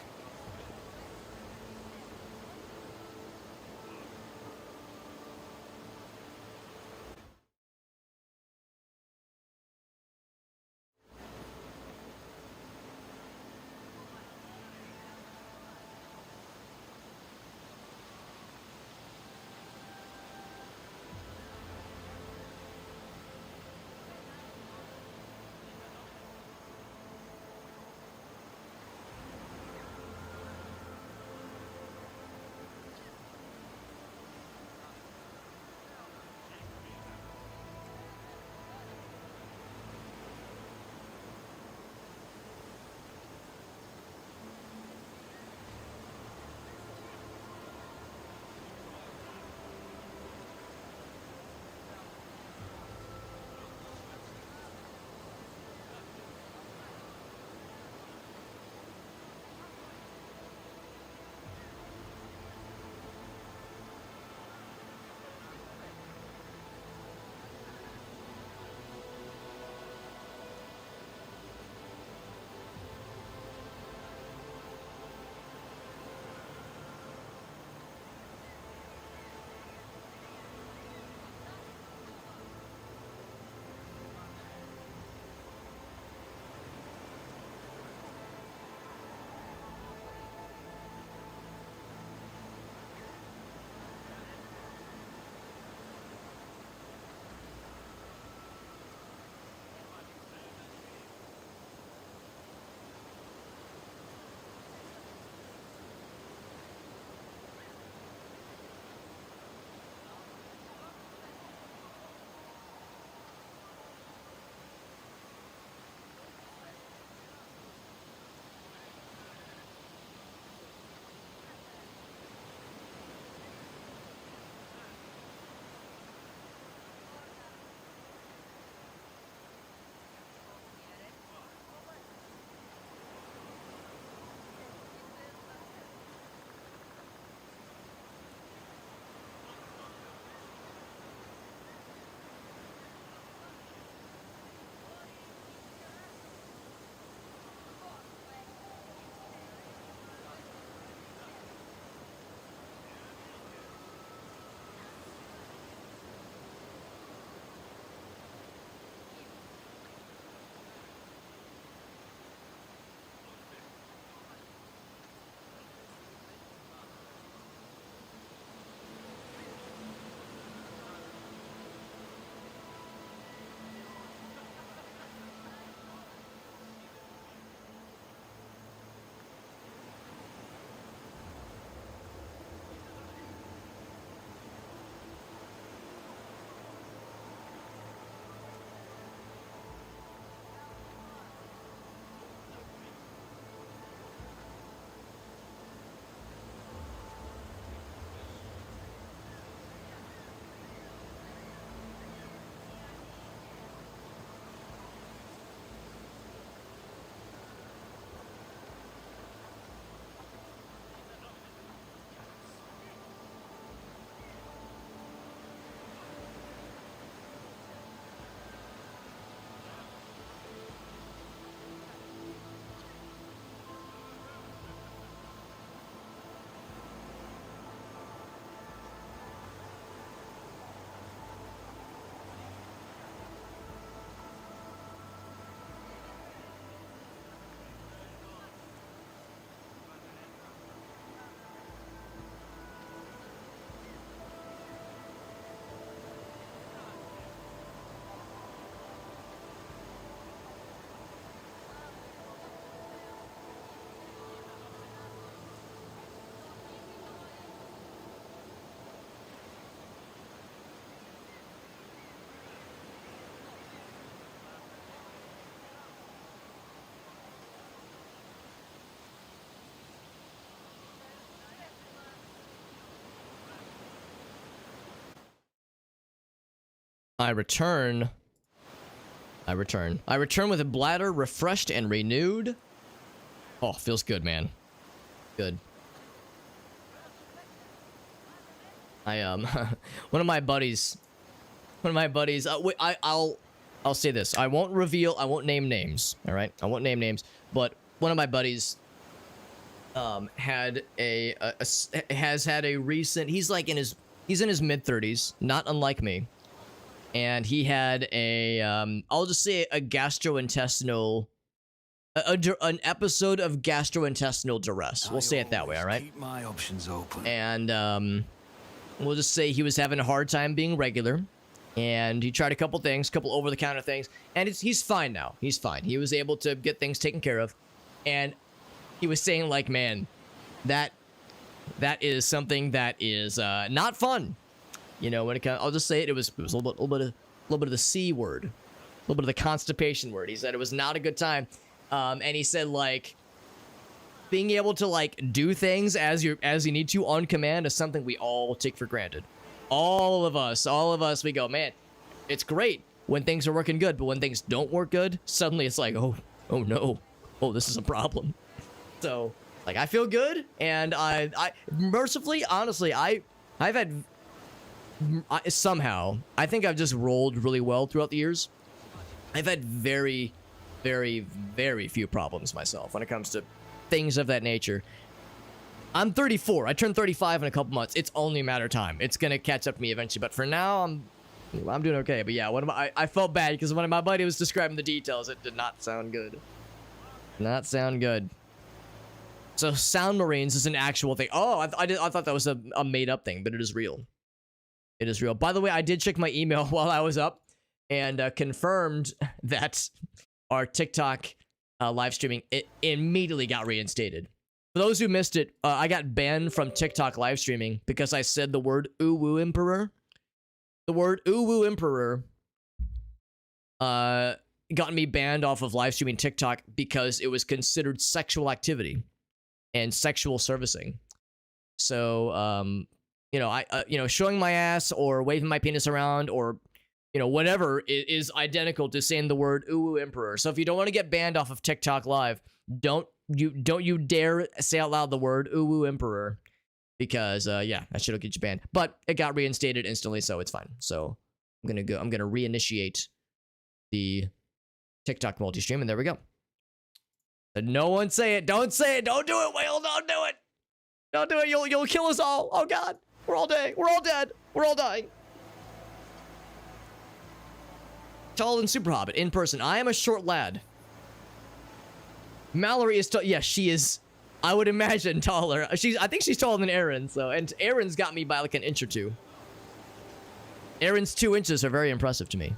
I return. I return with a bladder refreshed and renewed. Oh, feels good, man. Good. I one of my buddies. I'll say this. I won't name names. All right, I won't name names. But one of my buddies has had a recent. He's in his mid-30s, not unlike me, and he had a I'll just say a gastrointestinal. An episode of gastrointestinal duress. We'll say it that way, all right? Keep my options open. And we'll just say he was having a hard time being regular, and he tried a couple over-the-counter things, and he's fine now. He's fine. He was able to get things taken care of, and he was saying, like, man, that is something that is not fun. You know, when it comes, I'll just say it was a little bit of the C word, a little bit of the constipation word. He said it was not a good time. And he said, like, being able to, like, do things as you need to on command is something we all take for granted. All of us, we go, man, it's great when things are working good, but when things don't work good, suddenly it's like, oh no, this is a problem. So, like, I feel good, and I mercifully, honestly, I've had, somehow, I think I've just rolled really well throughout the years. I've had very, very, very few problems myself when it comes to things of that nature. I'm 34. I turn 35 in a couple months. It's only a matter of time. It's gonna catch up to me eventually. But for now, I'm doing okay. But yeah, I felt bad because when my buddy was describing the details, it did not sound good. Not sound good. So Sound Marines is an actual thing. Oh, I thought that was a made up thing, but it is real. It is real. By the way, I did check my email while I was up and confirmed that our TikTok live streaming, it immediately got reinstated. For those who missed it, I got banned from TikTok live streaming because I said the word Uwu Emperor. The word Uwu Emperor got me banned off of live streaming TikTok because it was considered sexual activity and sexual servicing. So, showing my ass or waving my penis around or whatever is identical to saying the word Uwu Emperor. So if you don't want to get banned off of TikTok Live, don't you dare say out loud the word Uwu Emperor, because that shit'll get you banned. But it got reinstated instantly, so it's fine. So I'm gonna reinitiate the TikTok multi-stream, and there we go. But no one say it. Don't say it. Don't do it, Whale. Don't do it. Don't do it. You'll kill us all. Oh God, we're all dead. We're all dead. We're all dying. Tall and Super Hobbit in person. I am a short lad. Mallory is tall. Yes, she is. I would imagine taller. I think she's taller than Aaron. So, and Aaron's got me by like an inch or two. Aaron's 2 inches are very impressive to me.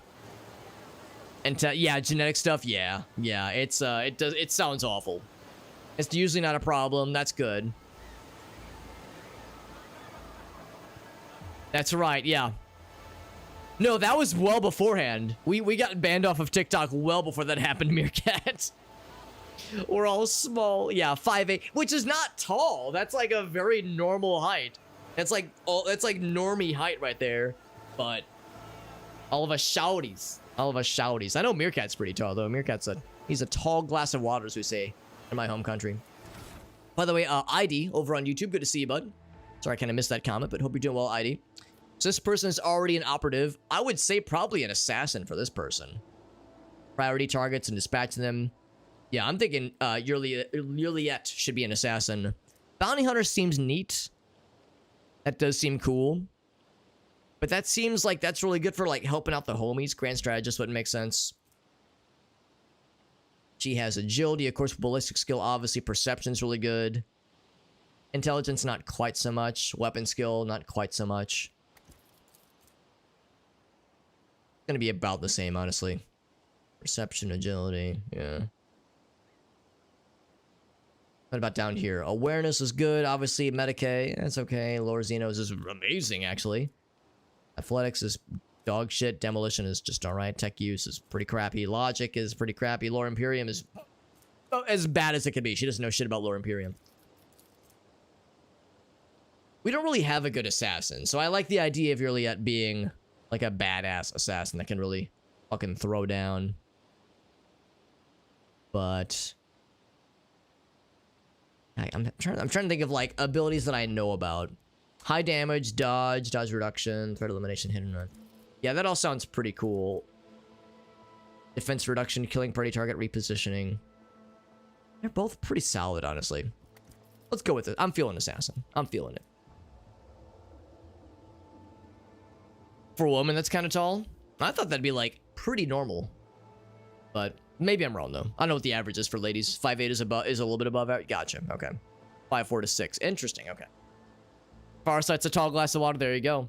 And yeah, genetic stuff. Yeah. It sounds awful. It's usually not a problem. That's good. That's right. Yeah. No, that was well beforehand. We got banned off of TikTok well before that happened, Meerkat. We're all small. Yeah, 5'8", which is not tall. That's like a very normal height. That's like normie height right there. But all of us shouties. I know Meerkat's pretty tall though. He's a tall glass of water, as we say in my home country. By the way, ID over on YouTube. Good to see you, bud. Sorry, I kind of missed that comment, but hope you're doing well, ID. So this person is already an operative. I would say probably an assassin for this person. Priority targets and dispatching them. Yeah, I'm thinking Yurliet should be an assassin. Bounty Hunter seems neat. That does seem cool. But that seems like that's really good for like helping out the homies. Grand Strategist wouldn't make sense. She has agility, of course, ballistic skill, obviously. Perception's really good. Intelligence, not quite so much. Weapon skill, not quite so much. Gonna be about the same, honestly. Perception, agility, yeah. What about down here? Awareness is good, obviously. Medicae, that's okay. Lore Xenos is amazing, actually. Athletics is dog shit. Demolition is just alright. Tech use is pretty crappy. Logic is pretty crappy. Lore Imperium is as bad as it can be. She doesn't know shit about Lore Imperium. We don't really have a good assassin, so I like the idea of Yurliet being like a badass assassin that can really fucking throw down. But I'm trying to think of like abilities that I know about. High damage, dodge reduction, threat elimination, hit and run. Yeah, that all sounds pretty cool. Defense reduction, killing party target, repositioning. They're both pretty solid, honestly. Let's go with it. I'm feeling assassin. I'm feeling it. For a woman that's kind of tall, I thought that'd be like pretty normal. But maybe I'm wrong though. I don't know what the average is for ladies. 5'8" is a little bit above average. Gotcha. Okay. 5'4" to 6. Interesting. Okay. Farsight's a tall glass of water. There you go.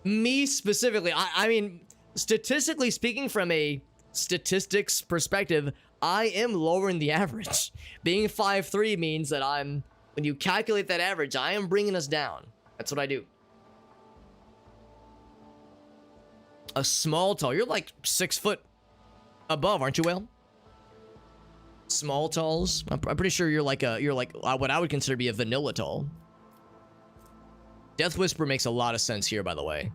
Me specifically, I mean, statistically speaking, from a statistics perspective, I am lower than the average. Being 5'3" means that when you calculate that average, I am bringing us down. That's what I do. A small tall, you're like 6 foot above, aren't you, Whale? Small talls, I'm pretty sure you're like what I would consider to be a vanilla tall. Death Whisper makes a lot of sense here, by the way,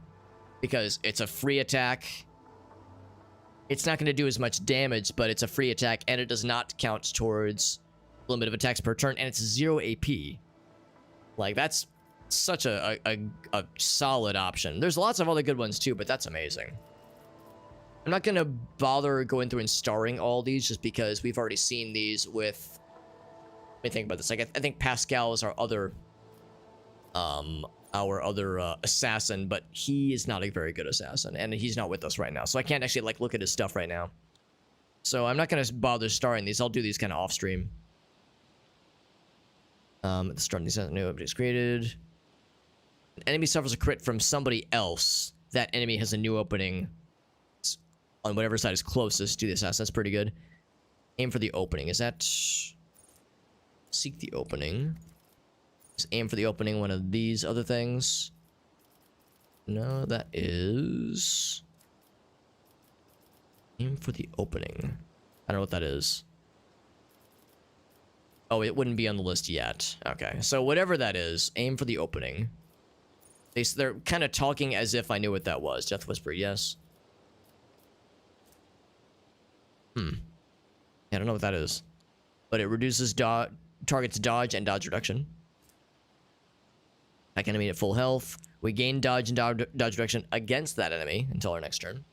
because it's a free attack. It's not going to do as much damage, but it's a free attack, and it does not count towards limit of attacks per turn, and it's 0 AP. Like, that's such a solid option. There's lots of other good ones too, but that's amazing. I'm not going to bother going through and starring all these just because we've already seen these with... Let me think about this. Like, I think Pascal is our other assassin, but he is not a very good assassin, and he's not with us right now, so I can't actually like look at his stuff right now. So I'm not gonna bother starring these. I'll do these kind of off stream. The starting these new objects created. An enemy suffers a crit from somebody else. That enemy has a new opening on whatever side is closest to the assassin. That's pretty good. Aim for the opening. Is that seek the opening? Is aim for the opening one of these other things? No, that is aim for the opening. I don't know what that is. Oh, it wouldn't be on the list yet. Okay, so whatever that is, aim for the opening. They're kind of talking as if I knew what that was. Death Whisper, yes. I don't know what that is. But it reduces target's dodge and dodge reduction. Attack enemy at full health. We gain dodge and dodge reduction against that enemy until our next turn.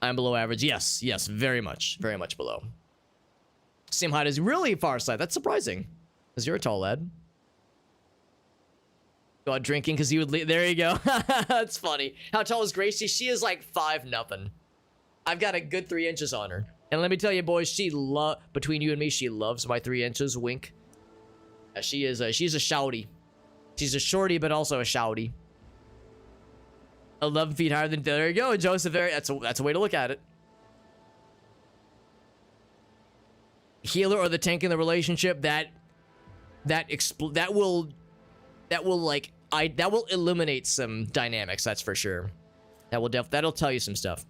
I'm below average. Yes, yes, very much below. Same height as really Farsight. That's surprising, because you're a tall lad. Go out drinking because you would leave. There you go. That's funny. How tall is Gracie? She is like 5'0". I've got a good 3 inches on her. And let me tell you, boys, between you and me, she loves my 3 inches. Wink. She's a shouty. She's a shorty, but also a shouty. 11 feet higher than... There you go, Joseph. That's a way to look at it. Healer or the tank in the relationship, that will eliminate some dynamics, that's for sure. That'll tell you some stuff.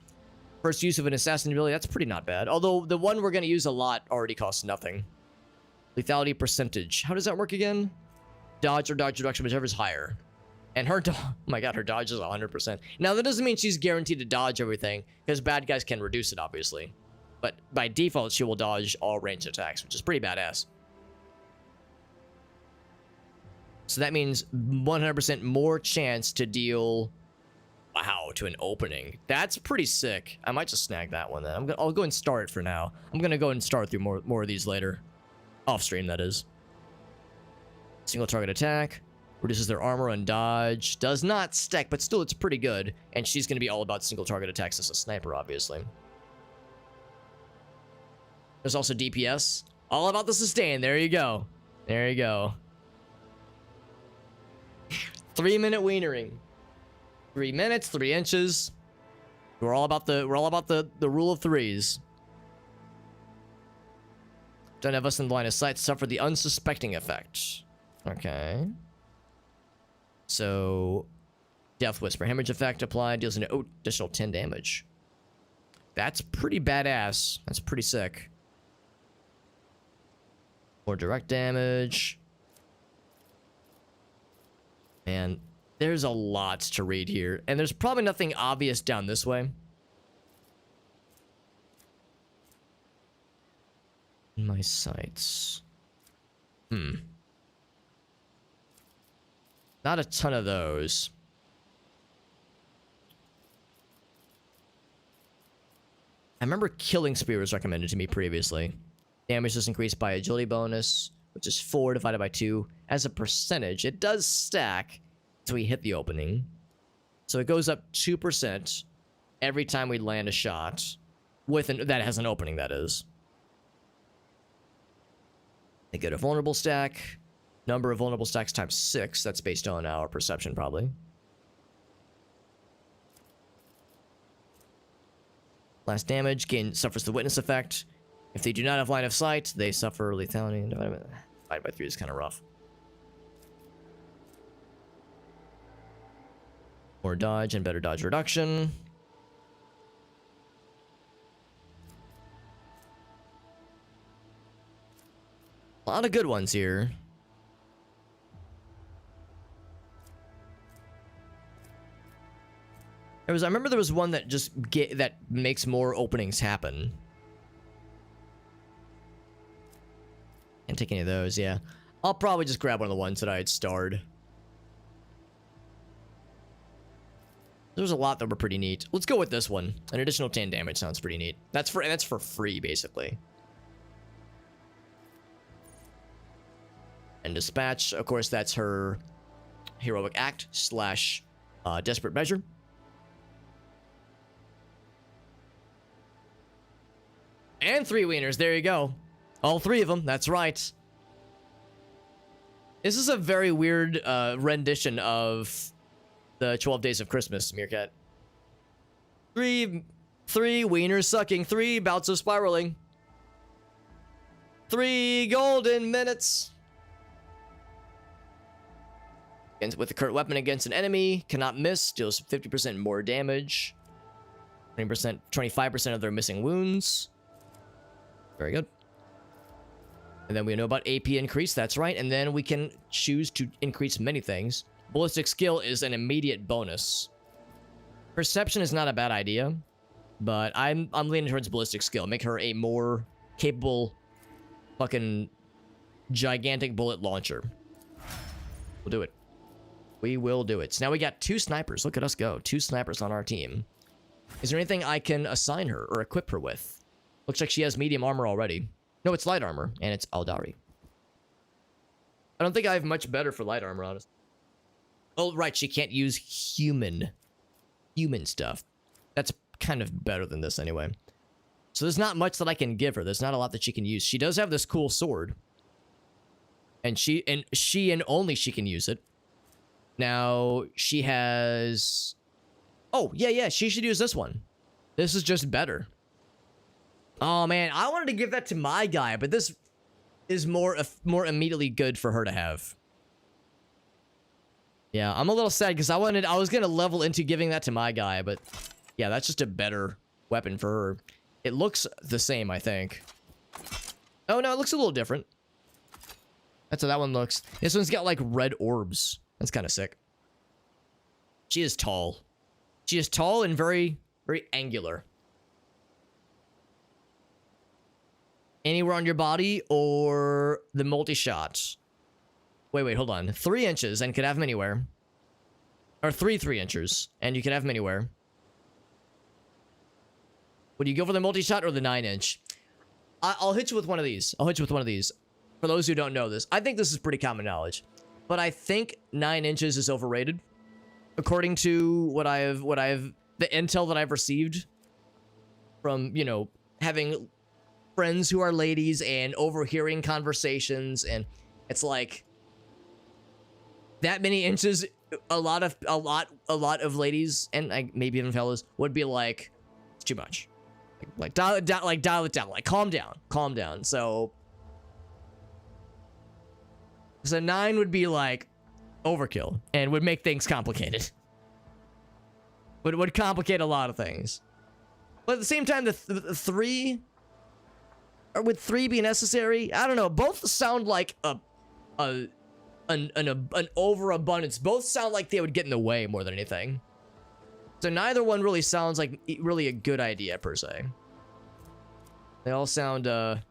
First use of an assassin ability, that's pretty not bad. Although the one we're going to use a lot already costs nothing. Lethality percentage. How does that work again? Dodge or dodge reduction, whichever's higher. And her oh my god, her dodge is 100%. Now, that doesn't mean she's guaranteed to dodge everything, because bad guys can reduce it, obviously. But by default, she will dodge all ranged attacks, which is pretty badass. So that means 100% more chance to deal... Wow, to an opening. That's pretty sick. I might just snag that one then. I'll go and start it for now. I'm gonna go and start through more of these later. Off stream, that is. Single target attack. Reduces their armor and dodge. Does not stack, but still it's pretty good. And she's gonna be all about single target attacks as a sniper, obviously. There's also DPS. All about the sustain. There you go. There you go. 3-minute wienering. 3 minutes, 3 inches. We're all about the rule of threes. Don't have us in the line of sight. Suffer the unsuspecting effect. Okay. So, Death Whisper. Hemorrhage effect applied. Deals an additional 10 damage. That's pretty badass. That's pretty sick. More direct damage. And There's a lot to read here, and there's probably nothing obvious down this way. My sights. Not a ton of those. I remember Killing Spear was recommended to me previously. Damage is increased by agility bonus, which is 4 divided by 2. As a percentage, it does stack until we hit the opening. So it goes up 2% every time we land a shot. That has an opening, that is. They get a vulnerable stack. Number of vulnerable stacks times 6. That's based on our perception, probably. Last damage. Suffers the witness effect. If they do not have line of sight, they suffer lethality. Divided by 3 is kind of rough. More dodge and better dodge reduction. A lot of good ones here. I remember there was one that that makes more openings happen. Can't take any of those, yeah. I'll probably just grab one of the ones that I had starred. There's a lot that were pretty neat. Let's go with this one. An additional 10 damage sounds pretty neat. That's for free, basically. And Dispatch, of course, that's her heroic act / desperate measure. And 3 wieners, there you go. All 3 of them, that's right. This is a very weird rendition of the 12 Days of Christmas, Meerkat. 3 wieners sucking, 3 bouts of spiraling. 3 golden minutes. With a current weapon against an enemy, cannot miss, deals 50% more damage. 25% of their missing wounds. Very good. And then we know about AP increase, that's right. And then we can choose to increase many things. Ballistic skill is an immediate bonus. Perception is not a bad idea, but I'm leaning towards ballistic skill. Make her a more capable fucking gigantic bullet launcher. We'll do it. We will do it. So now we got 2 snipers. Look at us go. 2 snipers on our team. Is there anything I can assign her or equip her with? Looks like she has medium armor already. No, it's light armor, and it's Aldari. I don't think I have much better for light armor, honestly. Oh, right, she can't use human stuff. That's kind of better than this anyway. So there's not much that I can give her. There's not a lot that she can use. She does have this cool sword. And she and only she can use it. Now, she has... Oh, yeah, she should use this one. This is just better. Oh, man, I wanted to give that to my guy, but this is more immediately good for her to have. Yeah, I'm a little sad because I was going to level into giving that to my guy, but yeah, that's just a better weapon for her. It looks the same, I think. Oh, no, it looks a little different. That's how that one looks. This one's got, like, red orbs. That's kind of sick. She is tall. She is tall and very, very angular. Anywhere on your body or the multi-shot? Wait, hold on. 3 inches and could have them anywhere. Or 3 inches and you can have them anywhere. Would you go for the multi-shot or the 9-inch? I'll hit you with one of these. For those who don't know this, I think this is pretty common knowledge. But I think 9 inches is overrated. According to the intel that I've received from, you know, having friends who are ladies and overhearing conversations, and it's like that many inches, a lot of ladies and maybe even fellas would be like, it's too much. Like dial it down, like calm down. So 9 would be like overkill and would make things complicated. Would complicate a lot of things. But at the same time, the 3, or would 3 be necessary? I don't know. Both sound like a an overabundance. Both sound like they would get in the way more than anything. So neither one really sounds like really a good idea per se. They all sound I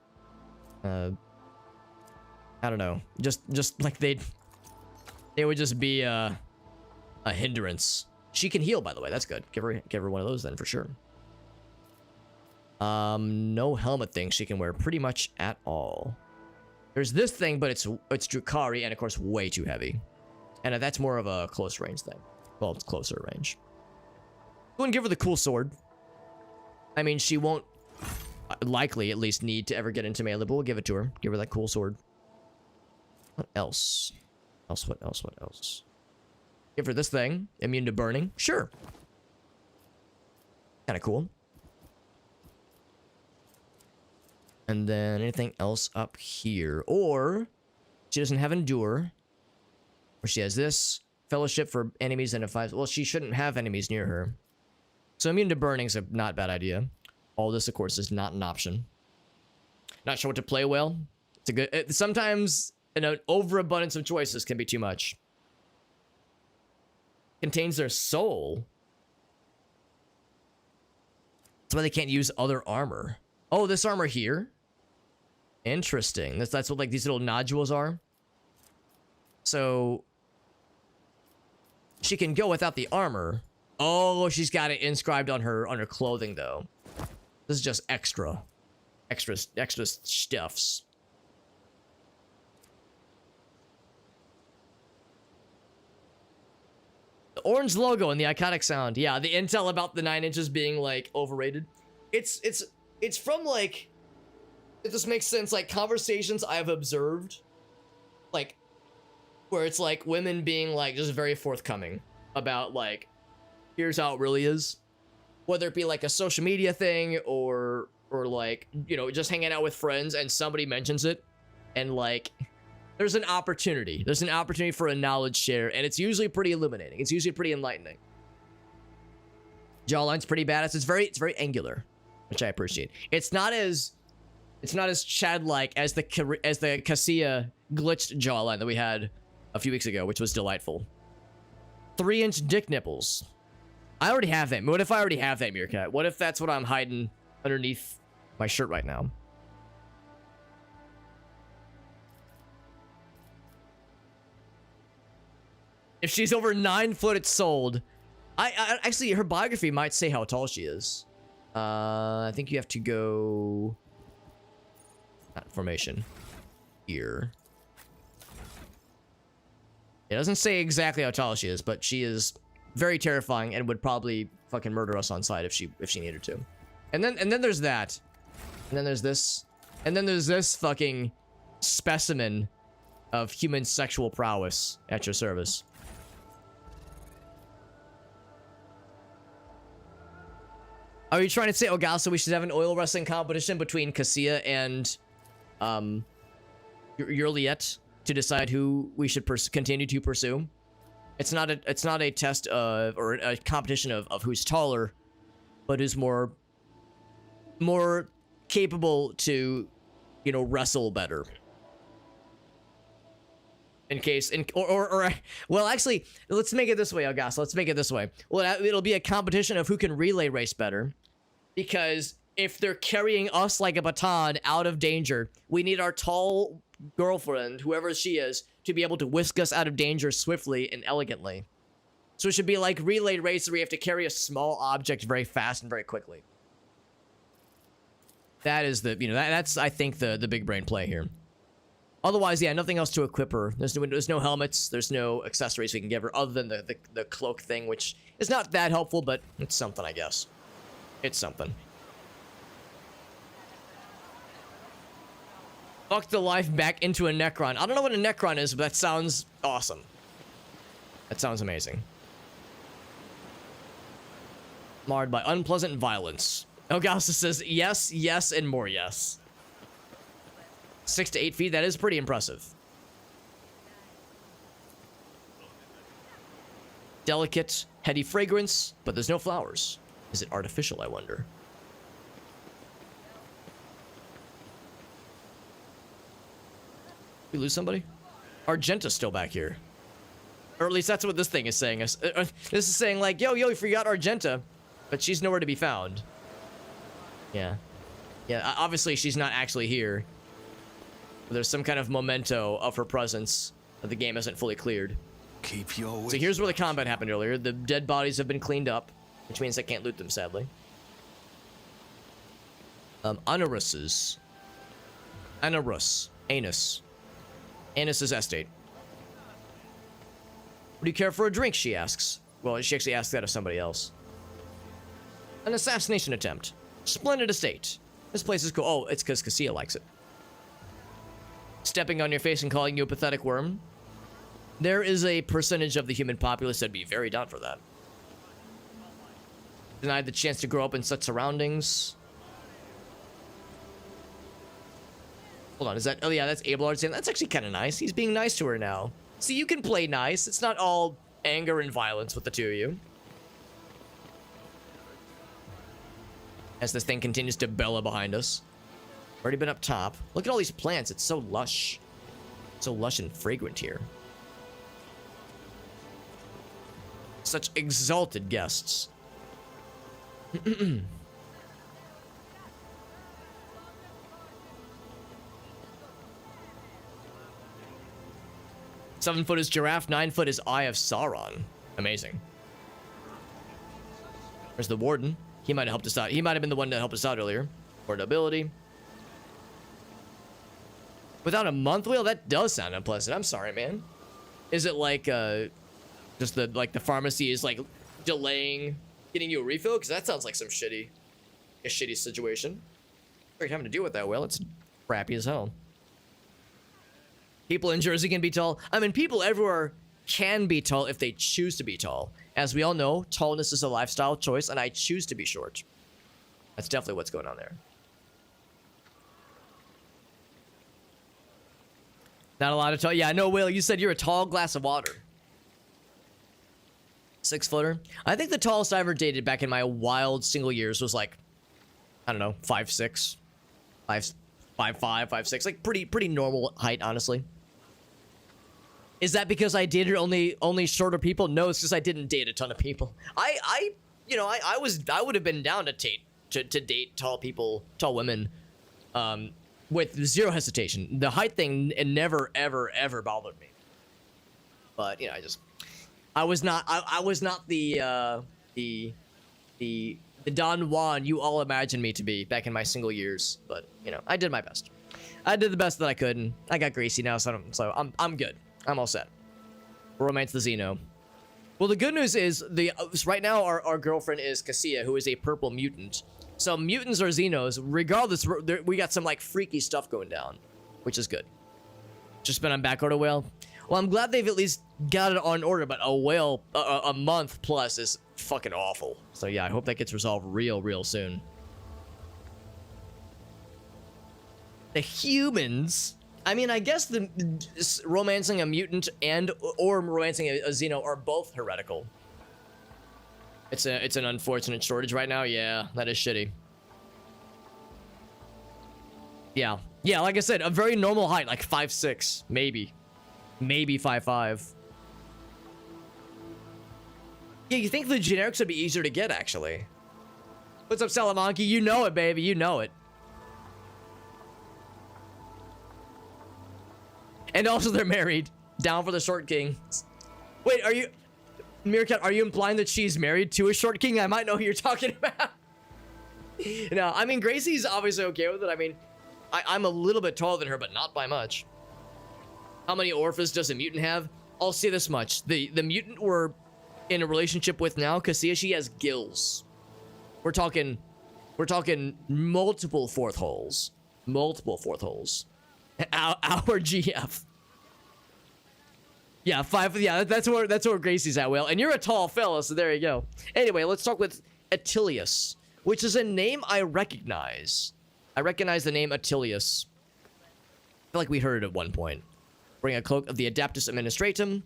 don't know, just like they would just be a hindrance. She can heal, by the way. That's good. Give her one of those then for sure. No helmet thing she can wear pretty much at all. There's this thing, but it's Drukhari, and of course way too heavy. And that's more of a close range thing. Well, it's closer range. Wouldn't give her the cool sword. I mean, she won't likely at least need to ever get into melee, but we'll give it to her. Give her that cool sword. What else? What else? Give her this thing. Immune to burning. Sure. Kind of cool. And then anything else up here? Or she doesn't have endure. Or she has this. Fellowship for enemies and a 5. Well, she shouldn't have enemies near her. So immune to burning is a not bad idea. All this, of course, is not an option. Not sure what to play well. It's a good. Sometimes an overabundance of choices can be too much. Contains their soul. That's why they can't use other armor. Oh, this armor here. Interesting. That's what like these little nodules are. So she can go without the armor. Oh, she's got it inscribed on her clothing though. This is just extra stuffs. The orange logo and the iconic sound. Yeah, the intel about the 9 inches being like overrated. It's from like, if this makes sense, like conversations I've observed, like where it's like women being like just very forthcoming about like, here's how it really is. Whether it be like a social media thing or like, you know, just hanging out with friends and somebody mentions it and like there's an opportunity. There's an opportunity for a knowledge share and it's usually pretty illuminating. It's usually pretty enlightening. Jawline's pretty badass. It's very angular, which I appreciate. It's not as Chad-like as the Cassia glitched jawline that we had a few weeks ago, which was delightful. 3-inch dick nipples. I already have that. What if I already have that, Meerkat? What if that's what I'm hiding underneath my shirt right now? If she's over 9 foot, it's sold. I actually, her biography might say how tall she is. I think you have to go... Not formation. Here. It doesn't say exactly how tall she is, but she is very terrifying and would probably fucking murder us on sight if she needed to. And then there's that. And then there's this. And then there's this fucking specimen of human sexual prowess at your service. Are you trying to say, Ogasa, we should have an oil wrestling competition between Cassia and Yurliet to decide who we should continue to pursue? It's not a test of, or a competition of who's taller, but who's more capable to, you know, wrestle better. Well, actually, let's make it this way, Ogasa. Let's make it this way. Well, it'll be a competition of who can relay race better. Because if they're carrying us like a baton out of danger, we need our tall girlfriend, whoever she is, to be able to whisk us out of danger swiftly and elegantly. So it should be like relay race where we have to carry a small object very fast and very quickly. That is the, you know, that's, I think, the big brain play here. Otherwise, yeah, nothing else to equip her. There's no helmets, there's no accessories we can give her other than the cloak thing, which is not that helpful, but it's something, I guess. It's something. Fuck the life back into a Necron. I don't know what a Necron is, but that sounds awesome. That sounds amazing. Marred by unpleasant violence. Ogasa says yes, yes, and more yes. 6 to 8 feet, that is pretty impressive. Delicate, heady fragrance, but there's no flowers. Is it artificial, I wonder? We lose somebody? Argenta's still back here. Or at least that's what this thing is saying. This is saying like, yo, you forgot Argenta, but she's nowhere to be found. Yeah. Yeah, obviously she's not actually here. There's some kind of memento of her presence that the game hasn't fully cleared. Keep your So here's where the combat happened earlier. The dead bodies have been cleaned up, which means I can't loot them, sadly. Anus's estate. Would you care for a drink, she asks. Well, she actually asked that of somebody else. An assassination attempt. Splendid estate. This place is cool. Oh, it's because Cassia likes it. Stepping on your face and calling you a pathetic worm. There is a percentage of the human populace that'd be very down for that. Denied the chance to grow up in such surroundings. Hold on, is that... Oh, yeah, that's Abelard saying... That's actually kind of nice. He's being nice to her now. See, you can play nice. It's not all anger and violence with the two of you. As this thing continues to bellow behind us. Already been up top. Look at all these plants. It's so lush. So lush and fragrant here. Such exalted guests. 7 foot is Giraffe, 9 foot is Eye of Sauron. Amazing. There's the Warden. He might have helped us out. He might have been the one that helped us out earlier. Portability. Without a month wheel? That does sound unpleasant. I'm sorry, man. Is it like, just the pharmacy is like delaying getting you a refill? Because that sounds like a shitty situation. We're having to deal with that whale. It's crappy as hell. People in Jersey can be tall. I mean, people everywhere can be tall if they choose to be tall. As we all know, tallness is a lifestyle choice, and I choose to be short. That's definitely what's going on there. Not a lot of tall. Yeah, no, Will, you said you're a tall glass of water. 6 footer. I think the tallest I ever dated back in my wild single years was like, I don't know, 5'6", 5'5", 5'6", like pretty normal height, honestly. Is that because I dated only shorter people? No, it's because I didn't date a ton of people. I would have been down to date tall people, tall women, with zero hesitation. The height thing, it never ever bothered me. But you know, I was not the Don Juan you all imagined me to be back in my single years. But you know, I did my best. I did the best that I could, and I got Gracie now, so I'm good. I'm all set. Romance the Xeno. Well, the good news is right now our girlfriend is Cassia, who is a purple mutant. So mutants or Xenos, regardless, we got some like freaky stuff going down, which is good. Just been on back order whale. Well, I'm glad they've at least got it on order, but a whale a month plus is fucking awful. So yeah, I hope that gets resolved real soon. The humans. I mean, I guess the romancing a mutant or romancing a Xeno are both heretical. It's an unfortunate shortage right now. Yeah, that is shitty. Yeah, like I said, a very normal height, like 5'6", maybe 5'5". Yeah, you think the generics would be easier to get, actually. What's up, Salamanca? You know it, baby. You know it. And also, they're married. Down for the Short King. Wait, are you... Meerkat, are you implying that she's married to a Short King? I might know who you're talking about. No, I mean, Gracie's obviously okay with it. I mean, I'm a little bit taller than her, but not by much. How many Orphas does a mutant have? I'll say this much. The mutant we're in a relationship with now, Cassia, she has gills. We're talking multiple fourth holes. Multiple fourth holes. Our GF. Yeah, 5. Yeah, that's where Gracie's at, Will. And you're a tall fella, so there you go. Anyway, let's talk with Attilius, which is a name I recognize. I recognize the name Attilius. I feel like we heard it at one point. Wearing a cloak of the Adeptus Administratum.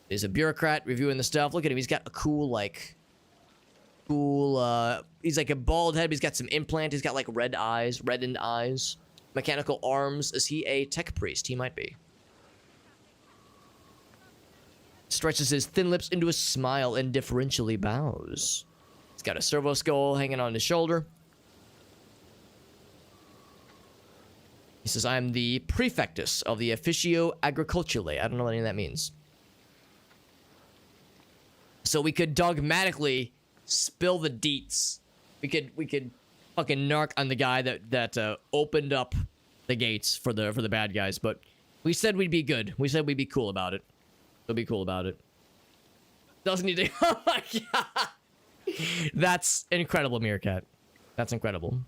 He's a bureaucrat reviewing the stuff. Look at him. He's got a cool, he's like a bald head, but he's got some implant. He's got like reddened eyes. Mechanical arms. Is he a tech priest? He might be. stretches his thin lips into a smile and deferentially bows. He's got a servo skull hanging on his shoulder. He says, I'm the prefectus of the Officio Agriculturae. I don't know what any of that means. So we could dogmatically spill the deets. We could fucking narc on the guy that opened up the gates for the bad guys, but we said we'd be good. We said we'd be cool about it. We'll be cool about it. Doesn't need to. Oh my god, that's incredible, Meerkat. That's incredible.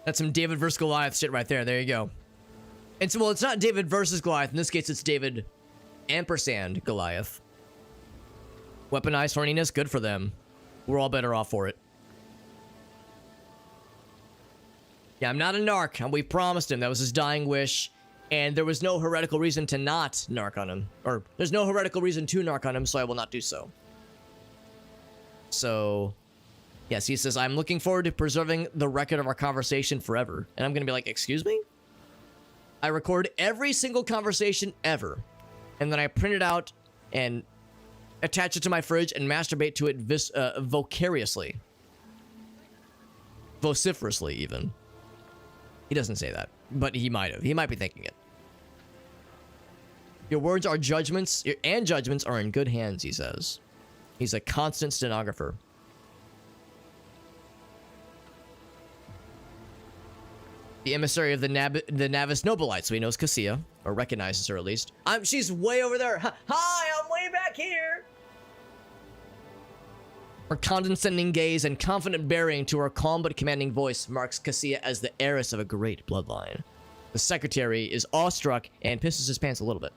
That's some David versus Goliath shit right there. There you go. It's, well, it's not David versus Goliath. In this case, it's David ampersand Goliath. Weaponized horniness, good for them. We're all better off for it. Yeah, I'm not a narc, and we promised him. That was his dying wish, and there was no heretical reason to not narc on him. Or, there's no heretical reason to narc on him, so I will not do so. So, yes, he says, I'm looking forward to preserving the record of our conversation forever. And I'm going to be like, excuse me? I record every single conversation ever. And then I print it out and attach it to my fridge and masturbate to it vicariously. Vociferously, even. He doesn't say that, but he might have. He might be thinking it. Your words are judgments, and judgments are in good hands, he says. He's a constant stenographer. The emissary of the Navis Nobilites, so he knows Cassia, or recognizes her at least. She's way over there. Hi, I'm way back here. Her condescending gaze and confident bearing to her calm but commanding voice marks Cassia as the heiress of a great bloodline. The secretary is awestruck and pisses his pants a little bit.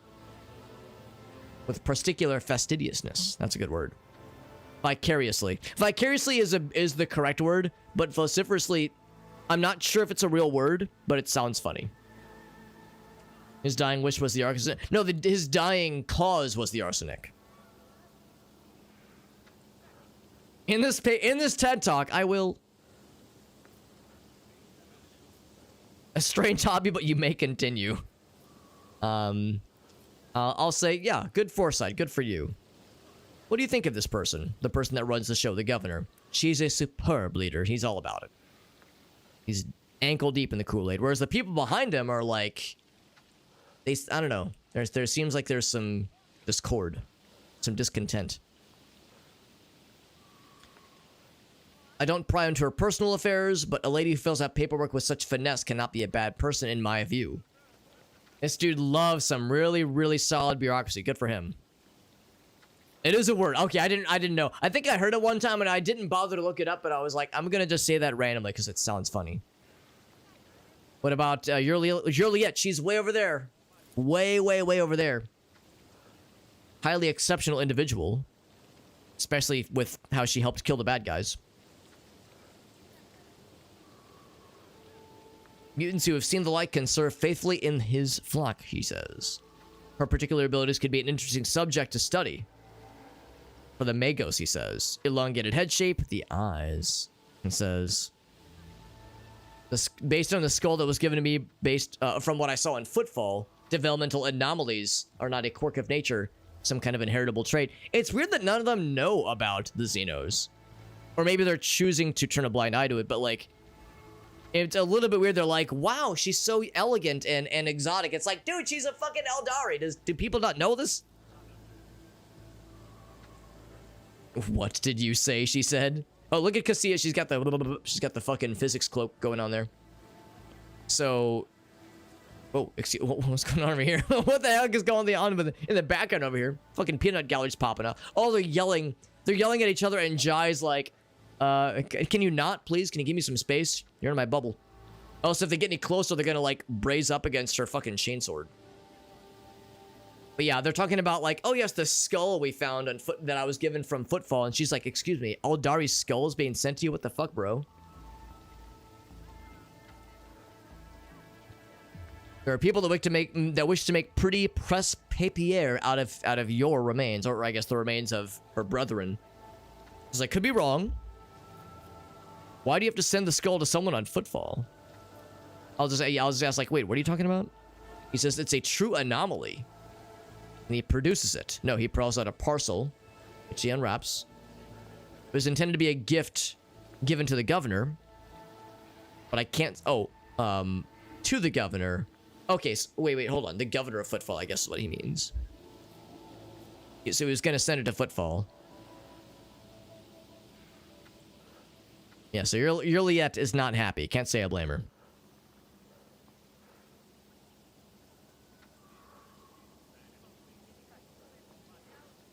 With particular fastidiousness. That's a good word. Vicariously. Vicariously is the correct word, but vociferously, I'm not sure if it's a real word, but it sounds funny. His dying wish was the arsenic. No, his dying cause was the arsenic. In this TED Talk, I will... A strange hobby, but you may continue. I'll say, yeah, good foresight, good for you. What do you think of this person? The person that runs the show, the governor. She's a superb leader. He's all about it. He's ankle deep in the Kool-Aid. Whereas the people behind him are like... I don't know. There seems like there's some discord. Some discontent. I don't pry into her personal affairs, but a lady who fills out paperwork with such finesse cannot be a bad person in my view. This dude loves some really, really solid bureaucracy. Good for him. It is a word. Okay, I didn't know. I think I heard it one time and I didn't bother to look it up, but I was like, I'm gonna just say that randomly because it sounds funny. What about Juliet? She's way over there. Way, way, way over there. Highly exceptional individual. Especially with how she helped kill the bad guys. Mutants who have seen the light can serve faithfully in his flock, he says. Her particular abilities could be an interesting subject to study. For the Magos, he says. Elongated head shape, the eyes. He says... Based on the skull that was given to me based from what I saw in Footfall, developmental anomalies are not a quirk of nature, some kind of inheritable trait. It's weird that none of them know about the Xenos. Or maybe they're choosing to turn a blind eye to it, but like... It's a little bit weird. They're like, wow, she's so elegant and exotic. It's like, dude, she's a fucking Eldari. Do people not know this? What did you say, she said. Oh, look at Cassia. She's got the fucking physics cloak going on there. So... Oh, excuse, what's going on over here? What the heck is going on in the background over here? Fucking peanut galleries popping up. Oh, they're yelling. They're yelling at each other, and Jai's like... can you not, please? Can you give me some space? You're in my bubble. Also, if they get any closer, they're gonna, like, braze up against her fucking chainsword. But yeah, they're talking about, like, oh yes, the skull we found on that I was given from Footfall, and she's like, excuse me, Eldari's skull is being sent to you? What the fuck, bro? There are people that wish to make pretty press papier out of your remains, or I guess the remains of her brethren. It's like, could be wrong. Why do you have to send the skull to someone on footfall? I'll just ask, like, wait, what are you talking about? He says it's a true anomaly. And he produces it. No, he pulls out a parcel, which he unwraps. It was intended to be a gift given to the governor. But I can't... Oh, to the governor. Okay, so, wait, hold on. The governor of Footfall, I guess is what he means. So he was going to send it to Footfall. Yeah, so your Liette is not happy. Can't say I blame her.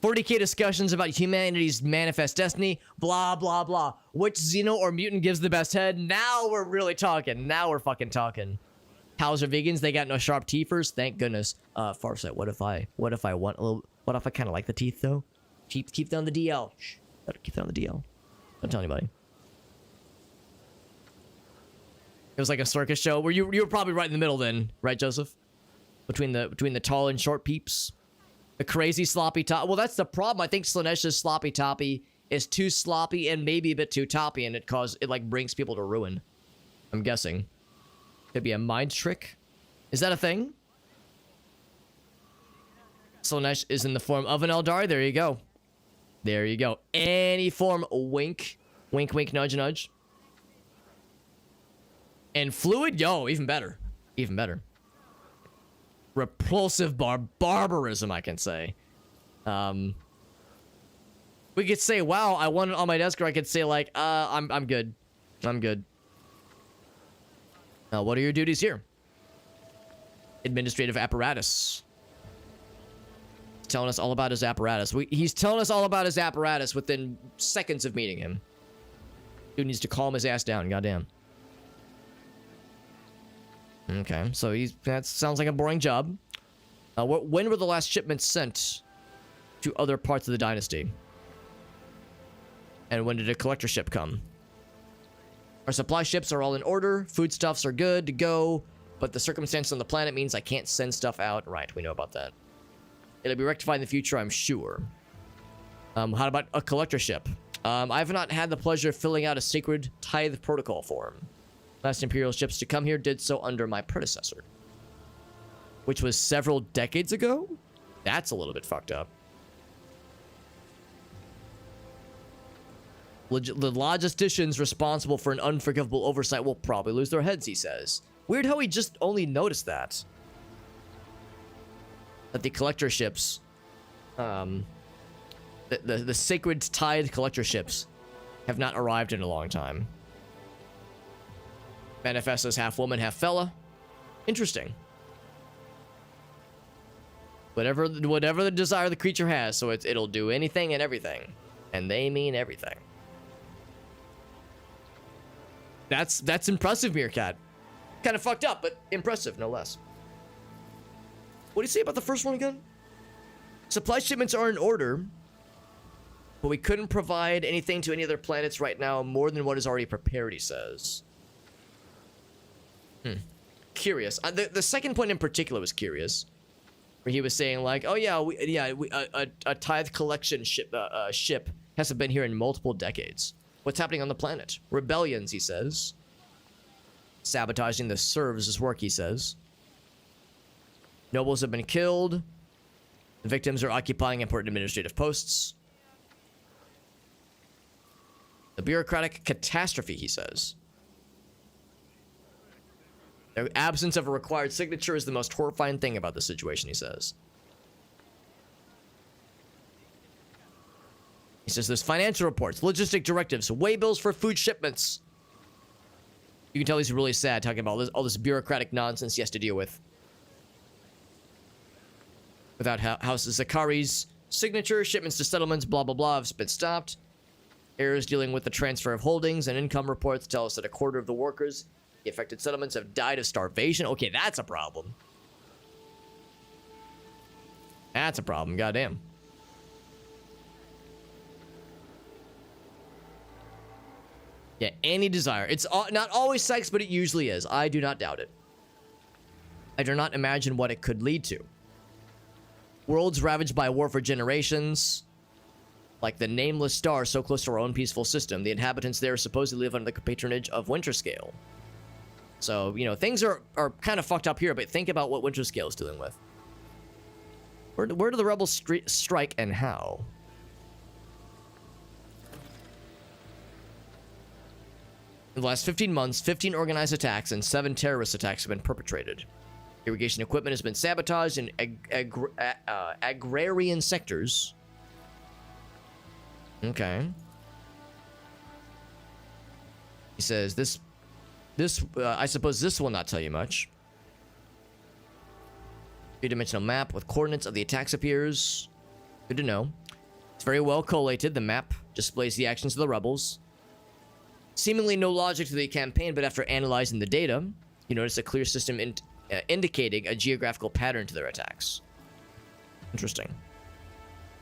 "40K discussions about humanity's manifest destiny, blah, blah, blah. Which Xeno or mutant gives the best head? Now we're really talking. Now we're fucking talking. Cows are vegans, they got no sharp teethers, thank goodness. Farsight, what if I want a little, what if I kind of like the teeth, though? Keep down the DL. Shh, better keep down the DL. Don't tell anybody. It was like a circus show. You were probably right in the middle then, right, Joseph? Between the tall and short peeps. The crazy sloppy top. Well, that's the problem. I think Slaanesh's sloppy toppy is too sloppy and maybe a bit too toppy, and it like brings people to ruin. I'm guessing. Could be a mind trick. Is that a thing? Slaanesh is in the form of an Eldari. There you go. There you go. Any form, wink. Wink, wink, nudge, nudge. And fluid, yo, even better. Even better. Repulsive barbarism, I can say. We could say, wow, I want it on my desk, or I could say, like, I'm good. I'm good. Now, what are your duties here? Administrative apparatus. He's telling us all about his apparatus. He's telling us all about his apparatus within seconds of meeting him. Dude needs to calm his ass down, goddamn. Okay, so that sounds like a boring job. When were the last shipments sent to other parts of the dynasty? And when did a collector ship come? Our supply ships are all in order. Foodstuffs are good to go. But the circumstance on the planet means I can't send stuff out. Right, we know about that. It'll be rectified in the future, I'm sure. How about a collector ship? I've not had the pleasure of filling out a sacred tithe protocol form. Last Imperial ships to come here did so under my predecessor. Which was several decades ago? That's a little bit fucked up. The logisticians responsible for an unforgivable oversight will probably lose their heads, he says. Weird how he just only noticed that. That the collector ships, the sacred tithe collector ships have not arrived in a long time. Manifests as half woman, half fella. Interesting. Whatever the desire the creature has, so it'll do anything and everything. And they mean everything. That's impressive, Meerkat. Kind of fucked up, but impressive, no less. What do you say about the first one again? Supply shipments are in order, but we couldn't provide anything to any other planets right now more than what is already prepared, he says. Curious. The second point in particular was curious, where he was saying like, "Oh yeah, a tithe collection ship hasn't been here in multiple decades. What's happening on the planet? Rebellions," he says. Sabotaging the serves' work, he says. Nobles have been killed. The victims are occupying important administrative posts. The bureaucratic catastrophe, he says. The absence of a required signature is the most horrifying thing about the situation, he says. He says there's financial reports, logistic directives, waybills for food shipments. You can tell he's really sad talking about all this bureaucratic nonsense he has to deal with. Without House Zakari's signature, shipments to settlements, blah, blah, blah, have been stopped. Errors dealing with the transfer of holdings and income reports tell us that a quarter of the workers in the affected settlements have died of starvation. Okay, that's a problem. That's a problem, goddamn. Yeah, any desire. It's not always sex, but it usually is. I do not doubt it. I do not imagine what it could lead to. Worlds ravaged by war for generations. Like the nameless star so close to our own peaceful system. The inhabitants there supposedly live under the patronage of Winterscale. So, you know, things are kind of fucked up here, but think about what Winterscale is dealing with. Where do the rebels strike and how? In the last 15 months, 15 organized attacks and 7 terrorist attacks have been perpetrated. Irrigation equipment has been sabotaged in agrarian sectors. Okay. He says this I suppose this will not tell you much. Three-dimensional map with coordinates of the attacks appears. Good to know. It's very well collated. The map displays the actions of the rebels. Seemingly no logic to the campaign, but after analyzing the data, you notice a clear system indicating a geographical pattern to their attacks. Interesting.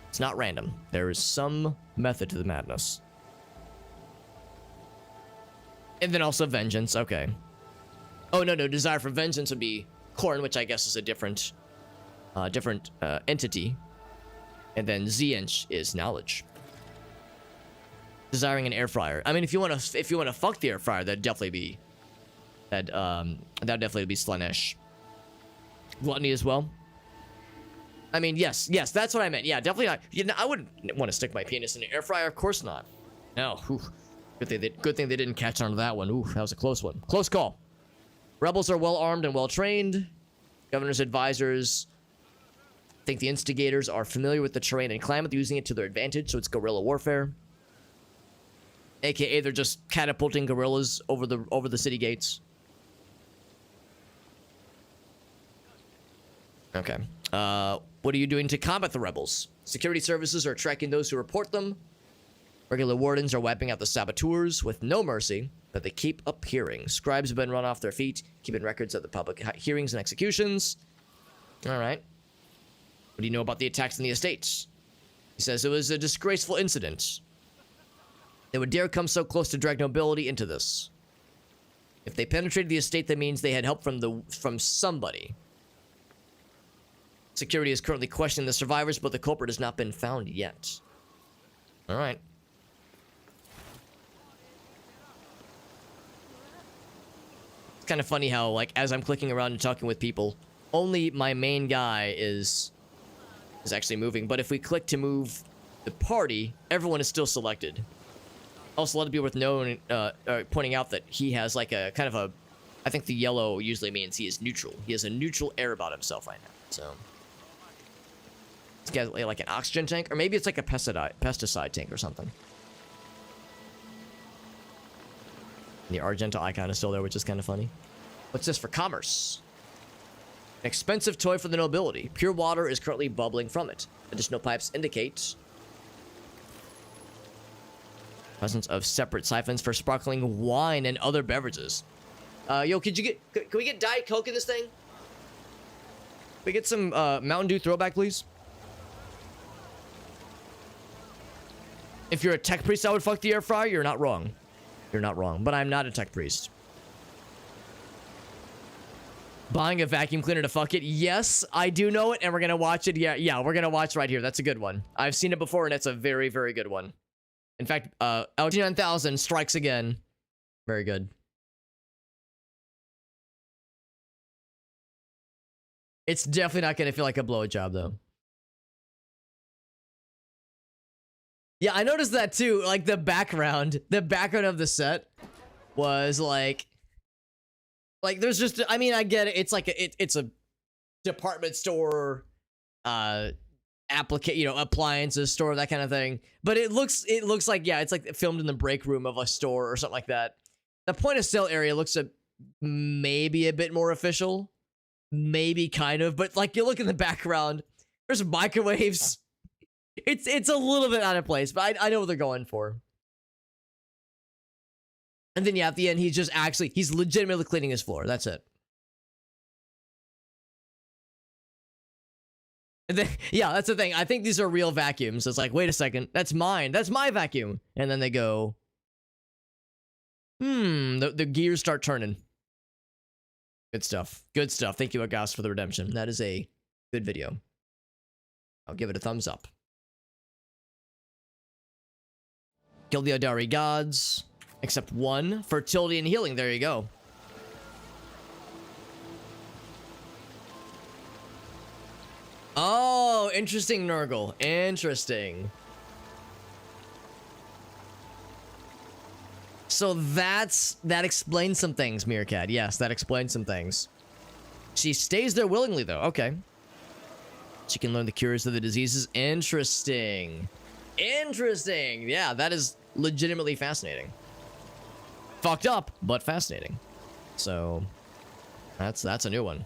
It's not random. There is some method to the madness. And then also vengeance. Okay. Oh, no. Desire for vengeance would be Khorne, which I guess is a different entity. And then Tzeentch is knowledge. Desiring an air fryer. I mean, if you want to fuck the air fryer, that'd definitely be that'd definitely be Slaanesh. Gluttony as well. I mean, yes, that's what I meant. Yeah, definitely not. You know, I wouldn't want to stick my penis in an air fryer. Of course not. No. Ooh. Good thing they didn't catch on to that one. Ooh, that was a close one. Close call. Rebels are well armed and well trained. Governor's advisors think the instigators are familiar with the terrain and climate, using it to their advantage, so it's guerrilla warfare. AKA they're just catapulting guerrillas over the city gates. Okay. What are you doing to combat the rebels? Security services are tracking those who report them. Regular wardens are wiping out the saboteurs with no mercy, but they keep appearing. Scribes have been run off their feet, keeping records of the public hearings and executions. All right. What do you know about the attacks on the estates? He says it was a disgraceful incident. They would dare come so close to drag nobility into this. If they penetrated the estate, that means they had help from somebody. Security is currently questioning the survivors, but the culprit has not been found yet. All right. It's kind of funny how, like, as I'm clicking around and talking with people, only my main guy is actually moving. But if we click to move the party, everyone is still selected. Also, let it be worth knowing, pointing out that he has like a kind of a, I think the yellow usually means he is neutral. He has a neutral air about himself right now. So this guy's like an oxygen tank, or maybe it's like a pesticide tank or something. And the Argenta icon is still there, which is kind of funny. What's this for commerce? An expensive toy for the nobility. Pure water is currently bubbling from it. Additional pipes indicate presence of separate siphons for sparkling wine and other beverages. Yo, can we get Diet Coke in this thing? Can we get some Mountain Dew throwback, please? If you're a tech priest, I would fuck the air fryer. You're not wrong. You're not wrong. But I'm not a tech priest. Buying a vacuum cleaner to fuck it. Yes, I do know it, and we're gonna watch it. Yeah, we're gonna watch right here. That's a good one. I've seen it before, and it's a very, very good one. In fact, LG 9000 strikes again. Very good. It's definitely not gonna feel like a blowjob, though. Yeah, I noticed that too. Like the background of the set was like there's just, I mean, I get it. It's like it's a department store, appliances store, that kind of thing. But it looks like, yeah, it's like filmed in the break room of a store or something like that. The point of sale area looks maybe a bit more official, maybe kind of, but like you look in the background, there's microwaves. It's a little bit out of place, but I know what they're going for. And then yeah, at the end, he's legitimately cleaning his floor. That's it. And then, yeah, that's the thing. I think these are real vacuums. It's like, wait a second, that's mine. That's my vacuum. And then they go, the gears start turning. Good stuff. Good stuff. Thank you, Agas, for the redemption. That is a good video. I'll give it a thumbs up. Kill the Adari gods. Except one. Fertility and healing. There you go. Oh, interesting, Nurgle. Interesting. So that explains some things, Meerkat. Yes, that explains some things. She stays there willingly, though. Okay. She can learn the cures of the diseases. Interesting. Interesting. Yeah, that is legitimately fascinating. Fucked up, but fascinating. So, that's a new one.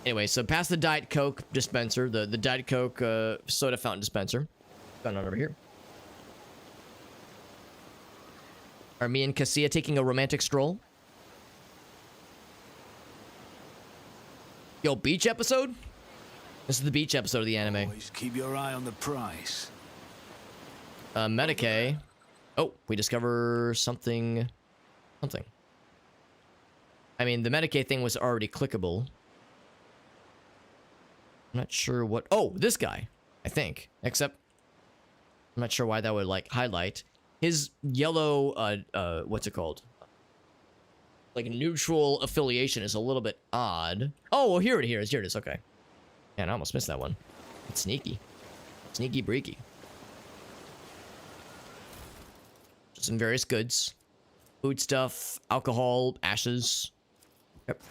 Anyway, so past the Diet Coke dispenser, the Diet Coke soda fountain dispenser. Found one over here. Are me and Cassia taking a romantic stroll? Yo, beach episode? This is the beach episode of the anime. Always keep your eye on the prize. Medicae. Oh, we discover something. I mean, the Medicae thing was already clickable. I'm not sure what... Oh, this guy, I think. Except, I'm not sure why that would, like, highlight. His yellow, what's it called? Like, neutral affiliation is a little bit odd. Oh, well, here it is. Here it is, okay. Man, I almost missed that one. It's sneaky. Sneaky breaky. Some various goods. Food stuff, alcohol, ashes. Yep.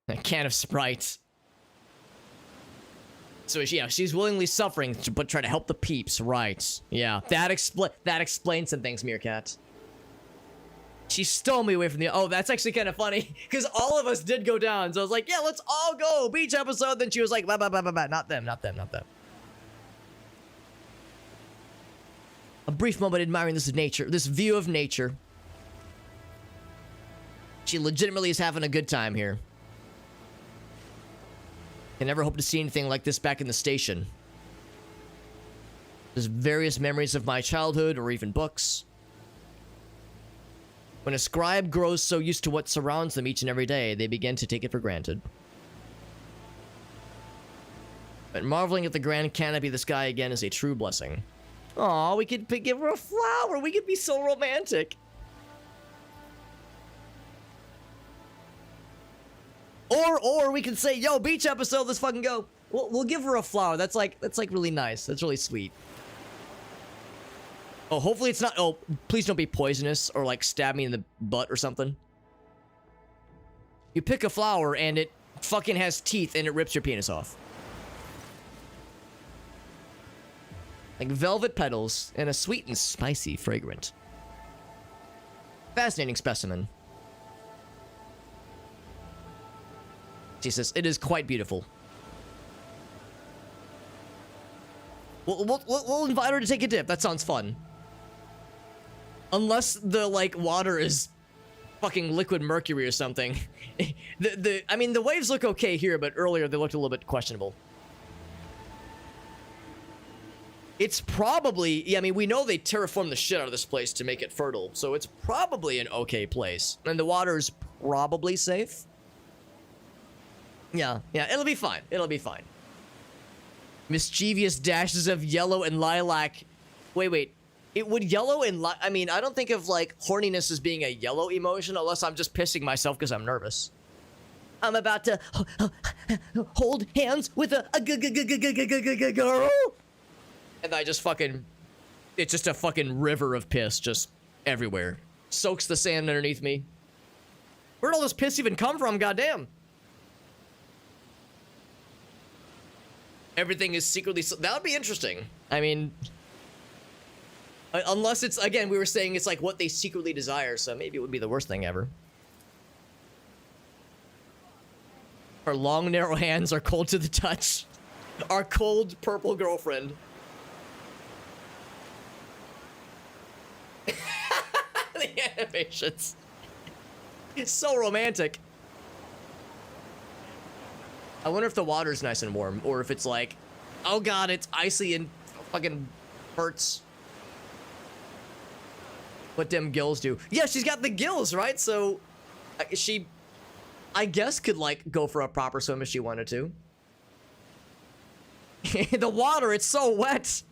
A can of Sprite. So yeah, she's willingly suffering, but try to help the peeps, right? Yeah, that explains some things, Meerkat. She stole me away from the... Oh, that's actually kind of funny, because all of us did go down, so I was like, yeah, let's all go, beach episode, then she was like, blah, blah, blah, blah, blah, not them. A brief moment admiring this view of nature. She legitimately is having a good time here. I never hope to see anything like this back in the station. There's various memories of my childhood or even books. When a scribe grows so used to what surrounds them each and every day, they begin to take it for granted. But marveling at the grand canopy of the sky again is a true blessing. Aw, we could give her a flower. We could be so romantic. Or we can say, yo, beach episode, let's fucking go. We'll give her a flower. That's like really nice. That's really sweet. Oh, hopefully it's not. Oh, please don't be poisonous or like stab me in the butt or something. You pick a flower and it fucking has teeth and it rips your penis off. Like velvet petals and a sweet and spicy fragrant. Fascinating specimen. She says, it is quite beautiful. We'll invite her to take a dip. That sounds fun. Unless the, like, water is fucking liquid mercury or something. I mean, the waves look okay here, but earlier they looked a little bit questionable. It's probably... Yeah, I mean, we know they terraformed the shit out of this place to make it fertile, so it's probably an okay place. And the water's probably safe. Yeah, it'll be fine. It'll be fine. Mischievous dashes of yellow and lilac. Wait. It would yellow and I mean, I don't think of, like, horniness as being a yellow emotion unless I'm just pissing myself because I'm nervous. I'm about to hold hands with a girl. And I just fucking... It's just a fucking river of piss just everywhere. Soaks the sand underneath me. Where'd all this piss even come from, goddamn? Everything is secretly... That would be interesting. I mean... Unless it's... Again, we were saying it's like what they secretly desire, so maybe it would be the worst thing ever. Her long, narrow hands are cold to the touch. Our cold, purple girlfriend. The animations. It's so romantic. I wonder if the water's nice and warm, or if it's like, oh god, it's icy and fucking hurts. What them gills do. Yeah, she's got the gills, right? So, she I guess could like go for a proper swim if she wanted to. The water, it's so wet.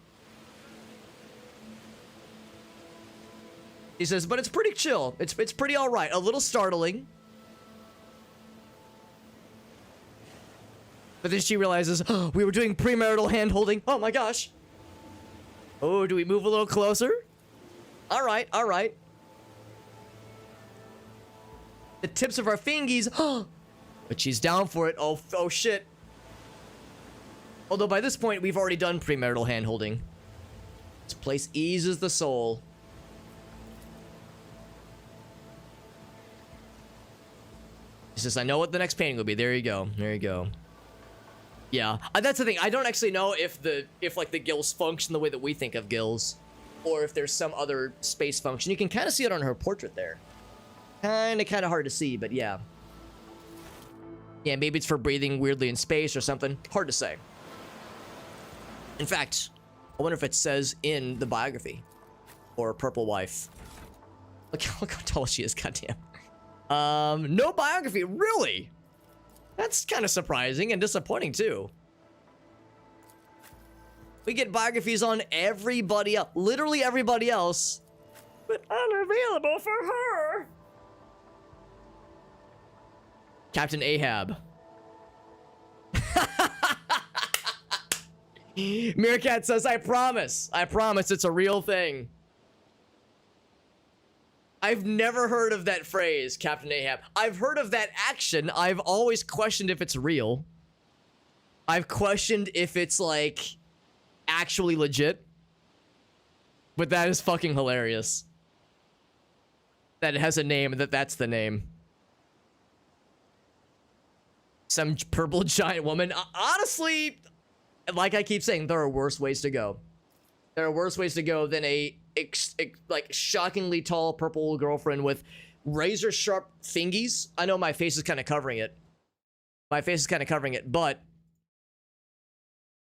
He says, but it's pretty chill. It's pretty all right. A little startling. But then she realizes, oh, we were doing premarital hand-holding. Oh my gosh. Oh, do we move a little closer? All right, all right. The tips of our fingies. But she's down for it. Oh shit. Although by this point, we've already done premarital hand-holding. This place eases the soul. He says, I know what the next painting will be. There you go. There you go. Yeah, that's the thing. I don't actually know if like the gills function the way that we think of gills, or if there's some other space function. You can kind of see it on her portrait there. Kind of hard to see, but yeah. Yeah, maybe it's for breathing weirdly in space or something. Hard to say. In fact, I wonder if it says in the biography or Purple Wife. Look how tall she is, goddamn. No biography, really? That's kind of surprising and disappointing too. We get biographies on everybody else, literally everybody else, but unavailable for her. Captain Ahab. Meerkat says, I promise it's a real thing. I've never heard of that phrase, Captain Ahab. I've heard of that action. I've always questioned if it's real. I've questioned if it's, like, actually legit. But that is fucking hilarious. That it has a name, and that's the name. Some purple giant woman. Honestly, like I keep saying, there are worse ways to go. There are worse ways to go than a like shockingly tall purple girlfriend with razor sharp fingies. I know my face is kind of covering it. My face is kind of covering it, but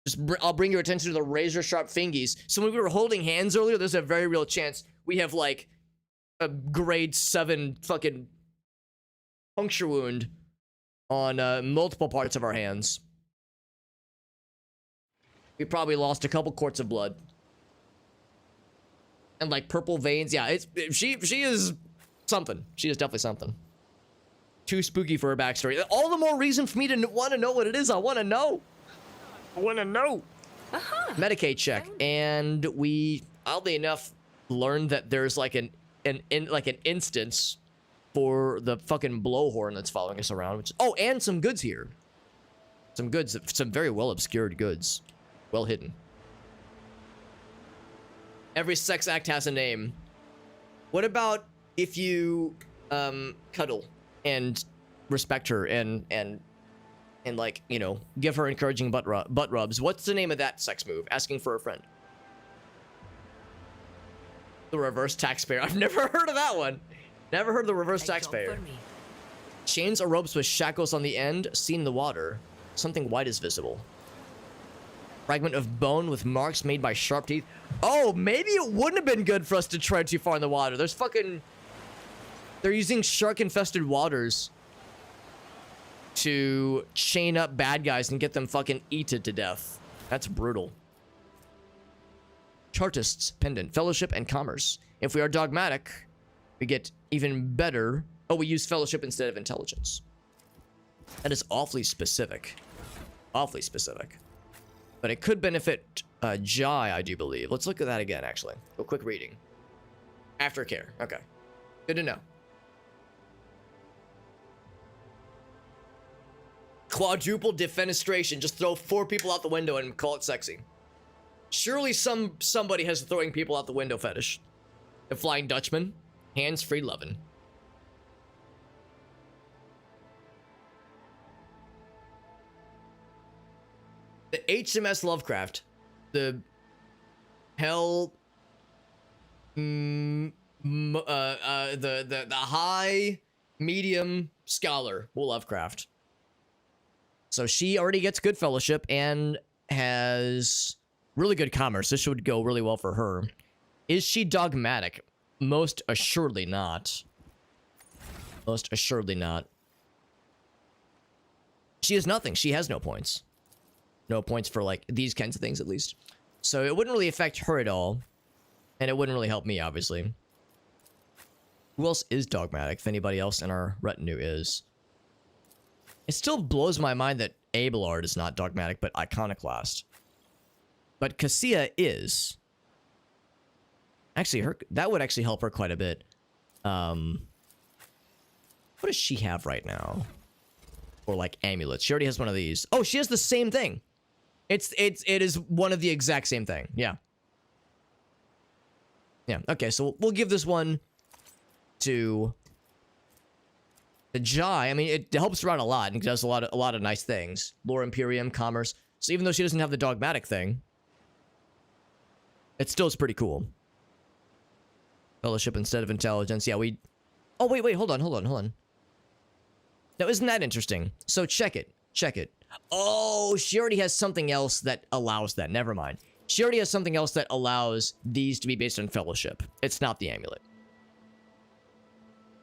just I'll bring your attention to the razor sharp fingies. So when we were holding hands earlier, there's a very real chance we have like a grade 7 fucking puncture wound on multiple parts of our hands. We probably lost a couple quarts of blood. And like purple veins. Yeah, she is something. She is definitely something. Too spooky for her backstory. All the more reason for me to want to know what it is. I want to know. I want to know. Medicaid check. And we, oddly enough, learned that there's like an instance for the fucking blowhorn that's following us around. Which, oh, and some goods here. Some goods. Some very well obscured goods. Well hidden. Every sex act has a name. What about if you cuddle and respect her and like, you know, give her encouraging butt rubs? What's the name of that sex move? Asking for a friend. The reverse taxpayer. I've never heard of that one. Never heard of the reverse taxpayer. Chains or ropes with shackles on the end, seen in the water. Something white is visible. Fragment of bone with marks made by sharp teeth. Oh, maybe it wouldn't have been good for us to tread too far in the water. There's fucking... They're using shark-infested waters to chain up bad guys and get them fucking eaten to death. That's brutal. Chartist's pendant, fellowship, and commerce. If we are dogmatic, we get even better. Oh, we use fellowship instead of intelligence. That is awfully specific. Awfully specific. But it could benefit Jai, I do believe. Let's look at that again, actually. A quick reading. Aftercare. Okay. Good to know. Quadruple defenestration. Just throw 4 people out the window and call it sexy. Surely somebody has throwing people out the window fetish. The Flying Dutchman. Hands-free lovin'. The HMS Lovecraft, the Hell, the high medium scholar will Lovecraft. So she already gets good fellowship and has really good commerce. This would go really well for her. Is she dogmatic? Most assuredly not. Most assuredly not. She has nothing. She has no points. No points for, like, these kinds of things, at least. So it wouldn't really affect her at all. And it wouldn't really help me, obviously. Who else is dogmatic, if anybody else in our retinue is? It still blows my mind that Abelard is not dogmatic, but Iconoclast. But Cassia is. Actually, that would actually help her quite a bit. What does she have right now? Or like amulets. She already has one of these. Oh, she has the same thing. It is one of the exact same thing. Yeah. Yeah. Okay, so we'll give this one to the Jai. I mean, it helps her out a lot and does a lot of nice things. Lore Imperium, commerce. So even though she doesn't have the dogmatic thing, it still is pretty cool. Fellowship instead of intelligence. Yeah, we... Oh, wait, hold on. Now, isn't that interesting? So check it. Oh, she already has something else that allows that. Never mind. She already has something else that allows these to be based on fellowship. It's not the amulet.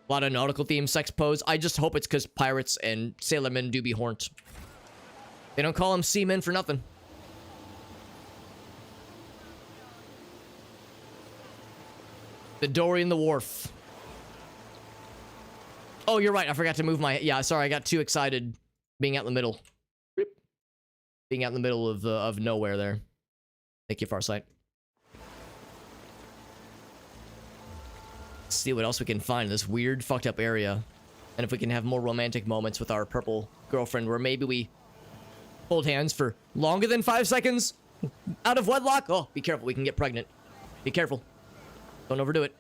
A lot of nautical themed sex pose. I just hope it's because pirates and sailormen do be horned. They don't call them seamen for nothing. The dory and the wharf. Oh, you're right. I forgot to move my... Yeah, sorry. I got too excited being out in the middle. Being out in the middle of nowhere there. Thank you, Farsight. Let's see what else we can find in this weird, fucked up area. And if we can have more romantic moments with our purple girlfriend where maybe we hold hands for longer than 5 seconds out of wedlock. Oh, be careful. We can get pregnant. Be careful. Don't overdo it.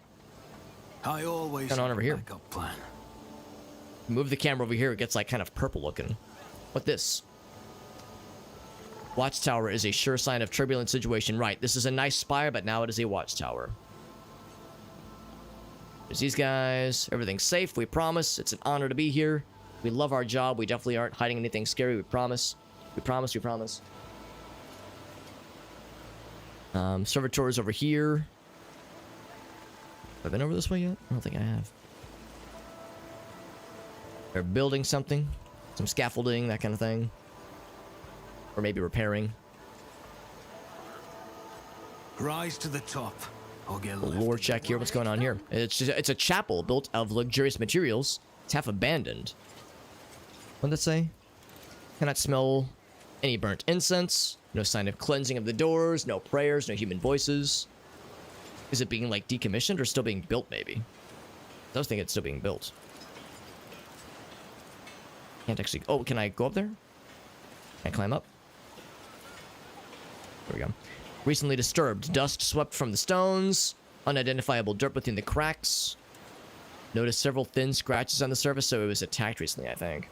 I always Going on over here. backup plan. Move the camera over here. It gets like kind of purple looking. What this? Watchtower is a sure sign of turbulent situation. Right. This is a nice spire, but now it is a watchtower. There's these guys. Everything's safe. We promise. It's an honor to be here. We love our job. We definitely aren't hiding anything scary. We promise. We promise. We promise. Servitors over here. Have I been over this way yet? I don't think I have. They're building something. Some scaffolding, that kind of thing. Or maybe repairing. Rise to the top, or get A left lore in the check here. What's going on here? It's a chapel built of luxurious materials. It's half abandoned. What did that say? Cannot smell any burnt incense. No sign of cleansing of the doors. No prayers. No human voices. Is it being like decommissioned or still being built? Maybe. I was thinking it's still being built. Can't actually... Oh, can I go up there? Can I climb up? There we go. Recently disturbed. Dust swept from the stones. Unidentifiable dirt within the cracks. Noticed several thin scratches on the surface, so it was attacked recently, I think.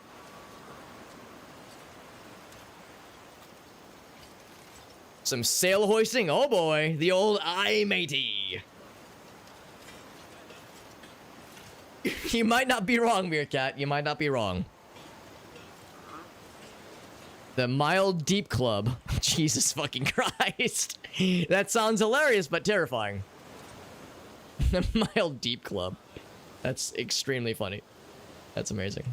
Some sail hoisting. Oh boy. The old aye matey. You might not be wrong, Meerkat. You might not be wrong. The Mild Deep Club. Jesus fucking Christ. That sounds hilarious, but terrifying. The Mild Deep Club. That's extremely funny. That's amazing.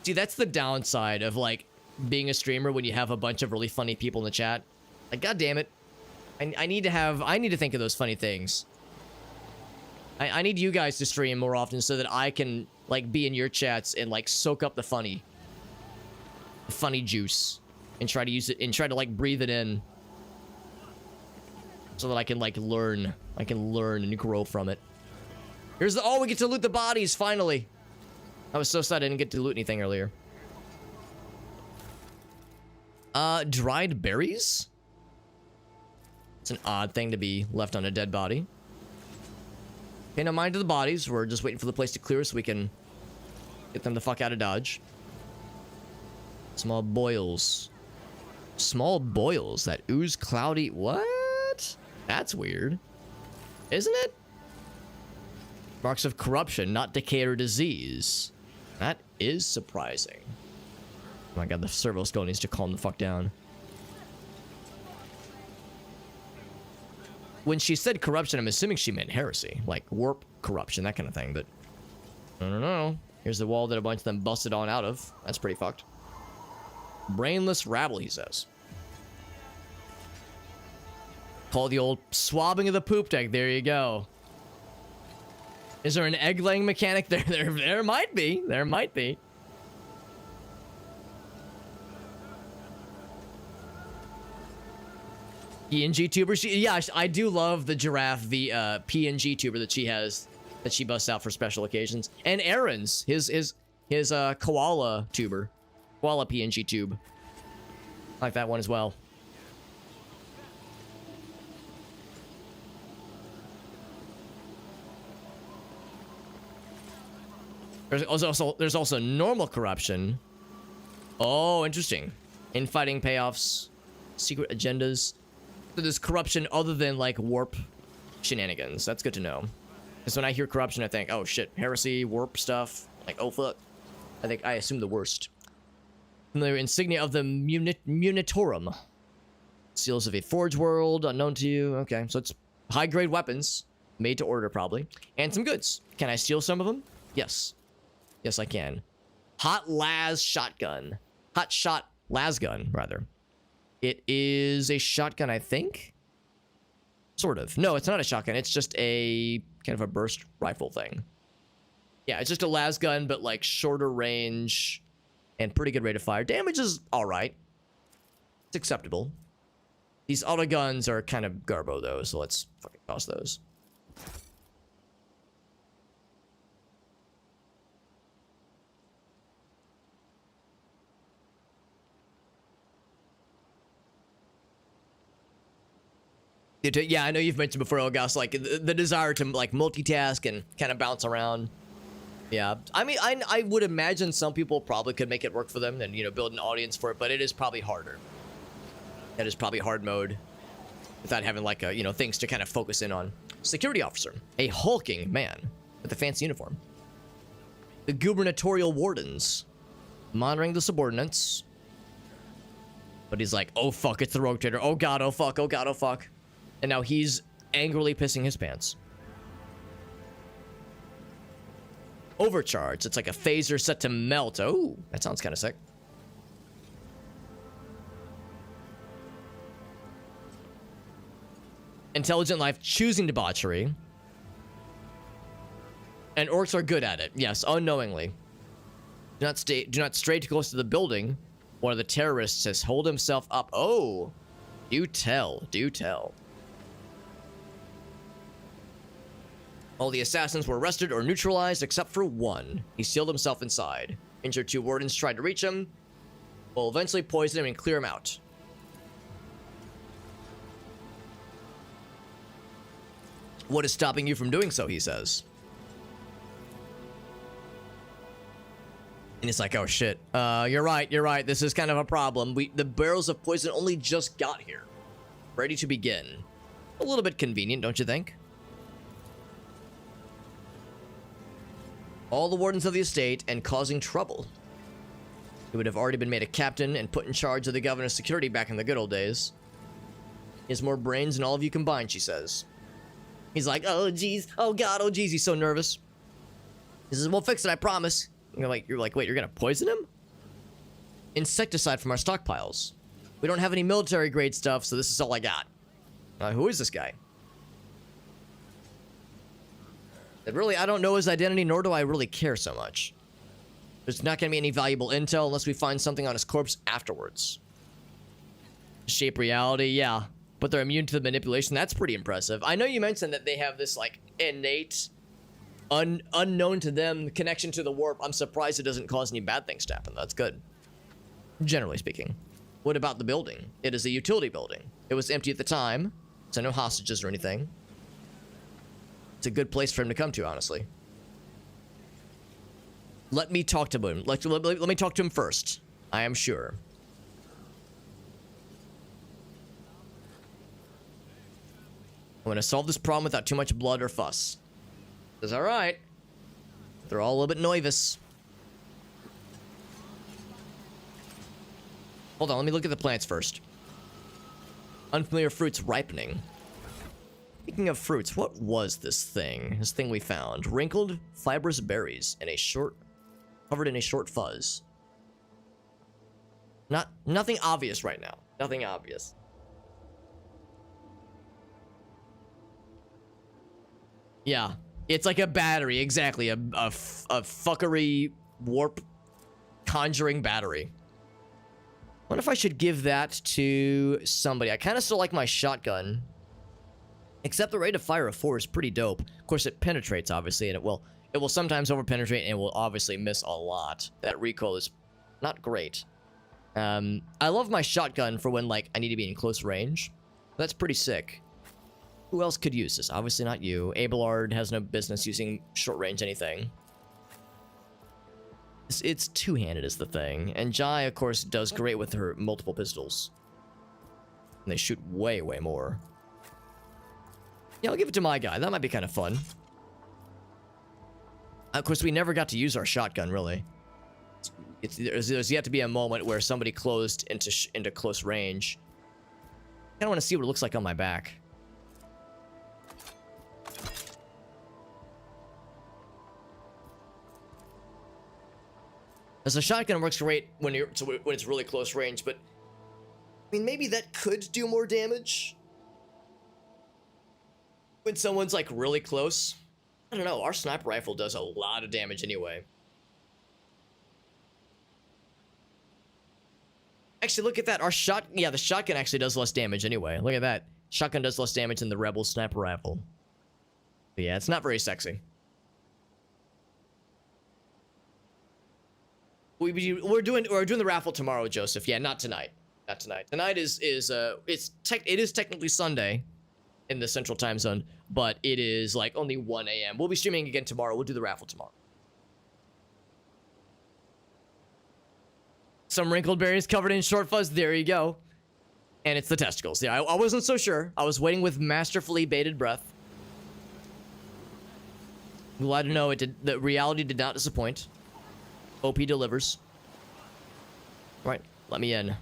See, that's the downside of, like, being a streamer when you have a bunch of really funny people in the chat. Like, god damn it. I need to think of those funny things. I need you guys to stream more often so that I can, like, be in your chats and, like, soak up the funny juice and try to use it and try to like breathe it in so that I can like learn and grow from it. Here's the... Oh, we get to loot the bodies finally. I was so sad I didn't get to loot anything earlier. Dried berries? It's an odd thing to be left on a dead body. Okay, no mind to the bodies. We're just waiting for the place to clear so we can get them the fuck out of Dodge. Small boils. Small boils that ooze cloudy... What? That's weird. Isn't it? Marks of corruption, not decay or disease. That is surprising. Oh my god, the servo skull needs to calm the fuck down. When she said corruption, I'm assuming she meant heresy. Like warp corruption, that kind of thing, but... I don't know. Here's the wall that a bunch of them busted on out of. That's pretty fucked. Brainless rabble, he says. Call the old swabbing of the poop deck. There you go. Is there an egg-laying mechanic there? There might be. There might be. PNG tuber. Yeah, I do love the giraffe, the PNG tuber that she has, that she busts out for special occasions. And Aaron's, his koala tuber. Koala PNG tube. I like that one as well. There's also normal corruption. Oh, interesting. Infighting payoffs, secret agendas. So there's corruption other than like warp shenanigans. That's good to know. Because when I hear corruption, I think, oh shit, heresy, warp stuff. Like, oh fuck. I assume the worst. The insignia of the Munitorum. Seals of a Forge World, unknown to you. Okay, so it's high-grade weapons. Made to order, probably. And some goods. Can I steal some of them? Yes. Yes, I can. Hot Las shotgun. Hot shot las gun, rather. It is a shotgun, I think? Sort of. No, it's not a shotgun. It's just a kind of a burst rifle thing. Yeah, it's just a las gun, but like shorter range and pretty good rate of fire. Damage is alright. It's acceptable. These auto guns are kind of garbo, though, so let's fucking toss those. Yeah, I know you've mentioned before, Elgas, like the desire to like multitask and kind of bounce around. Yeah, I mean, I would imagine some people probably could make it work for them and, you know, build an audience for it, but it is probably harder. That is probably hard mode without having like a, you know, things to kind of focus in on. Security officer, a hulking man with a fancy uniform. The gubernatorial wardens, monitoring the subordinates. But he's like, oh fuck, it's the Rogue Trader. Oh god, oh fuck, oh god, oh fuck. And now he's angrily pissing his pants. Overcharge. It's like a phaser set to melt. Oh, that sounds kind of sick. Intelligent life choosing debauchery. And orcs are good at it. Yes, unknowingly. Do not stray too close to the building. One of the terrorists has holed himself up. Oh, do tell, do tell. All the assassins were arrested or neutralized except for one. He sealed himself inside. Injured 2 wardens tried to reach him. Will eventually poison him and clear him out. What is stopping you from doing so, he says. And it's like, oh shit. You're right. This is kind of a problem. The barrels of poison only just got here. Ready to begin. A little bit convenient, don't you think? All the wardens of the estate and causing trouble. He would have already been made a captain and put in charge of the governor's security back in the good old days. He has more brains than all of you combined, she says. He's like, oh geez, oh god, oh geez, he's so nervous. He says, we'll fix it, I promise. You're like, wait, you're gonna poison him? Insecticide from our stockpiles. We don't have any military grade stuff, so this is all I got. Who is this guy? And really, I don't know his identity, nor do I really care so much. There's not going to be any valuable intel unless we find something on his corpse afterwards. Shape reality, yeah. But they're immune to the manipulation. That's pretty impressive. I know you mentioned that they have this, like, innate, unknown to them connection to the warp. I'm surprised it doesn't cause any bad things to happen. That's good. Generally speaking. What about the building? It is a utility building. It was empty at the time, so no hostages or anything. It's a good place for him to come to, honestly. Let me talk to him. Let me talk to him first. I am sure. I'm gonna solve this problem without too much blood or fuss. That's alright. They're all a little bit nervous. Hold on, let me look at the plants first. Unfamiliar fruits ripening. Speaking of fruits, what was this thing? This thing we found. Wrinkled, fibrous berries in a short covered in a short fuzz. Nothing obvious right now. Nothing obvious. Yeah, it's like a battery, exactly. A fuckery warp conjuring battery. Wonder if I should give that to somebody. I kind of still like my shotgun. Except the rate of fire of 4 is pretty dope. Of course, it penetrates, obviously, and it will sometimes over-penetrate, and it will obviously miss a lot. That recoil is not great. I love my shotgun for when, like, I need to be in close range. That's pretty sick. Who else could use this? Obviously not you. Abelard has no business using short-range anything. It's two-handed is the thing. And Jai, of course, does great with her multiple pistols. And they shoot way, way more. Yeah, I'll give it to my guy. That might be kind of fun. Of course, we never got to use our shotgun, really. There's yet to be a moment where somebody closed into close range. I kind of want to see what it looks like on my back. As a shotgun works great when it's really close range, but I mean, maybe that could do more damage when someone's like really close. I don't know. Our sniper rifle does a lot of damage anyway. Actually, look at that. The shotgun actually does less damage anyway. Look at that. Shotgun does less damage than the Rebel sniper rifle. But yeah, it's not very sexy. We're doing the raffle tomorrow, Joseph. Yeah, not tonight. Not tonight. Tonight it is technically Sunday in the Central Time Zone, but it is like only 1 a.m. We'll be streaming again tomorrow. We'll do the raffle tomorrow. Some wrinkled berries covered in short fuzz. There you go. And it's the testicles. Yeah, I wasn't so sure. I was waiting with masterfully bated breath. Glad to know the reality did not disappoint. OP delivers. All right, let me in.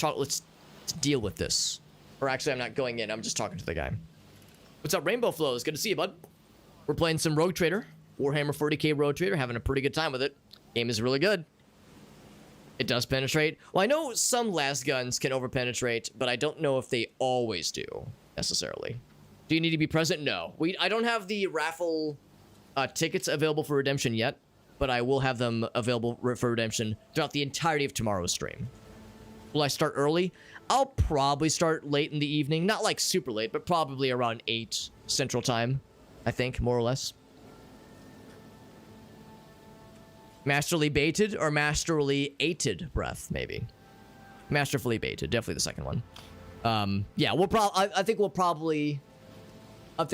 Let's deal with this. Or actually, I'm not going in. I'm just talking to the guy. What's up, Rainbow Flows? Good to see you, bud. We're playing some Rogue Trader. Warhammer 40k Rogue Trader. Having a pretty good time with it. Game is really good. It does penetrate. Well, I know some last guns can over-penetrate, but I don't know if they always do, necessarily. Do you need to be present? No. I don't have the raffle tickets available for redemption yet, but I will have them available for redemption throughout the entirety of tomorrow's stream. Will I start early? I'll probably start late in the evening. Not like super late, but probably around 8 Central Time, I think, more or less. Masterly baited or masterly ated breath, maybe. Masterfully baited, definitely the second one. Yeah, I think we'll probably have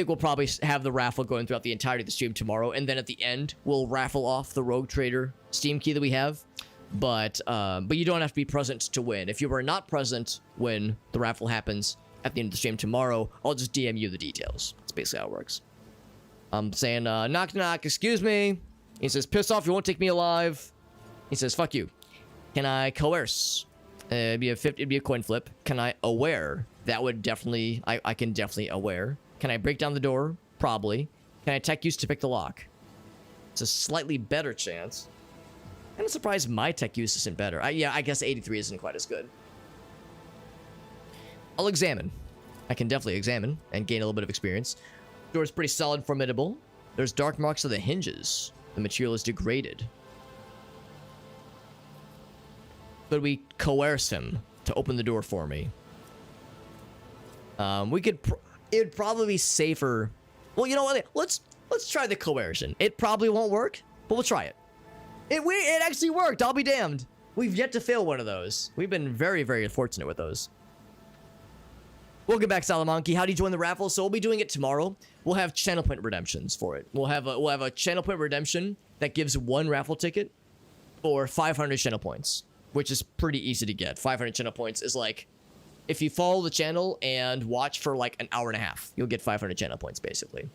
the raffle going throughout the entirety of the stream tomorrow, and then at the end we'll raffle off the Rogue Trader Steam key that we have. But you don't have to be present to win. If you are not present when the raffle happens at the end of the stream tomorrow, I'll just DM you the details. That's basically how it works. I'm saying, knock knock, excuse me. He says, piss off, you won't take me alive. He says, fuck you. Can I coerce? It'd be a coin flip. Can I aware? That would definitely, I can definitely aware. Can I break down the door? Probably. Can I tech use to pick the lock? It's a slightly better chance. I'm surprised my tech use isn't better. Yeah, I guess 83 isn't quite as good. I'll examine. I can definitely examine and gain a little bit of experience. Door's pretty solid, formidable. There's dark marks of the hinges. The material is degraded. Could we coerce him to open the door for me? We could. It'd probably be safer. Well, you know what? Let's try the coercion. It probably won't work, but we'll try it. It actually worked. I'll be damned. We've yet to fail one of those. We've been very, very fortunate with those. Welcome back, Salamonkey. How do you join the raffle? So we'll be doing it tomorrow. We'll have channel point redemptions for it. We'll have a channel point redemption that gives 1 raffle ticket for 500 channel points, which is pretty easy to get. 500 channel points is like, if you follow the channel and watch for like an hour and a half, you'll get 500 channel points basically.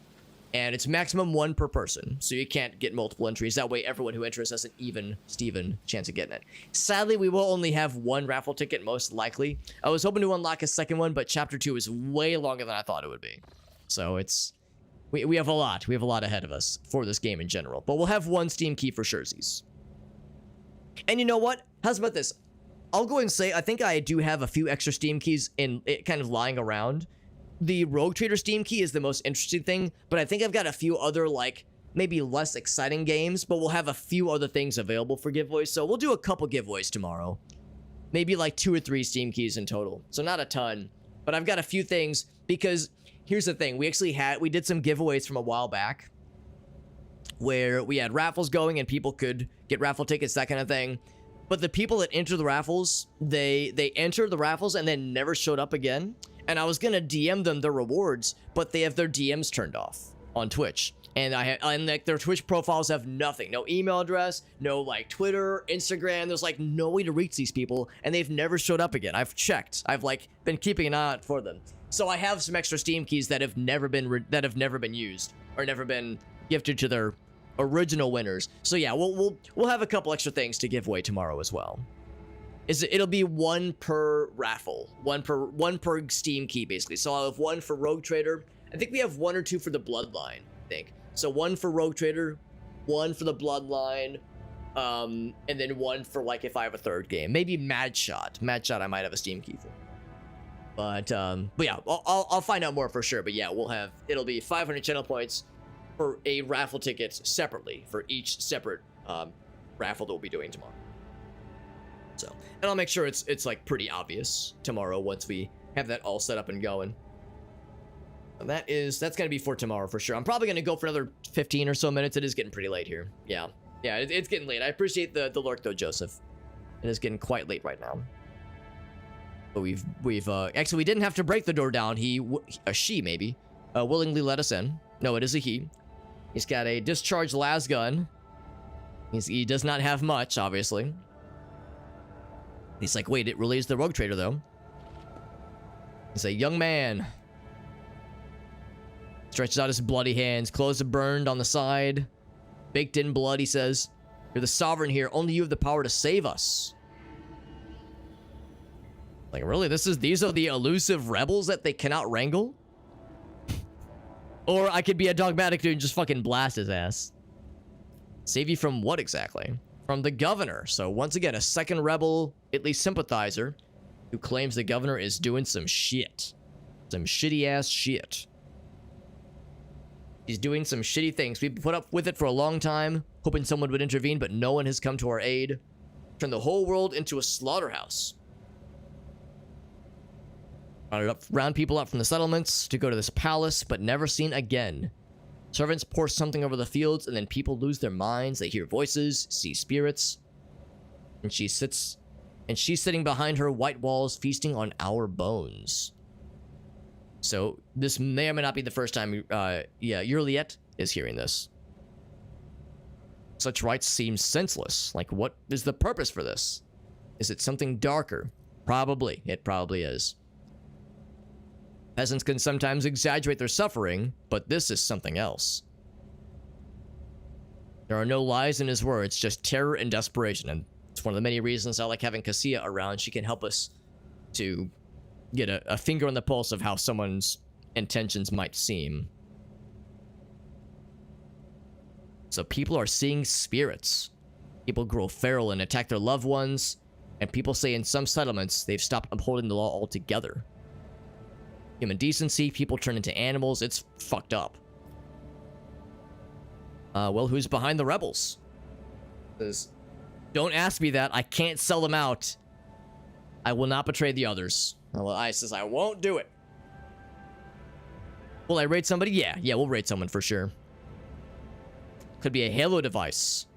And it's maximum 1 per person, so you can't get multiple entries. That way everyone who enters has an even Steven chance of getting it. Sadly, we will only have 1 raffle ticket, most likely. I was hoping to unlock a second one, but Chapter 2 is way longer than I thought it would be. So it's... We have a lot. We have a lot ahead of us for this game in general. But we'll have 1 Steam key for Sherzies. And you know what? How's about this? I'll go and say I think I do have a few extra Steam keys in it kind of lying around. The Rogue Trader Steam key is the most interesting thing, but I think I've got a few other, like, maybe less exciting games, but we'll have a few other things available for giveaways, so we'll do a couple giveaways tomorrow. Maybe like 2 or 3 Steam keys in total, so not a ton, but I've got a few things, because here's the thing, we did some giveaways from a while back, where we had raffles going and people could get raffle tickets, that kind of thing, but the people that enter the raffles, they entered the raffles and then never showed up again. And I was gonna DM them their rewards, but they have their DMs turned off on Twitch. And like their Twitch profiles have nothing. No email address, no like Twitter, Instagram. There's like no way to reach these people, and they've never showed up again. I've checked. I've like been keeping an eye out for them. So I have some extra Steam keys that have never been used or never been gifted to their original winners. So yeah, we'll have a couple extra things to give away tomorrow as well. It'll be 1 per raffle, one per Steam key basically. So I'll have 1 for Rogue Trader. I think we have 1 or 2 for the Bloodline, I think. So 1 for Rogue Trader, 1 for the Bloodline, and then 1 for like if I have a 3rd game. Maybe Mad Shot. Mad Shot I might have a Steam key for. But yeah, I'll find out more for sure. But yeah, it'll be 500 channel points for a raffle ticket separately for each separate raffle that we'll be doing tomorrow. So, and I'll make sure it's like pretty obvious tomorrow once we have that all set up and going. And that's gonna be for tomorrow for sure. I'm probably gonna go for another 15 or so minutes. It is getting pretty late here. Yeah, it's getting late. I appreciate the lurk though, Joseph. It is getting quite late right now. But we've actually we didn't have to break the door down. She maybe willingly let us in. No, it is a he. He's got a discharged las gun. He does not have much, obviously. He's like, wait, it really is the Rogue Trader, though. He's a young man. Stretches out his bloody hands. Clothes are burned on the side. Baked in blood, he says. You're the sovereign here. Only you have the power to save us. Like, really? These are the elusive rebels that they cannot wrangle? Or I could be a dogmatic dude and just fucking blast his ass. Save you from what exactly? From the governor. So once again, a second rebel, at least sympathizer, who claims the governor is doing some shit. Some shitty ass shit. He's doing some shitty things. We've put up with it for a long time, hoping someone would intervene, but no one has come to our aid. Turned the whole world into a slaughterhouse. Round people up from the settlements to go to this palace, but never seen again. Servants pour something over the fields, and then people lose their minds. They hear voices, see spirits. And she's sitting behind her white walls, feasting on our bones. So, this may or may not be the first time, Yurliet is hearing this. Such rites seem senseless. Like, what is the purpose for this? Is it something darker? Probably. It probably is. Peasants can sometimes exaggerate their suffering, but this is something else. There are no lies in his words, just terror and desperation, and it's one of the many reasons I like having Cassia around. She can help us to get a finger on the pulse of how someone's intentions might seem. So people are seeing spirits. People grow feral and attack their loved ones, and people say in some settlements they've stopped upholding the law altogether. Human decency, people turn into animals, it's fucked up. Well, who's behind the rebels? Don't ask me that, I can't sell them out. I will not betray the others. Well, I says I won't do it. Will I raid somebody? Yeah, we'll raid someone for sure. Could be a Halo device.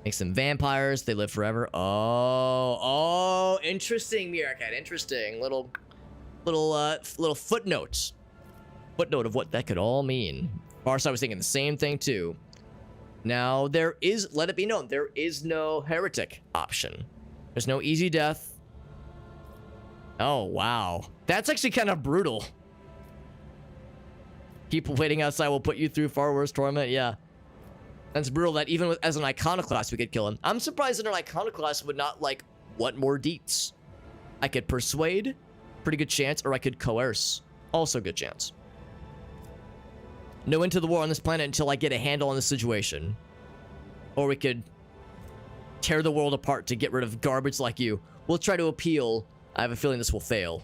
Makes them vampires, they live forever. Oh, interesting, Meerkat, interesting. Little footnote of what that could all mean. Farsight was thinking the same thing too. Now let it be known, there is no heretic option. There's no easy death. Oh wow, that's actually kind of brutal. Keep waiting outside, we'll put you through far worse torment. Yeah, that's brutal. That even as an iconoclast we could kill him. I'm surprised that an iconoclast would not like want more deets. I could persuade, pretty good chance, or I could coerce, also good chance. No end to the war on this planet until I get a handle on the situation. Or we could tear the world apart to get rid of garbage like you. We'll try to appeal. I have a feeling this will fail.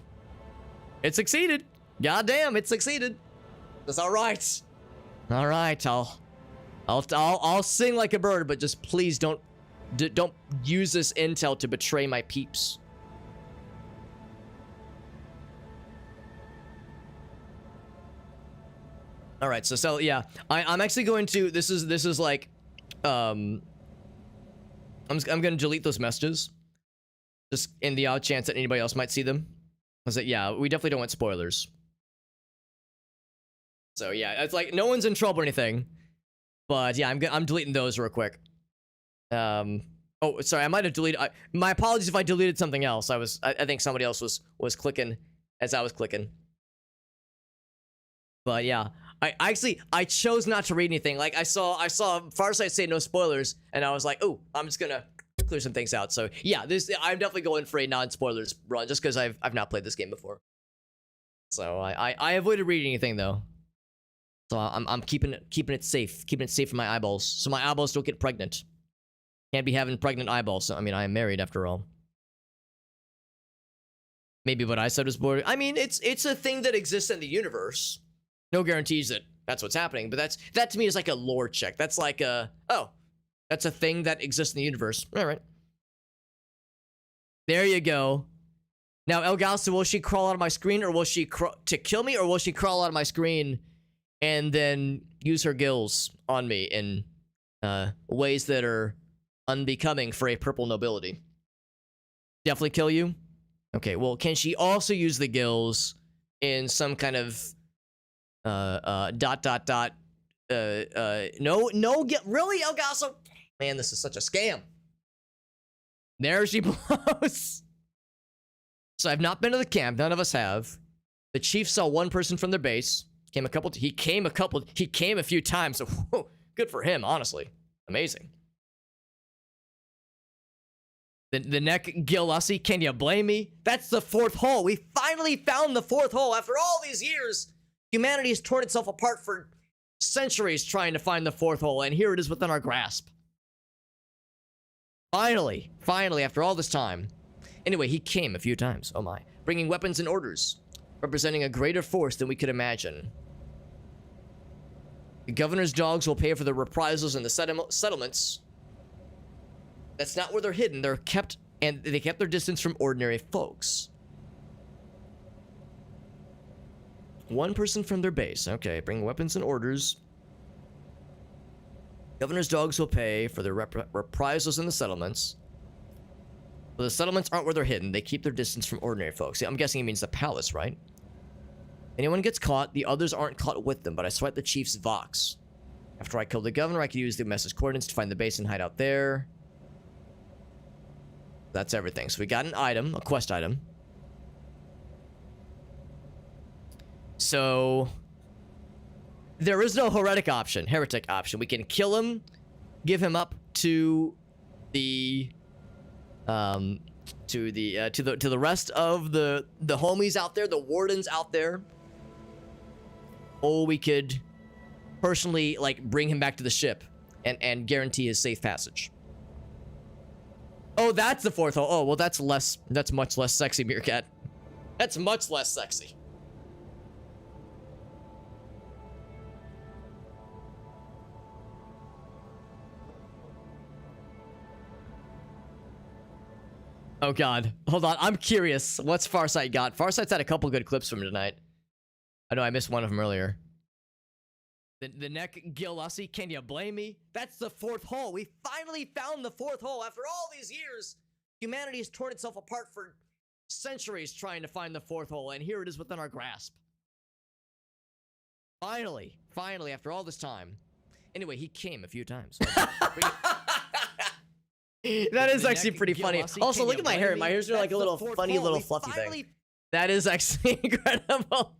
It succeeded. Goddamn, it succeeded. That's all right. All right, I'll sing like a bird, but just please don't use this intel to betray my peeps. All right, so yeah, I'm actually going to. This is like, I'm gonna delete those messages, just in the odd chance that anybody else might see them. I was like, yeah, we definitely don't want spoilers. So yeah, it's like no one's in trouble or anything, but yeah, I'm deleting those real quick. Oh, sorry, I might have deleted. My apologies if I deleted something else. I think somebody else was clicking as I was clicking. But yeah, I chose not to read anything. Like I saw Farsight say no spoilers, and I was like, oh, I'm just gonna clear some things out. So yeah, I'm definitely going for a non-spoilers run just because I've not played this game before. So I avoided reading anything though. So I'm keeping it safe from my eyeballs, so my eyeballs don't get pregnant. Can't be having pregnant eyeballs. So, I mean, I am married after all. Maybe what I said was boring. I mean, it's a thing that exists in the universe. No guarantees that that's what's happening, but that to me is like a lore check. That's like oh, that's a thing that exists in the universe. All right. There you go. Now, Elgaso, will she crawl out of my screen, or will she to kill me, or will she crawl out of my screen and then use her gills on me in ways that are unbecoming for a purple nobility? Definitely kill you? Okay, well, can she also use the gills in some kind of no, get really, Elgaso? Man, this is such a scam. There she blows. So I've not been to the camp. None of us have. The chief saw one person from their base. He came a few times. So whoa, good for him, honestly. Amazing. The neck Gillussie, can you blame me? That's the fourth hole. We finally found the fourth hole. After all these years, humanity has torn itself apart for centuries trying to find the fourth hole, and here it is within our grasp. Finally, after all this time. Anyway, he came a few times, oh my, bringing weapons and orders, representing a greater force than we could imagine. The governor's dogs will pay for the reprisals in the settlements. That's not where they're hidden. They're kept, and they kept their distance from ordinary folks. One person from their base. Okay, bring weapons and orders. Governor's dogs will pay for the reprisals in the settlements. But the settlements aren't where they're hidden. They keep their distance from ordinary folks. I'm guessing it means the palace, right? Anyone gets caught, the others aren't caught with them, but I swipe the chief's Vox. After I kill the governor, I can use the message coordinates to find the base and hide out there. That's everything. So we got an item, a quest item. So there is no heretic option. We can kill him, give him up to the to the rest of the homies out there, the wardens out there. Or we could personally like bring him back to the ship and guarantee his safe passage. Oh, that's the fourth hole. Oh, well, that's much less sexy, Meerkat. That's much less sexy. Oh god, hold on, I'm curious. What's Farsight got? Farsight's had a couple good clips from tonight. I know I missed one of them earlier. The neck Gillussie, can you blame me? That's the fourth hole. We finally found the fourth hole. After all these years, humanity has torn itself apart for centuries trying to find the fourth hole, and here it is within our grasp. Finally, after all this time. Anyway, he came a few times. That is actually pretty funny. Also, look at my hair. My hair's like a little funny little fluffy thing. That is actually incredible.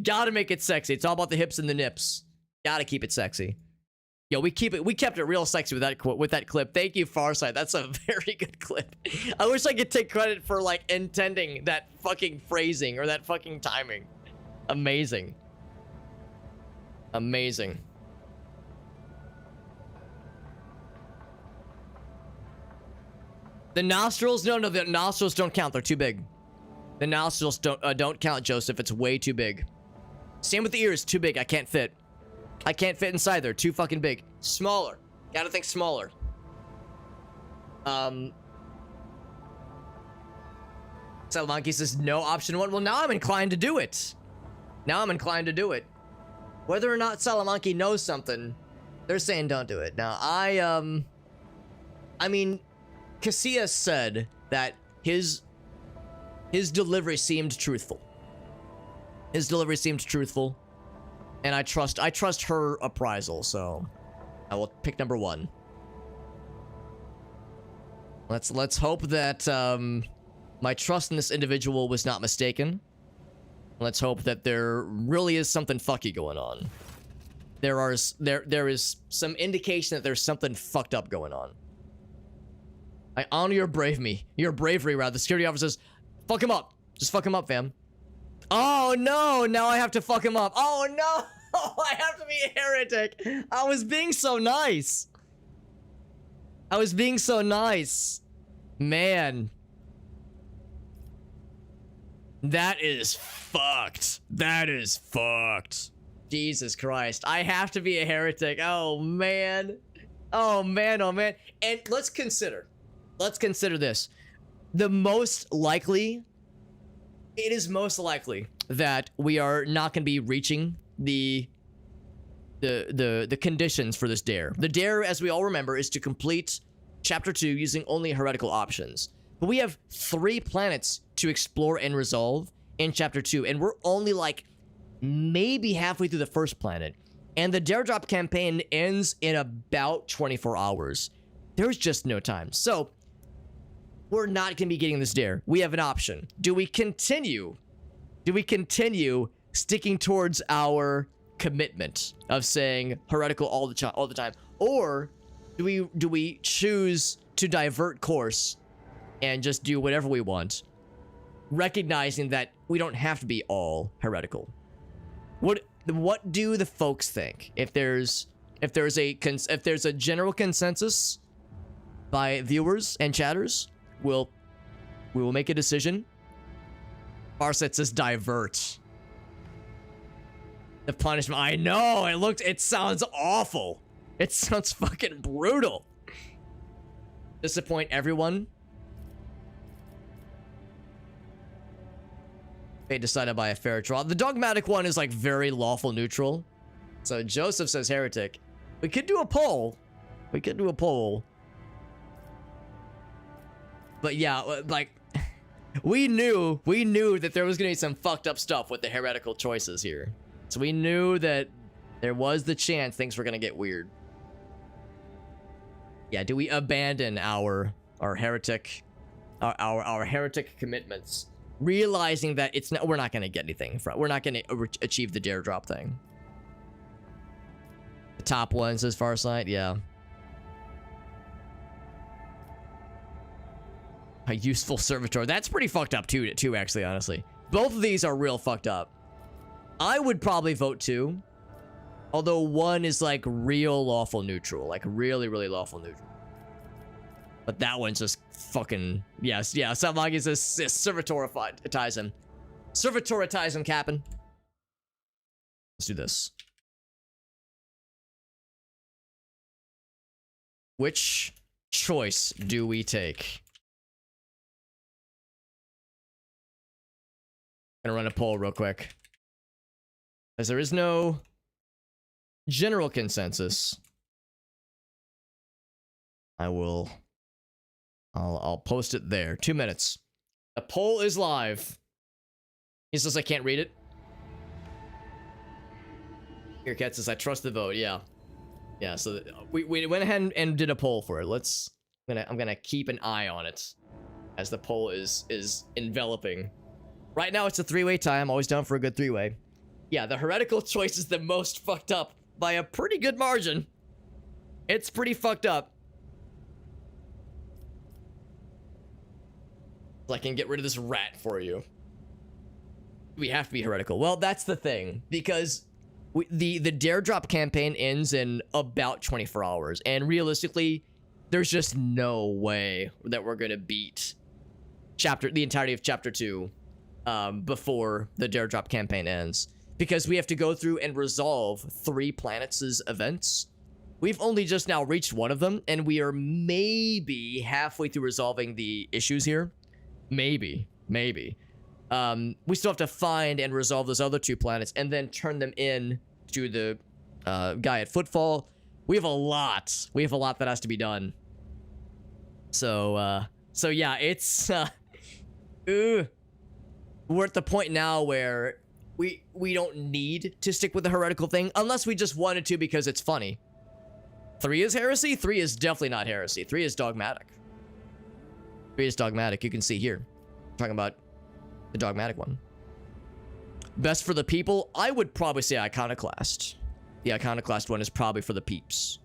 Gotta make it sexy. It's all about the hips and the nips. Gotta keep it sexy. Yo, we kept it real sexy with that clip. Thank you, Farsight. That's a very good clip. I wish I could take credit for like intending that fucking phrasing or that fucking timing. Amazing. The nostrils? No, the nostrils don't count. They're too big. The nostrils don't count, Joseph. It's way too big. Same with the ears. Too big. I can't fit. I can't fit inside. They're too fucking big. Smaller. Gotta think smaller. Salamanca says no, option 1. Well, now I'm inclined to do it. Now I'm inclined to do it. Whether or not Salamanca knows something, they're saying don't do it. Now, I mean, Casillas said that his delivery seemed truthful. His delivery seemed truthful, and I trust her appraisal, so I will pick number 1. Let's hope that my trust in this individual was not mistaken. Let's hope that there really is something fucky going on. There is some indication that there's something fucked up going on. I honor your bravery, rather. The security officer says, fuck him up. Just fuck him up, fam. Oh no, now I have to fuck him up. Oh no, I have to be a heretic. I was being so nice. Man. That is fucked. Jesus Christ. I have to be a heretic. Oh man. Oh man. And let's consider this. It is most likely that we are not going to be reaching the conditions for this dare. The dare, as we all remember, is to complete Chapter 2 using only heretical options. But we have 3 planets to explore and resolve in Chapter 2, and we're only like maybe halfway through the first planet. And the Dare Drop campaign ends in about 24 hours. There's just no time. So, we're not going to be getting this dare. We have an option. Do we continue sticking towards our commitment of saying heretical all the time? Or do we choose to divert course and just do whatever we want, recognizing that we don't have to be all heretical? What do the folks think? If there's a general consensus by viewers and chatters, we will make a decision. Farset says divert. The punishment. I know. It sounds awful. It sounds fucking brutal. Disappoint everyone. Fate decided by a fair draw. The dogmatic one is like very lawful neutral. So Joseph says heretic. We could do a poll. But yeah, like we knew that there was gonna be some fucked up stuff with the heretical choices here. So we knew that there was the chance things were gonna get weird. Yeah, do we abandon our heretic commitments, realizing that we're not gonna get anything from, we're not gonna achieve the dare drop thing? The top one says Farsight, yeah. A useful servitor. That's pretty fucked up too, actually, honestly. Both of these are real fucked up. I would probably vote 2. Although 1 is like real lawful neutral. Like really, really lawful neutral. But that one's just fucking... Yes, yeah. Salmagi says servitorize him. Servitorize him, Captain. Let's do this. Which choice do we take? I'm gonna run a poll real quick. As there is no general consensus, I'll post it there. 2 minutes. The poll is live. He says I can't read it. Here, Cat says I trust the vote. Yeah. Yeah, so we went ahead and did a poll for it. I'm gonna keep an eye on it as the poll is enveloping. Right now it's a 3-way tie. I'm always down for a good 3-way. Yeah, the heretical choice is the most fucked up by a pretty good margin. It's pretty fucked up. I can get rid of this rat for you. We have to be heretical. Well, that's the thing, because the Dare Drop campaign ends in about 24 hours, and realistically, there's just no way that we're gonna beat the entirety of chapter 2 before the Dare Drop campaign ends, because we have to go through and resolve 3 planets' events. We've only just now reached one of them, and we are maybe halfway through resolving the issues here. Maybe. We still have to find and resolve those other 2 planets and then turn them in to the guy at Footfall. We have a lot that has to be done. So yeah, it's we're at the point now where we don't need to stick with the heretical thing unless we just wanted to because it's funny. 3 is heresy? 3 is definitely not heresy. 3 is dogmatic. 3 is dogmatic. You can see here. I'm talking about the dogmatic one. Best for the people? I would probably say Iconoclast. The Iconoclast one is probably for the peeps.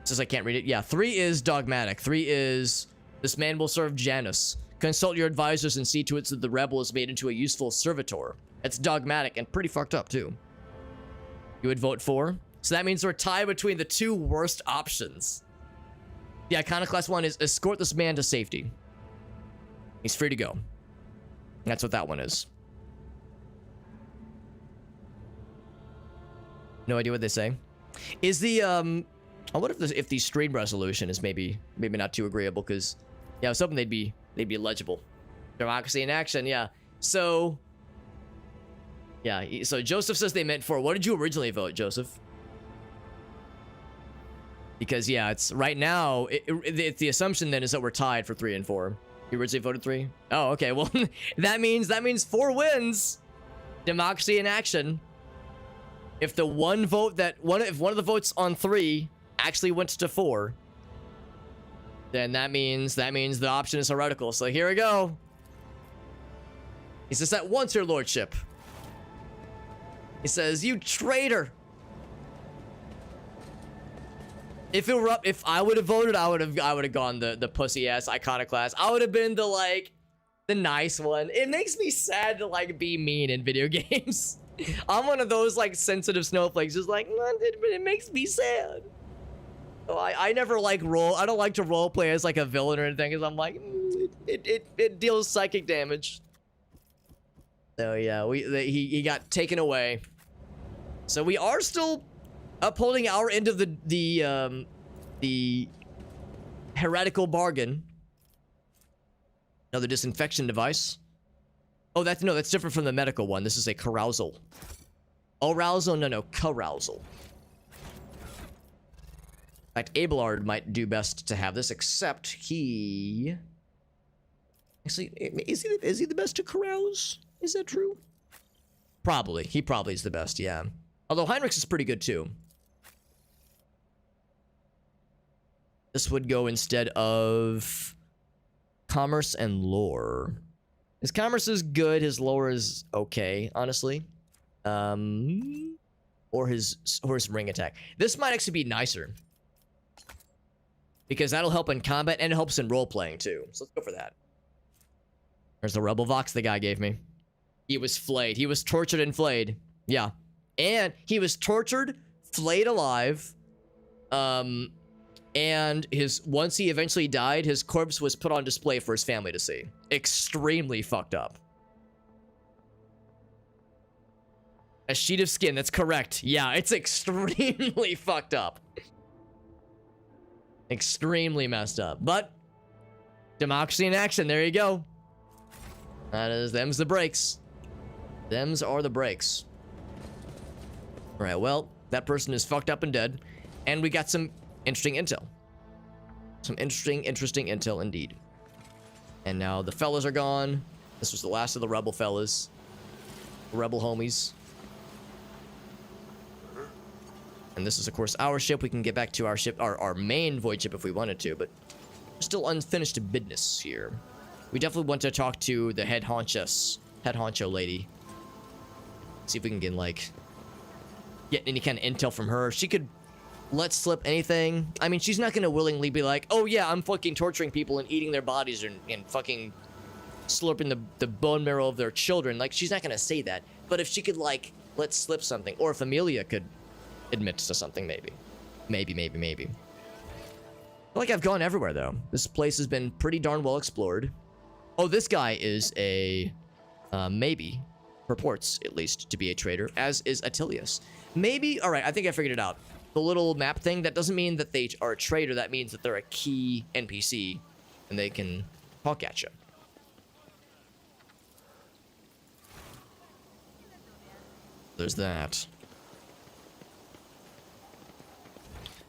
Says I can't read it. Yeah, 3 is dogmatic. 3 is this man will serve Janus. Consult your advisors and see to it that the rebel is made into a useful servitor. It's dogmatic and pretty fucked up too. You would vote 4? So that means we're tied between the 2 worst options. The Iconoclast one is escort this man to safety. He's free to go. That's what that one is. No idea what they say. Is the I wonder if the stream resolution is maybe not too agreeable, because yeah, I was hoping they'd be legible. Democracy in action, yeah. So yeah, so Joseph says they meant 4. What did you originally vote, Joseph? Because yeah, it's right now. The assumption then is that we're tied for 3 and 4. You originally voted 3. Oh, okay. Well, that means 4 wins. Democracy in action. If the one vote if one of the votes on 3 actually went to 4, then that means the option is heretical. So here we go. He says that once, your lordship. He says, you traitor. If I would have voted, I would have gone the pussy ass Iconoclast. I would have been the nice one. It makes me sad to be mean in video games. I'm one of those sensitive snowflakes, just it makes me sad. So I never I don't like to role play as a villain or anything, because I'm it deals psychic damage. So yeah, he got taken away. So we are still upholding our end of the heretical bargain. Another disinfection device. Oh, that's different from the medical one. This is a carousal. Arousal? No, carousal. In fact, Abelard might do best to have this, except he... Actually, is he the best to carouse? Is that true? Probably. He probably is the best, yeah. Although Heinrichs is pretty good, too. This would go instead of commerce and lore. His commerce is good. His lore is okay, honestly. Or his ring attack. This might actually be nicer, because that'll help in combat and it helps in role playing too. So let's go for that. There's the Rebel Vox the guy gave me. He was flayed. He was tortured and flayed. Yeah, and he was tortured, flayed alive. And once he eventually died, his corpse was put on display for his family to see. Extremely fucked up. A sheet of skin, that's correct. Yeah, it's extremely fucked up. Extremely messed up. But democracy in action, there you go. Them's the breaks. Them's are the breaks. Alright, well, that person is fucked up and dead. And we got some interesting intel. Some interesting intel indeed. And now the fellas are gone. This was the last of the rebel fellas. Rebel homies. And this is, of course, our ship. We can get back to our ship, our main void ship if we wanted to, but still unfinished business here. We definitely want to talk to the head honcho lady. See if we can get any kind of intel from her. She could let slip anything. I mean, she's not gonna willingly be like, oh yeah, I'm fucking torturing people and eating their bodies and fucking slurping the bone marrow of their children. She's not gonna say that. But if she could let slip something, or if Amelia could admits to something, maybe. Maybe. I feel like I've gone everywhere, though. This place has been pretty darn well explored. Oh, this guy is a... maybe. Purports, at least, to be a trader, as is Attilius. Maybe... Alright, I think I figured it out. The little map thing, that doesn't mean that they are a trader. That means that they're a key NPC, and they can talk at you. There's that.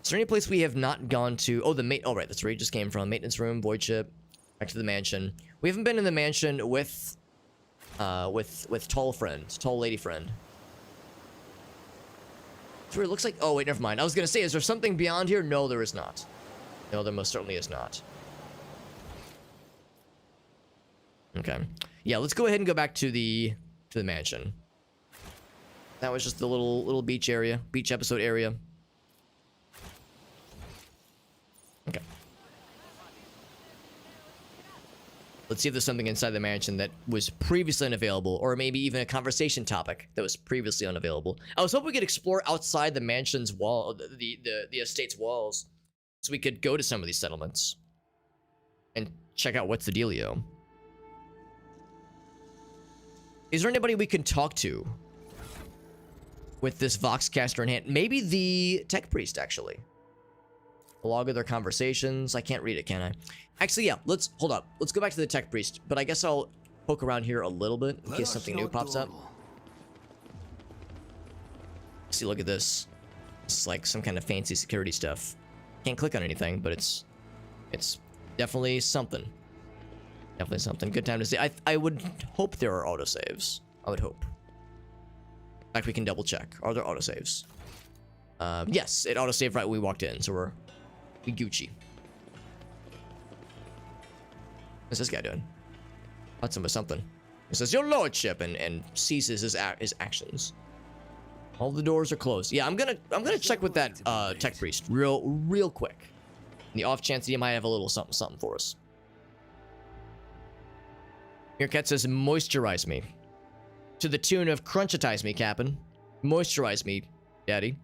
Is there any place we have not gone to? Oh, oh, right, that's where we just came from. Maintenance room, void ship, back to the mansion. We haven't been in the mansion with tall lady friend. So it looks like, oh wait, never mind. I was gonna say, is there something beyond here? No, there is not. No, there most certainly is not. Okay. Yeah, let's go ahead and go back to the mansion. That was just the little beach episode area. Okay. Let's see if there's something inside the mansion that was previously unavailable, or maybe even a conversation topic that was previously unavailable. I was hoping we could explore outside the mansion's wall, the estate's walls, so we could go to some of these settlements and check out what's the dealio. Is there anybody we can talk to with this Voxcaster in hand? Maybe the Tech Priest, actually. A log of their conversations. I can't read it, can I? Actually, yeah, hold up. Let's go back to the Tech Priest, but I guess I'll poke around here a little bit in case something new pops up. See, look at this. It's like some kind of fancy security stuff. Can't click on anything, but it's definitely something. Definitely something. Good time to see. I would hope there are autosaves. I would hope. In fact, we can double check. Are there autosaves? Yes, it autosaved right when we walked in, so we're Gucci. What's this guy doing? That's him with something. He says, "Your lordship," and ceases his actions. All the doors are closed. Yeah, I'm gonna check with that Tech Priest real quick. In the off chance that he might have a little something for us. Meerkat says, "Moisturize me." To the tune of "Crunchitize me, Cap'n." Moisturize me, Daddy.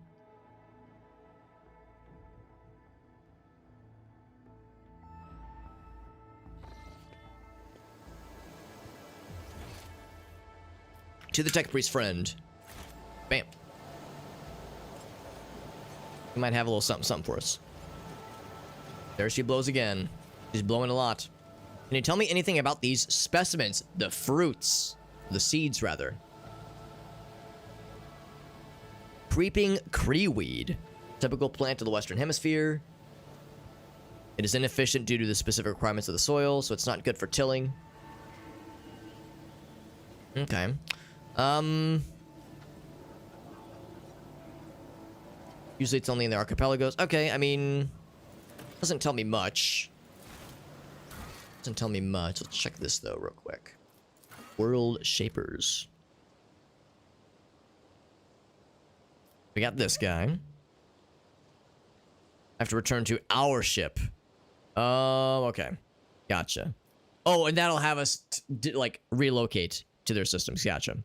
To the Tech Priest friend. Bam. He might have a little something for us. There she blows again. She's blowing a lot. Can you tell me anything about these specimens? The fruits. The seeds, rather. Creeping Creeweed. Typical plant of the Western Hemisphere. It is inefficient due to the specific requirements of the soil, so it's not good for tilling. Okay. Usually it's only in the archipelagos. Okay, I mean, doesn't tell me much. Doesn't tell me much. Let's check this though real quick. World Shapers. We got this guy. I have to return to our ship. Oh, okay. Gotcha. Oh, and that'll have us like relocate to their systems. Gotcha.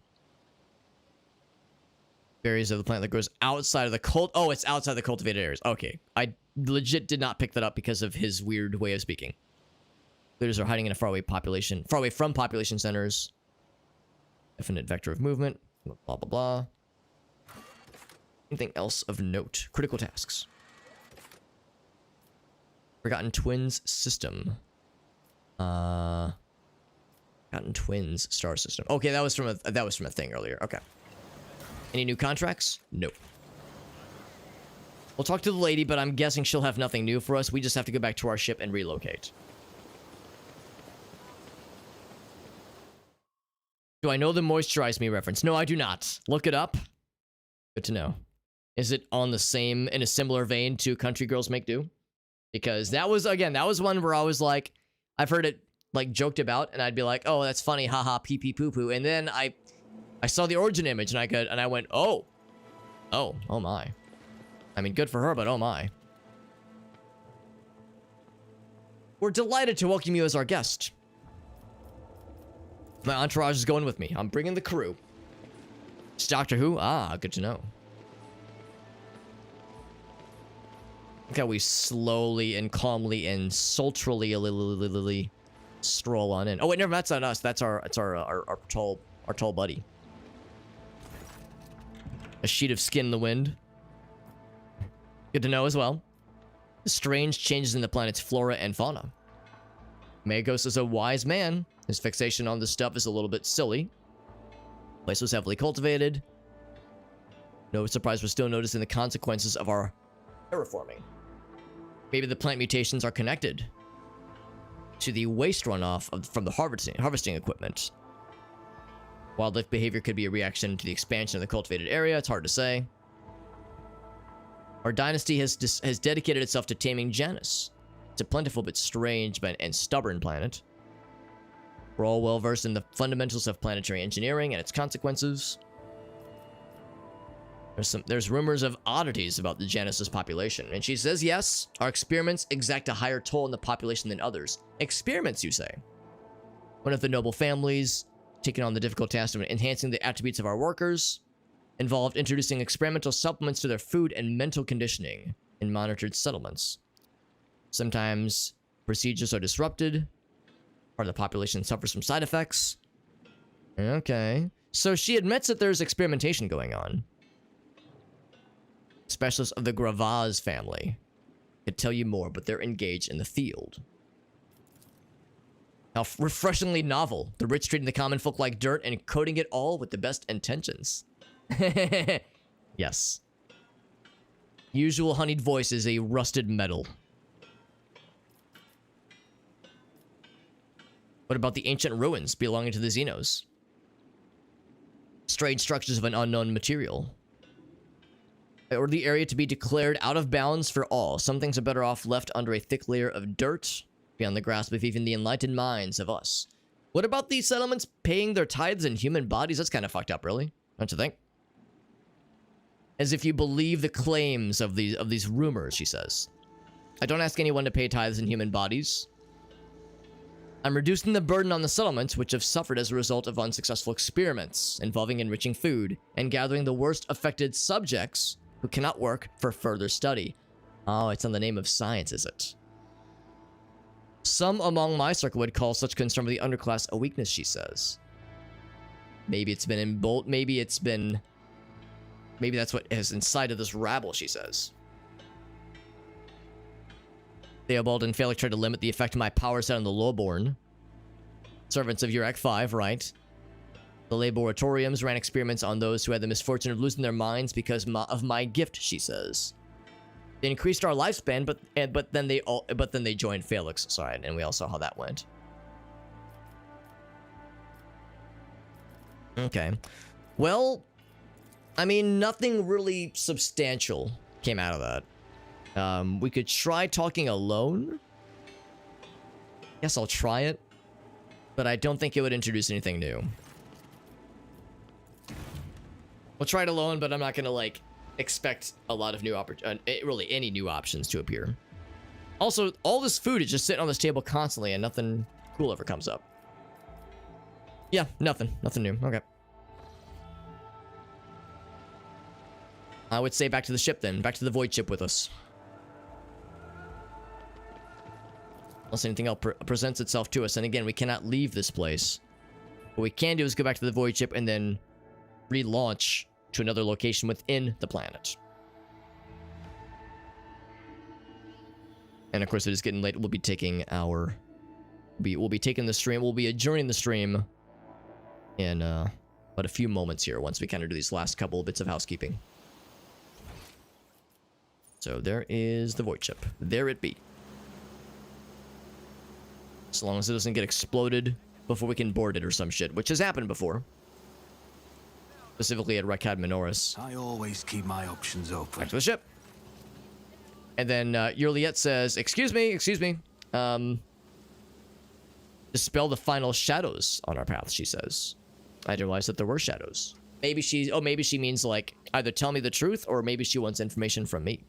Berries of the plant that grows outside of the cult. Oh, it's outside the cultivated areas. Okay. I legit did not pick that up because of his weird way of speaking. Leaders are hiding in a far away from population centers. Definite vector of movement. Blah, blah, blah. Anything else of note? Critical tasks. Forgotten Twins system. Forgotten Twins star system. Okay, that was from a thing earlier. Okay. Any new contracts? Nope. We'll talk to the lady, but I'm guessing she'll have nothing new for us. We just have to go back to our ship and relocate. Do I know the Moisturize Me reference? No, I do not. Look it up. Good to know. Is it on the same, in a similar vein to Country Girls Make Do? Because that was, again, that was one where I was like, I've heard it, like, joked about, and I'd be like, oh, that's funny, haha, pee pee poo poo. And then I saw the origin image, and I went, oh my. I mean, good for her, but oh my. We're delighted to welcome you as our guest. My entourage is going with me. I'm bringing the crew. It's Doctor Who? Ah, good to know. Look how we slowly and calmly and sultrily stroll on in. Oh wait, never. That's not us. That's our tall buddy. A sheet of skin in the wind. Good to know as well. Strange changes in the planet's flora and fauna. Magos is a wise man. His fixation on this stuff is a little bit silly. The place was heavily cultivated. No surprise we're still noticing the consequences of our terraforming. Maybe the plant mutations are connected to the waste runoff from the harvesting equipment. Wildlife behavior could be a reaction to the expansion of the cultivated area. It's hard to say. Our dynasty has dedicated itself to taming Janus. It's a plentiful but strange and stubborn planet. We're all well versed in the fundamentals of planetary engineering and its consequences. There's rumors of oddities about the Janus's population, and she says yes, our experiments exact a higher toll on the population than others. Experiments, you say? One of the noble families taking on the difficult task of enhancing the attributes of our workers involved introducing experimental supplements to their food and mental conditioning in monitored settlements. Sometimes procedures are disrupted, part of the population suffers from side effects. Okay, so she admits that there's experimentation going on. Specialists of the Gravaz family could tell you more, but they're engaged in the field. How refreshingly novel. The rich treating the common folk like dirt and coating it all with the best intentions. Yes. Usual honeyed voice is a rusted metal. What about the ancient ruins belonging to the Xenos? Strange structures of an unknown material. Or the area to be declared out of bounds for all. Some things are better off left under a thick layer of dirt, beyond the grasp of even the enlightened minds of us. What about these settlements paying their tithes in human bodies? That's kind of fucked up, really. Don't you think? As if you believe the claims of these rumors, she says. I don't ask anyone to pay tithes in human bodies. I'm reducing the burden on the settlements, which have suffered as a result of unsuccessful experiments involving enriching food and gathering the worst affected subjects who cannot work for further study. Oh, it's in the name of science, is it? Some among my circle would call such concern for the underclass a weakness, she says. Maybe it's been in bolt. Maybe that's what is inside of this rabble, she says. Theobald and Phallic tried to limit the effect of my power set on the lowborn. Servants of Urak 5, right? The laboratoriums ran experiments on those who had the misfortune of losing their minds because of my gift, she says. They increased our lifespan, but then they joined Phalic's side, and we all saw how that went. Okay. Well, I mean, nothing really substantial came out of that. We could try talking alone. Guess I'll try it. But I don't think it would introduce anything new. We'll try it alone, but I'm not gonna, like, expect a lot of new really any new options to appear. Also, all this food is just sitting on this table constantly and nothing cool ever comes up. Yeah, nothing new. Okay. I would say back to the ship then. Back to the void ship with us. Unless anything else presents itself to us. And again, we cannot leave this place. What we can do is go back to the void ship and then relaunch to another location within the planet. And of course, it is getting late. We'll be taking our... We'll be taking the stream. We'll be adjourning the stream in but a few moments here once we kind of do these last couple of bits of housekeeping. So there is the void ship. There it be. As long as it doesn't get exploded before we can board it or some shit, which has happened before. Specifically at Rekad Minoris. I always keep my options open. Back to the ship. And then Yurliet says, excuse me. Dispel the final shadows on our path, she says. I didn't realize that there were shadows. Maybe she means, like, either tell me the truth or maybe she wants information from me.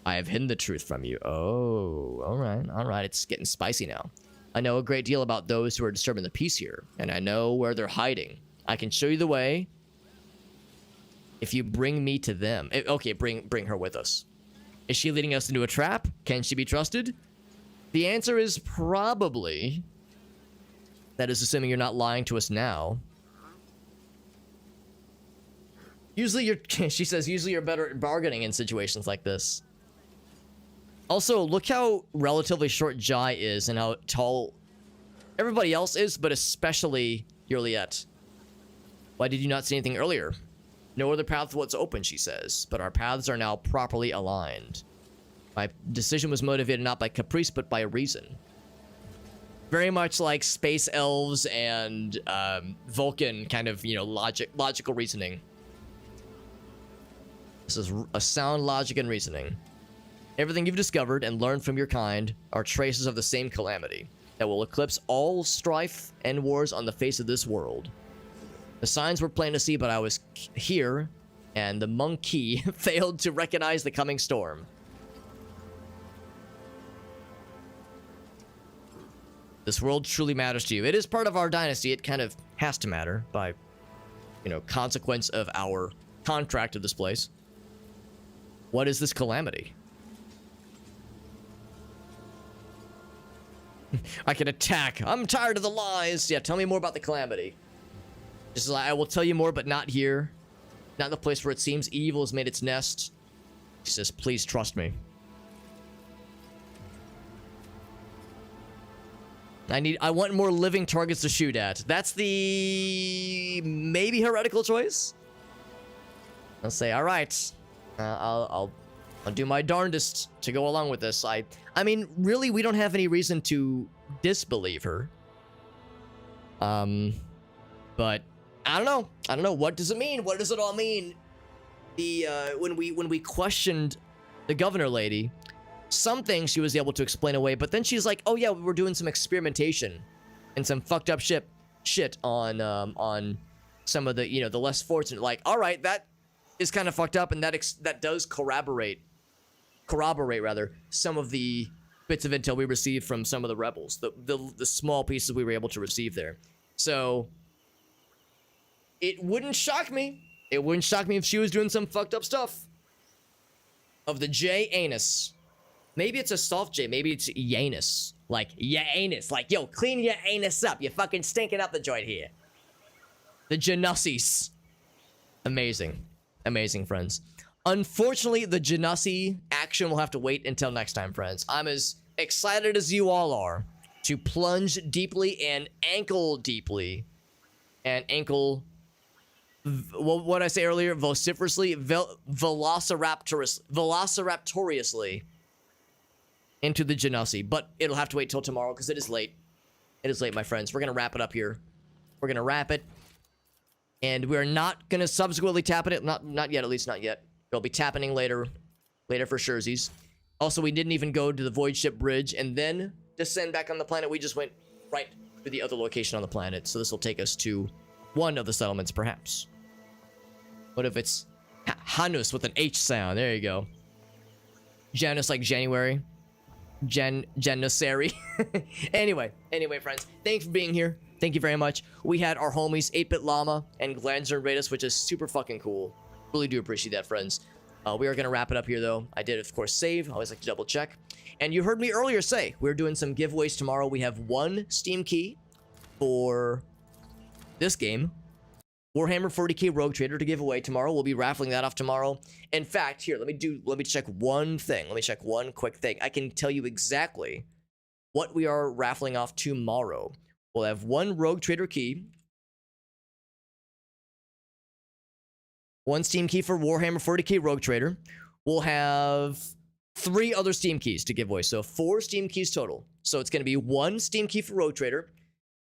I have hidden the truth from you. Oh, all right. It's getting spicy now. I know a great deal about those who are disturbing the peace here, and I know where they're hiding. I can show you the way if you bring me to them. Okay, bring her with us. Is she leading us into a trap? Can she be trusted? The answer is probably. That is assuming you're not lying to us now. Usually you're, she says, usually you're better at bargaining in situations like this. Also, look how relatively short Jai is and how tall everybody else is, but especially Yurliet. Why did you not see anything earlier? No other path was open, she says, but our paths are now properly aligned. My decision was motivated not by caprice, but by reason. Very much like space elves and Vulcan kind of, you know, logical reasoning. This is a sound logic and reasoning. Everything you've discovered and learned from your kind are traces of the same calamity that will eclipse all strife and wars on the face of this world. The signs were plain to see, but I was here, and the monkey failed to recognize the coming storm. This world truly matters to you. It is part of our dynasty. It kind of has to matter by, you know, consequence of our contract of this place. What is this calamity? I can attack. I'm tired of the lies. Yeah, tell me more about the calamity. Just like, I will tell you more, but not here. Not the place where it seems evil has made its nest. He says, please trust me. I want more living targets to shoot at. That's the maybe heretical choice. I'll say, all right. I'll do my darndest to go along with this. I mean, really, we don't have any reason to disbelieve her. But I don't know. I don't know. What does it mean? What does it all mean? The when we questioned the governor lady, some things she was able to explain away, but then she's like, "Oh yeah, we were doing some experimentation and some fucked up shit on some of the, you know, the less fortunate." Like, all right, that is kind of fucked up, and that does corroborate rather some of the bits of intel we received from some of the rebels, the small pieces we were able to receive there. So it wouldn't shock me. It wouldn't shock me if she was doing some fucked up stuff. Of the J anus. Maybe it's a soft J. Maybe it's Yanus. Like, ya anus. Like, yo, clean your anus up. You're fucking stinking up the joint here. The Genussis. Amazing. Amazing, friends. Unfortunately, the Genussi action will have to wait until next time, friends. I'm as excited as you all are to plunge deeply and ankle deeply. And ankle... what did I say earlier? Vociferously? Velociraptoriously into the Genussi. But it'll have to wait till tomorrow because it is late. It is late, my friends. We're going to wrap it up here. We're going to wrap it. And we're not going to subsequently tap it. Not yet, at least not yet. It'll be tapping later for surezies. Also, we didn't even go to the Void Ship Bridge and then descend back on the planet. We just went right to the other location on the planet. So this will take us to one of the settlements, perhaps. What if it's Hanus with an H sound? There you go. Janus like January. Janusary. Anyway, friends. Thanks for being here. Thank you very much. We had our homies 8-Bit Llama and Glanzer invade us, which is super fucking cool. Really do appreciate that, friends. We are going to wrap it up here, though. I did, of course, save. I always like to double check. And you heard me earlier say we're doing some giveaways tomorrow. We have one Steam key for this game. Warhammer 40k Rogue Trader to give away tomorrow. We'll be raffling that off tomorrow. In fact, here, let me check one thing. Let me check one quick thing. I can tell you exactly what we are raffling off tomorrow. We'll have one Rogue Trader key. One Steam key for Warhammer 40k Rogue Trader. We'll have 3 other Steam keys to give away. So 4 Steam keys total. So it's going to be 1 Steam key for Rogue Trader,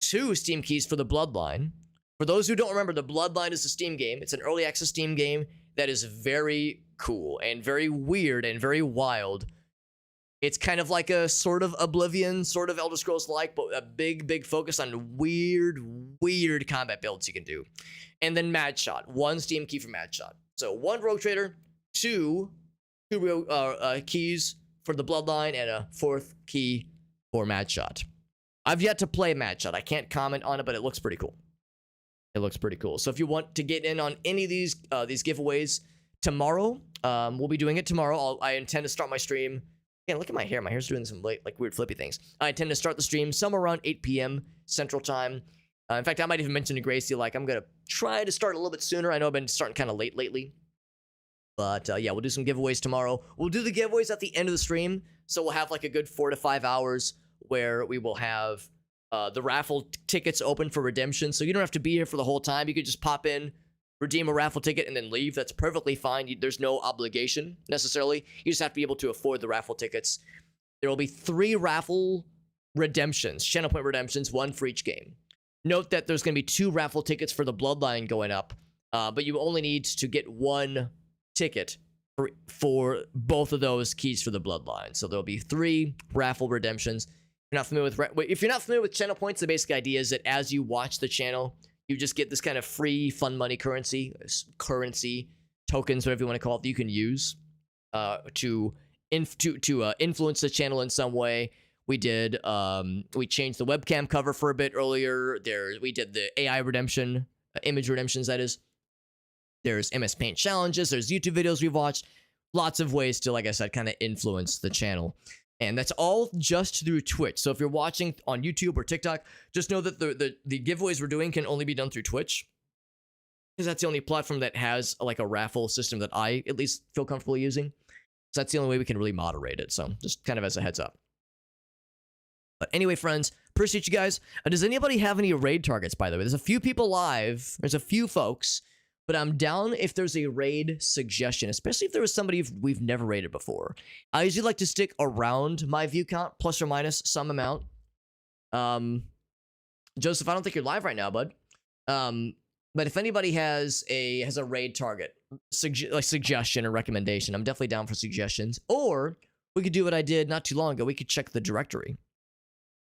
2 Steam keys for the Bloodline. For those who don't remember, the Bloodline is a Steam game. It's an early access Steam game that is very cool and very weird and very wild. It's kind of like a sort of Oblivion, sort of Elder Scrolls-like, but a big focus on weird combat builds you can do. And then Mad Shot. 1 Steam key for Mad Shot. So 1 Rogue Trader, 2 keys for the Bloodline, and a 4th key for Mad Shot. I've yet to play Mad Shot. I can't comment on it, but it looks pretty cool. It looks pretty cool. So if you want to get in on any of these giveaways, tomorrow, we'll be doing it tomorrow. I intend to start my stream. Yeah, look at my hair. My hair's doing some like weird flippy things. I intend to start the stream somewhere around 8 p.m. Central Time. In fact, I might even mention to Gracie, like, I'm going to try to start a little bit sooner. I know I've been starting kind of late lately. But yeah, we'll do some giveaways tomorrow. We'll do the giveaways at the end of the stream. So we'll have like a good 4 to 5 hours where we will have the raffle tickets open for redemption. So you don't have to be here for the whole time. You could just pop in, redeem a raffle ticket, and then leave. That's perfectly fine. There's no obligation necessarily. You just have to be able to afford the raffle tickets. There will be 3 raffle redemptions, channel point redemptions, 1 for each game. Note that there's going to be 2 raffle tickets for the Bloodline going up, but you only need to get 1 ticket for both of those keys for the Bloodline. So there'll be 3 raffle redemptions. If you're not familiar with channel points, the basic idea is that as you watch the channel, you just get this kind of free fun money currency, tokens, whatever you want to call it, that you can use to influence the channel in some way. We did we changed the webcam cover for a bit earlier. We did the AI redemption, image redemptions, that is. There's MS Paint challenges. There's YouTube videos we've watched. Lots of ways to, like I said, kind of influence the channel. And that's all just through Twitch. So if you're watching on YouTube or TikTok, just know that the giveaways we're doing can only be done through Twitch, because that's the only platform that has like a raffle system that I at least feel comfortable using. So that's the only way we can really moderate it. So just kind of as a heads up. But anyway, friends, appreciate you guys. Does anybody have any raid targets, by the way? There's a few people live. There's a few folks. But I'm down if there's a raid suggestion, especially if there was somebody we've never raided before. I usually like to stick around my view count, plus or minus some amount. Joseph, I don't think you're live right now, bud. But if anybody has a raid target, suggestion or recommendation, I'm definitely down for suggestions. Or we could do what I did not too long ago. We could check the directory.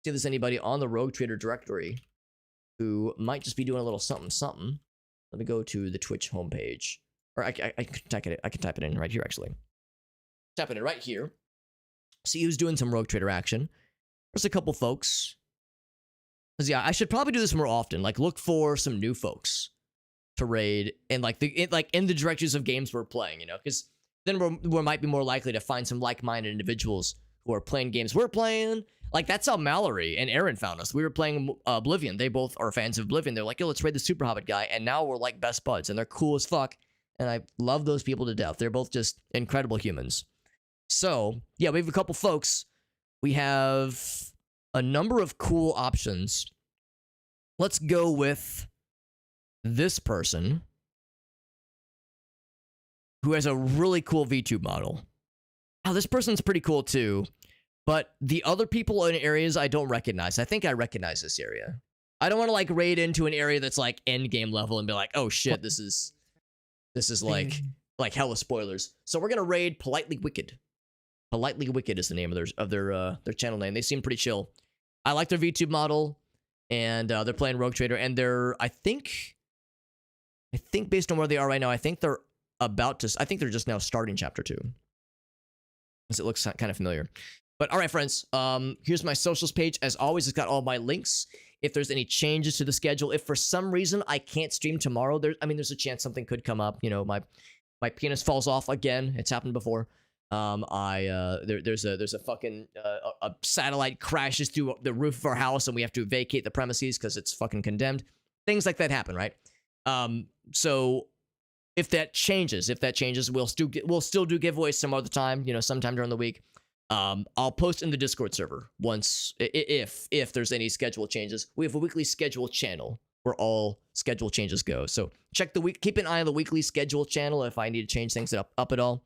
See if there's anybody on the Rogue Trader directory who might just be doing a little something. Let me go to the Twitch homepage. Or I can type it in right here, actually. Tap it in right here. See who's doing some Rogue Trader action. There's a couple folks. Because yeah, I should probably do this more often. Like, look for some new folks to raid and in the directories of games we're playing, you know? Because then we might be more likely to find some like-minded individuals who are playing games we're playing. Like, that's how Mallory and Aaron found us. We were playing Oblivion. They both are fans of Oblivion. They're like, yo, let's raid the Super Hobbit guy. And now we're like best buds. And they're cool as fuck. And I love those people to death. They're both just incredible humans. So, yeah, we have a couple folks. We have a number of cool options. Let's go with this person who has a really cool VTube model. Oh, this person's pretty cool too. But the other people in areas I don't recognize. I think I recognize this area. I don't want to like raid into an area that's like end game level and be like, oh shit, this is like hella spoilers. So we're gonna raid Politely Wicked. Politely Wicked is the name of their channel name. They seem pretty chill. I like their VTube model, and they're playing Rogue Trader, and I think based on where they are right now, I think they're just now starting chapter 2. Because it looks kind of familiar. But all right, friends, here's my socials page. As always, it's got all my links. If there's any changes to the schedule, if for some reason I can't stream tomorrow, there's a chance something could come up. You know, my penis falls off again. It's happened before. There's a fucking a satellite crashes through the roof of our house and we have to vacate the premises because it's fucking condemned. Things like that happen, right? So if that changes, we'll still do giveaways some other time. You know, sometime during the week. I'll post in the Discord server once, if there's any schedule changes. We have a weekly schedule channel where all schedule changes go. So keep an eye on the weekly schedule channel if I need to change things up at all.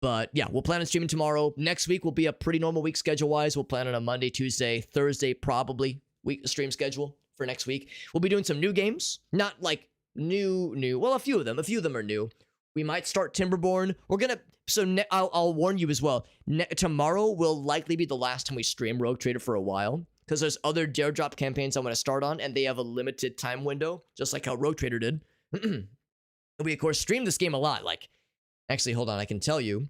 But yeah, we'll plan on streaming tomorrow. Next week will be a pretty normal week schedule-wise. We'll plan on a Monday, Tuesday, Thursday, probably stream schedule for next week. We'll be doing some new games. Not like new. Well, a few of them are new. We might start Timberborn. I'll warn you as well. Tomorrow will likely be the last time we stream Rogue Trader for a while, because there's other Dare Drop campaigns I want to start on, and they have a limited time window, just like how Rogue Trader did. We, of course, stream this game a lot. Like, actually, hold on. I can tell you,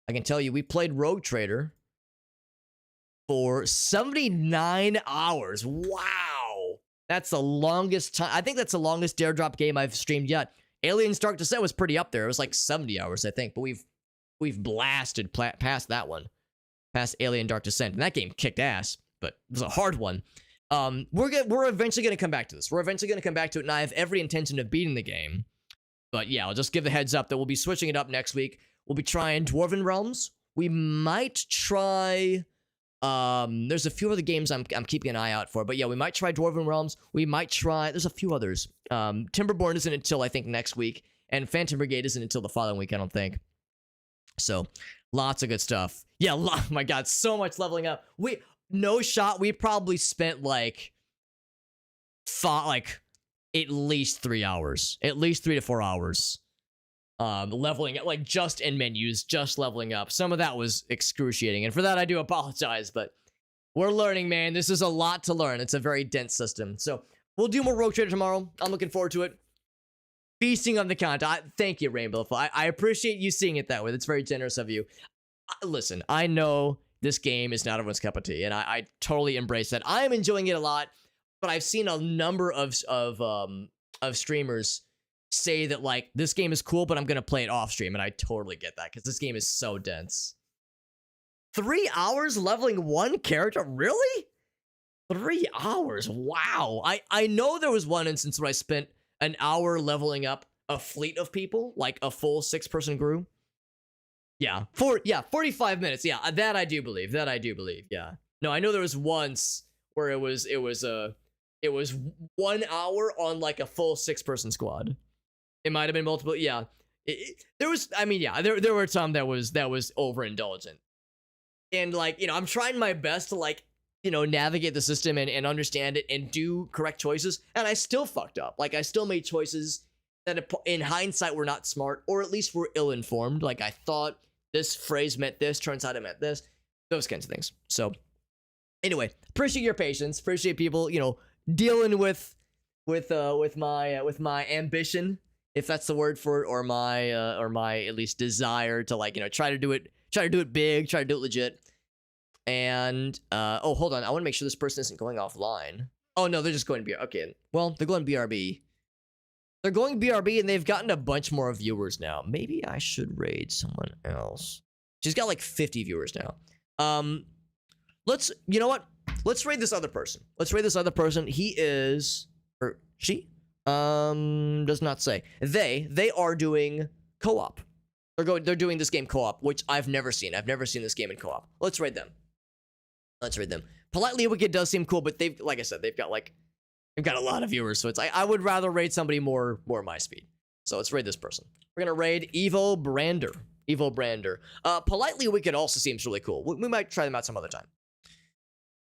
we played Rogue Trader for 79 hours. Wow. That's the longest time. I think that's the longest Dare Drop game I've streamed yet. Aliens Dark Descent was pretty up there. It was like 70 hours, I think, but we've blasted past that one, past Alien Dark Descent, and that game kicked ass, but it was a hard one. We're eventually gonna come back to this. We're eventually gonna come back to it, and I have every intention of beating the game. But yeah, I'll just give the heads up that we'll be switching it up next week. We'll be trying Dwarven Realms. We might try. There's a few other games I'm keeping an eye out for, but yeah, we might try Dwarven Realms. We might try. There's a few others. Timberborn isn't until I think next week, and Phantom Brigade isn't until the following week, I don't think. So, lots of good stuff. Yeah, oh my god, so much leveling up. No shot. We probably spent like at least 3 hours, at least 3 to 4 hours, leveling up, like just in menus, just leveling up. Some of that was excruciating, and for that I do apologize, but we're learning, man. This is a lot to learn. It's a very dense system. So we'll do more Rogue Trader tomorrow. I'm looking forward to it. Feasting on the content. Thank you, Rainbow. I appreciate you seeing it that way. That's very generous of you. Listen, I know this game is not everyone's cup of tea, and I totally embrace that. I am enjoying it a lot, but I've seen a number of streamers say that like this game is cool, but I'm gonna play it off stream, and I totally get that because this game is so dense. 3 hours leveling one character, really? 3 hours? Wow. I know there was one instance where I spent an hour leveling up a fleet of people, like a full 6-person crew. Yeah, 45 minutes. Yeah, that I do believe. Yeah. No, I know there was once where it was 1 hour on like a full 6-person squad. It might have been multiple. Yeah, there was. I mean, yeah, there were some that was overindulgent, and like I'm trying my best to like navigate the system and understand it and do correct choices, and I still fucked up. Like I still made choices that in hindsight were not smart, or at least were ill-informed. Like I thought this phrase meant this, turns out it meant this. Those kinds of things. So anyway, appreciate your patience. Appreciate people, dealing with my ambition, if that's the word for it, or my at least desire to like, try to do it big, try to do it legit. And oh, hold on, I want to make sure this person isn't going offline. Oh no, they're just going to be okay. Well, they're going BRB. They're going BRB, and they've gotten a bunch more viewers now. Maybe I should raid someone else. She's got like 50 viewers now. You know what? Let's raid this other person. He is, or she, does not say. They are doing co-op. They're doing this game co-op, which I've never seen. I've never seen this game in co-op. Let's raid them. Politely Wicked does seem cool, but like I said, they've got a lot of viewers, so it's I would rather raid somebody more my speed. So let's raid this person. We're gonna raid Evo Brander. Politely Wicked also seems really cool. We might try them out some other time.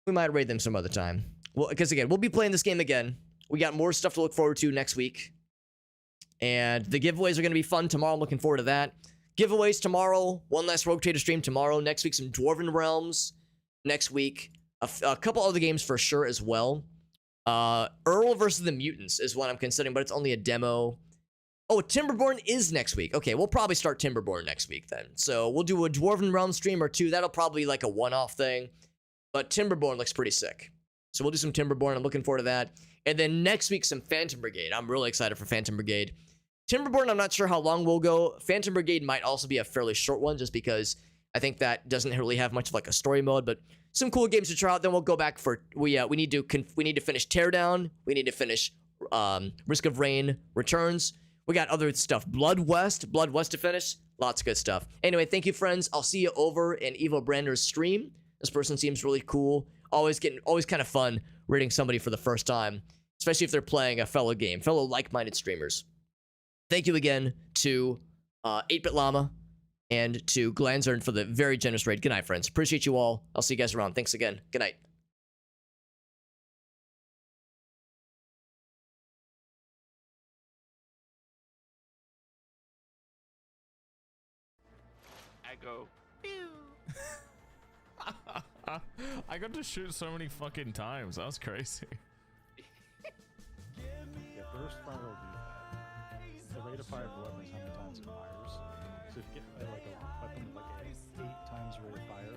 We might raid them some other time. Well, because again, we'll be playing this game again. We got more stuff to look forward to next week. And the giveaways are gonna be fun tomorrow. I'm looking forward to that. Giveaways tomorrow. One last Rogue Trader stream tomorrow. Next week, some Dwarven Realms. Next week, a couple other games for sure as well. Earl versus the Mutants is one I'm considering, but it's only a demo. Oh, Timberborn is next week. Okay, we'll probably start Timberborn next week then. So we'll do a Dwarven Realm stream or two. That'll probably be like a one-off thing. But Timberborn looks pretty sick. So we'll do some Timberborn. I'm looking forward to that. And then next week, some Phantom Brigade. I'm really excited for Phantom Brigade. Timberborn, I'm not sure how long we'll go. Phantom Brigade might also be a fairly short one, just because I think that doesn't really have much of like a story mode, but some cool games to try out. Then we'll go back for we need to finish Teardown. We need to finish Risk of Rain Returns. We got other stuff. Blood West to finish. Lots of good stuff. Anyway, thank you, friends. I'll see you over in Evo Brander's stream. This person seems really cool. Always kind of fun rating somebody for the first time, especially if they're playing a fellow like-minded streamers. Thank you again to 8-Bit Llama and to Glanzern for the very generous raid. Good night, friends. Appreciate you all. I'll see you guys around. Thanks again. Good night. I go, pew. I got to shoot so many fucking times. That was crazy. Yeah, burst fire will do that. The rate of fire of a weapon is how many times it fires. So if you get like a weapon with like a 8 times rate of fire,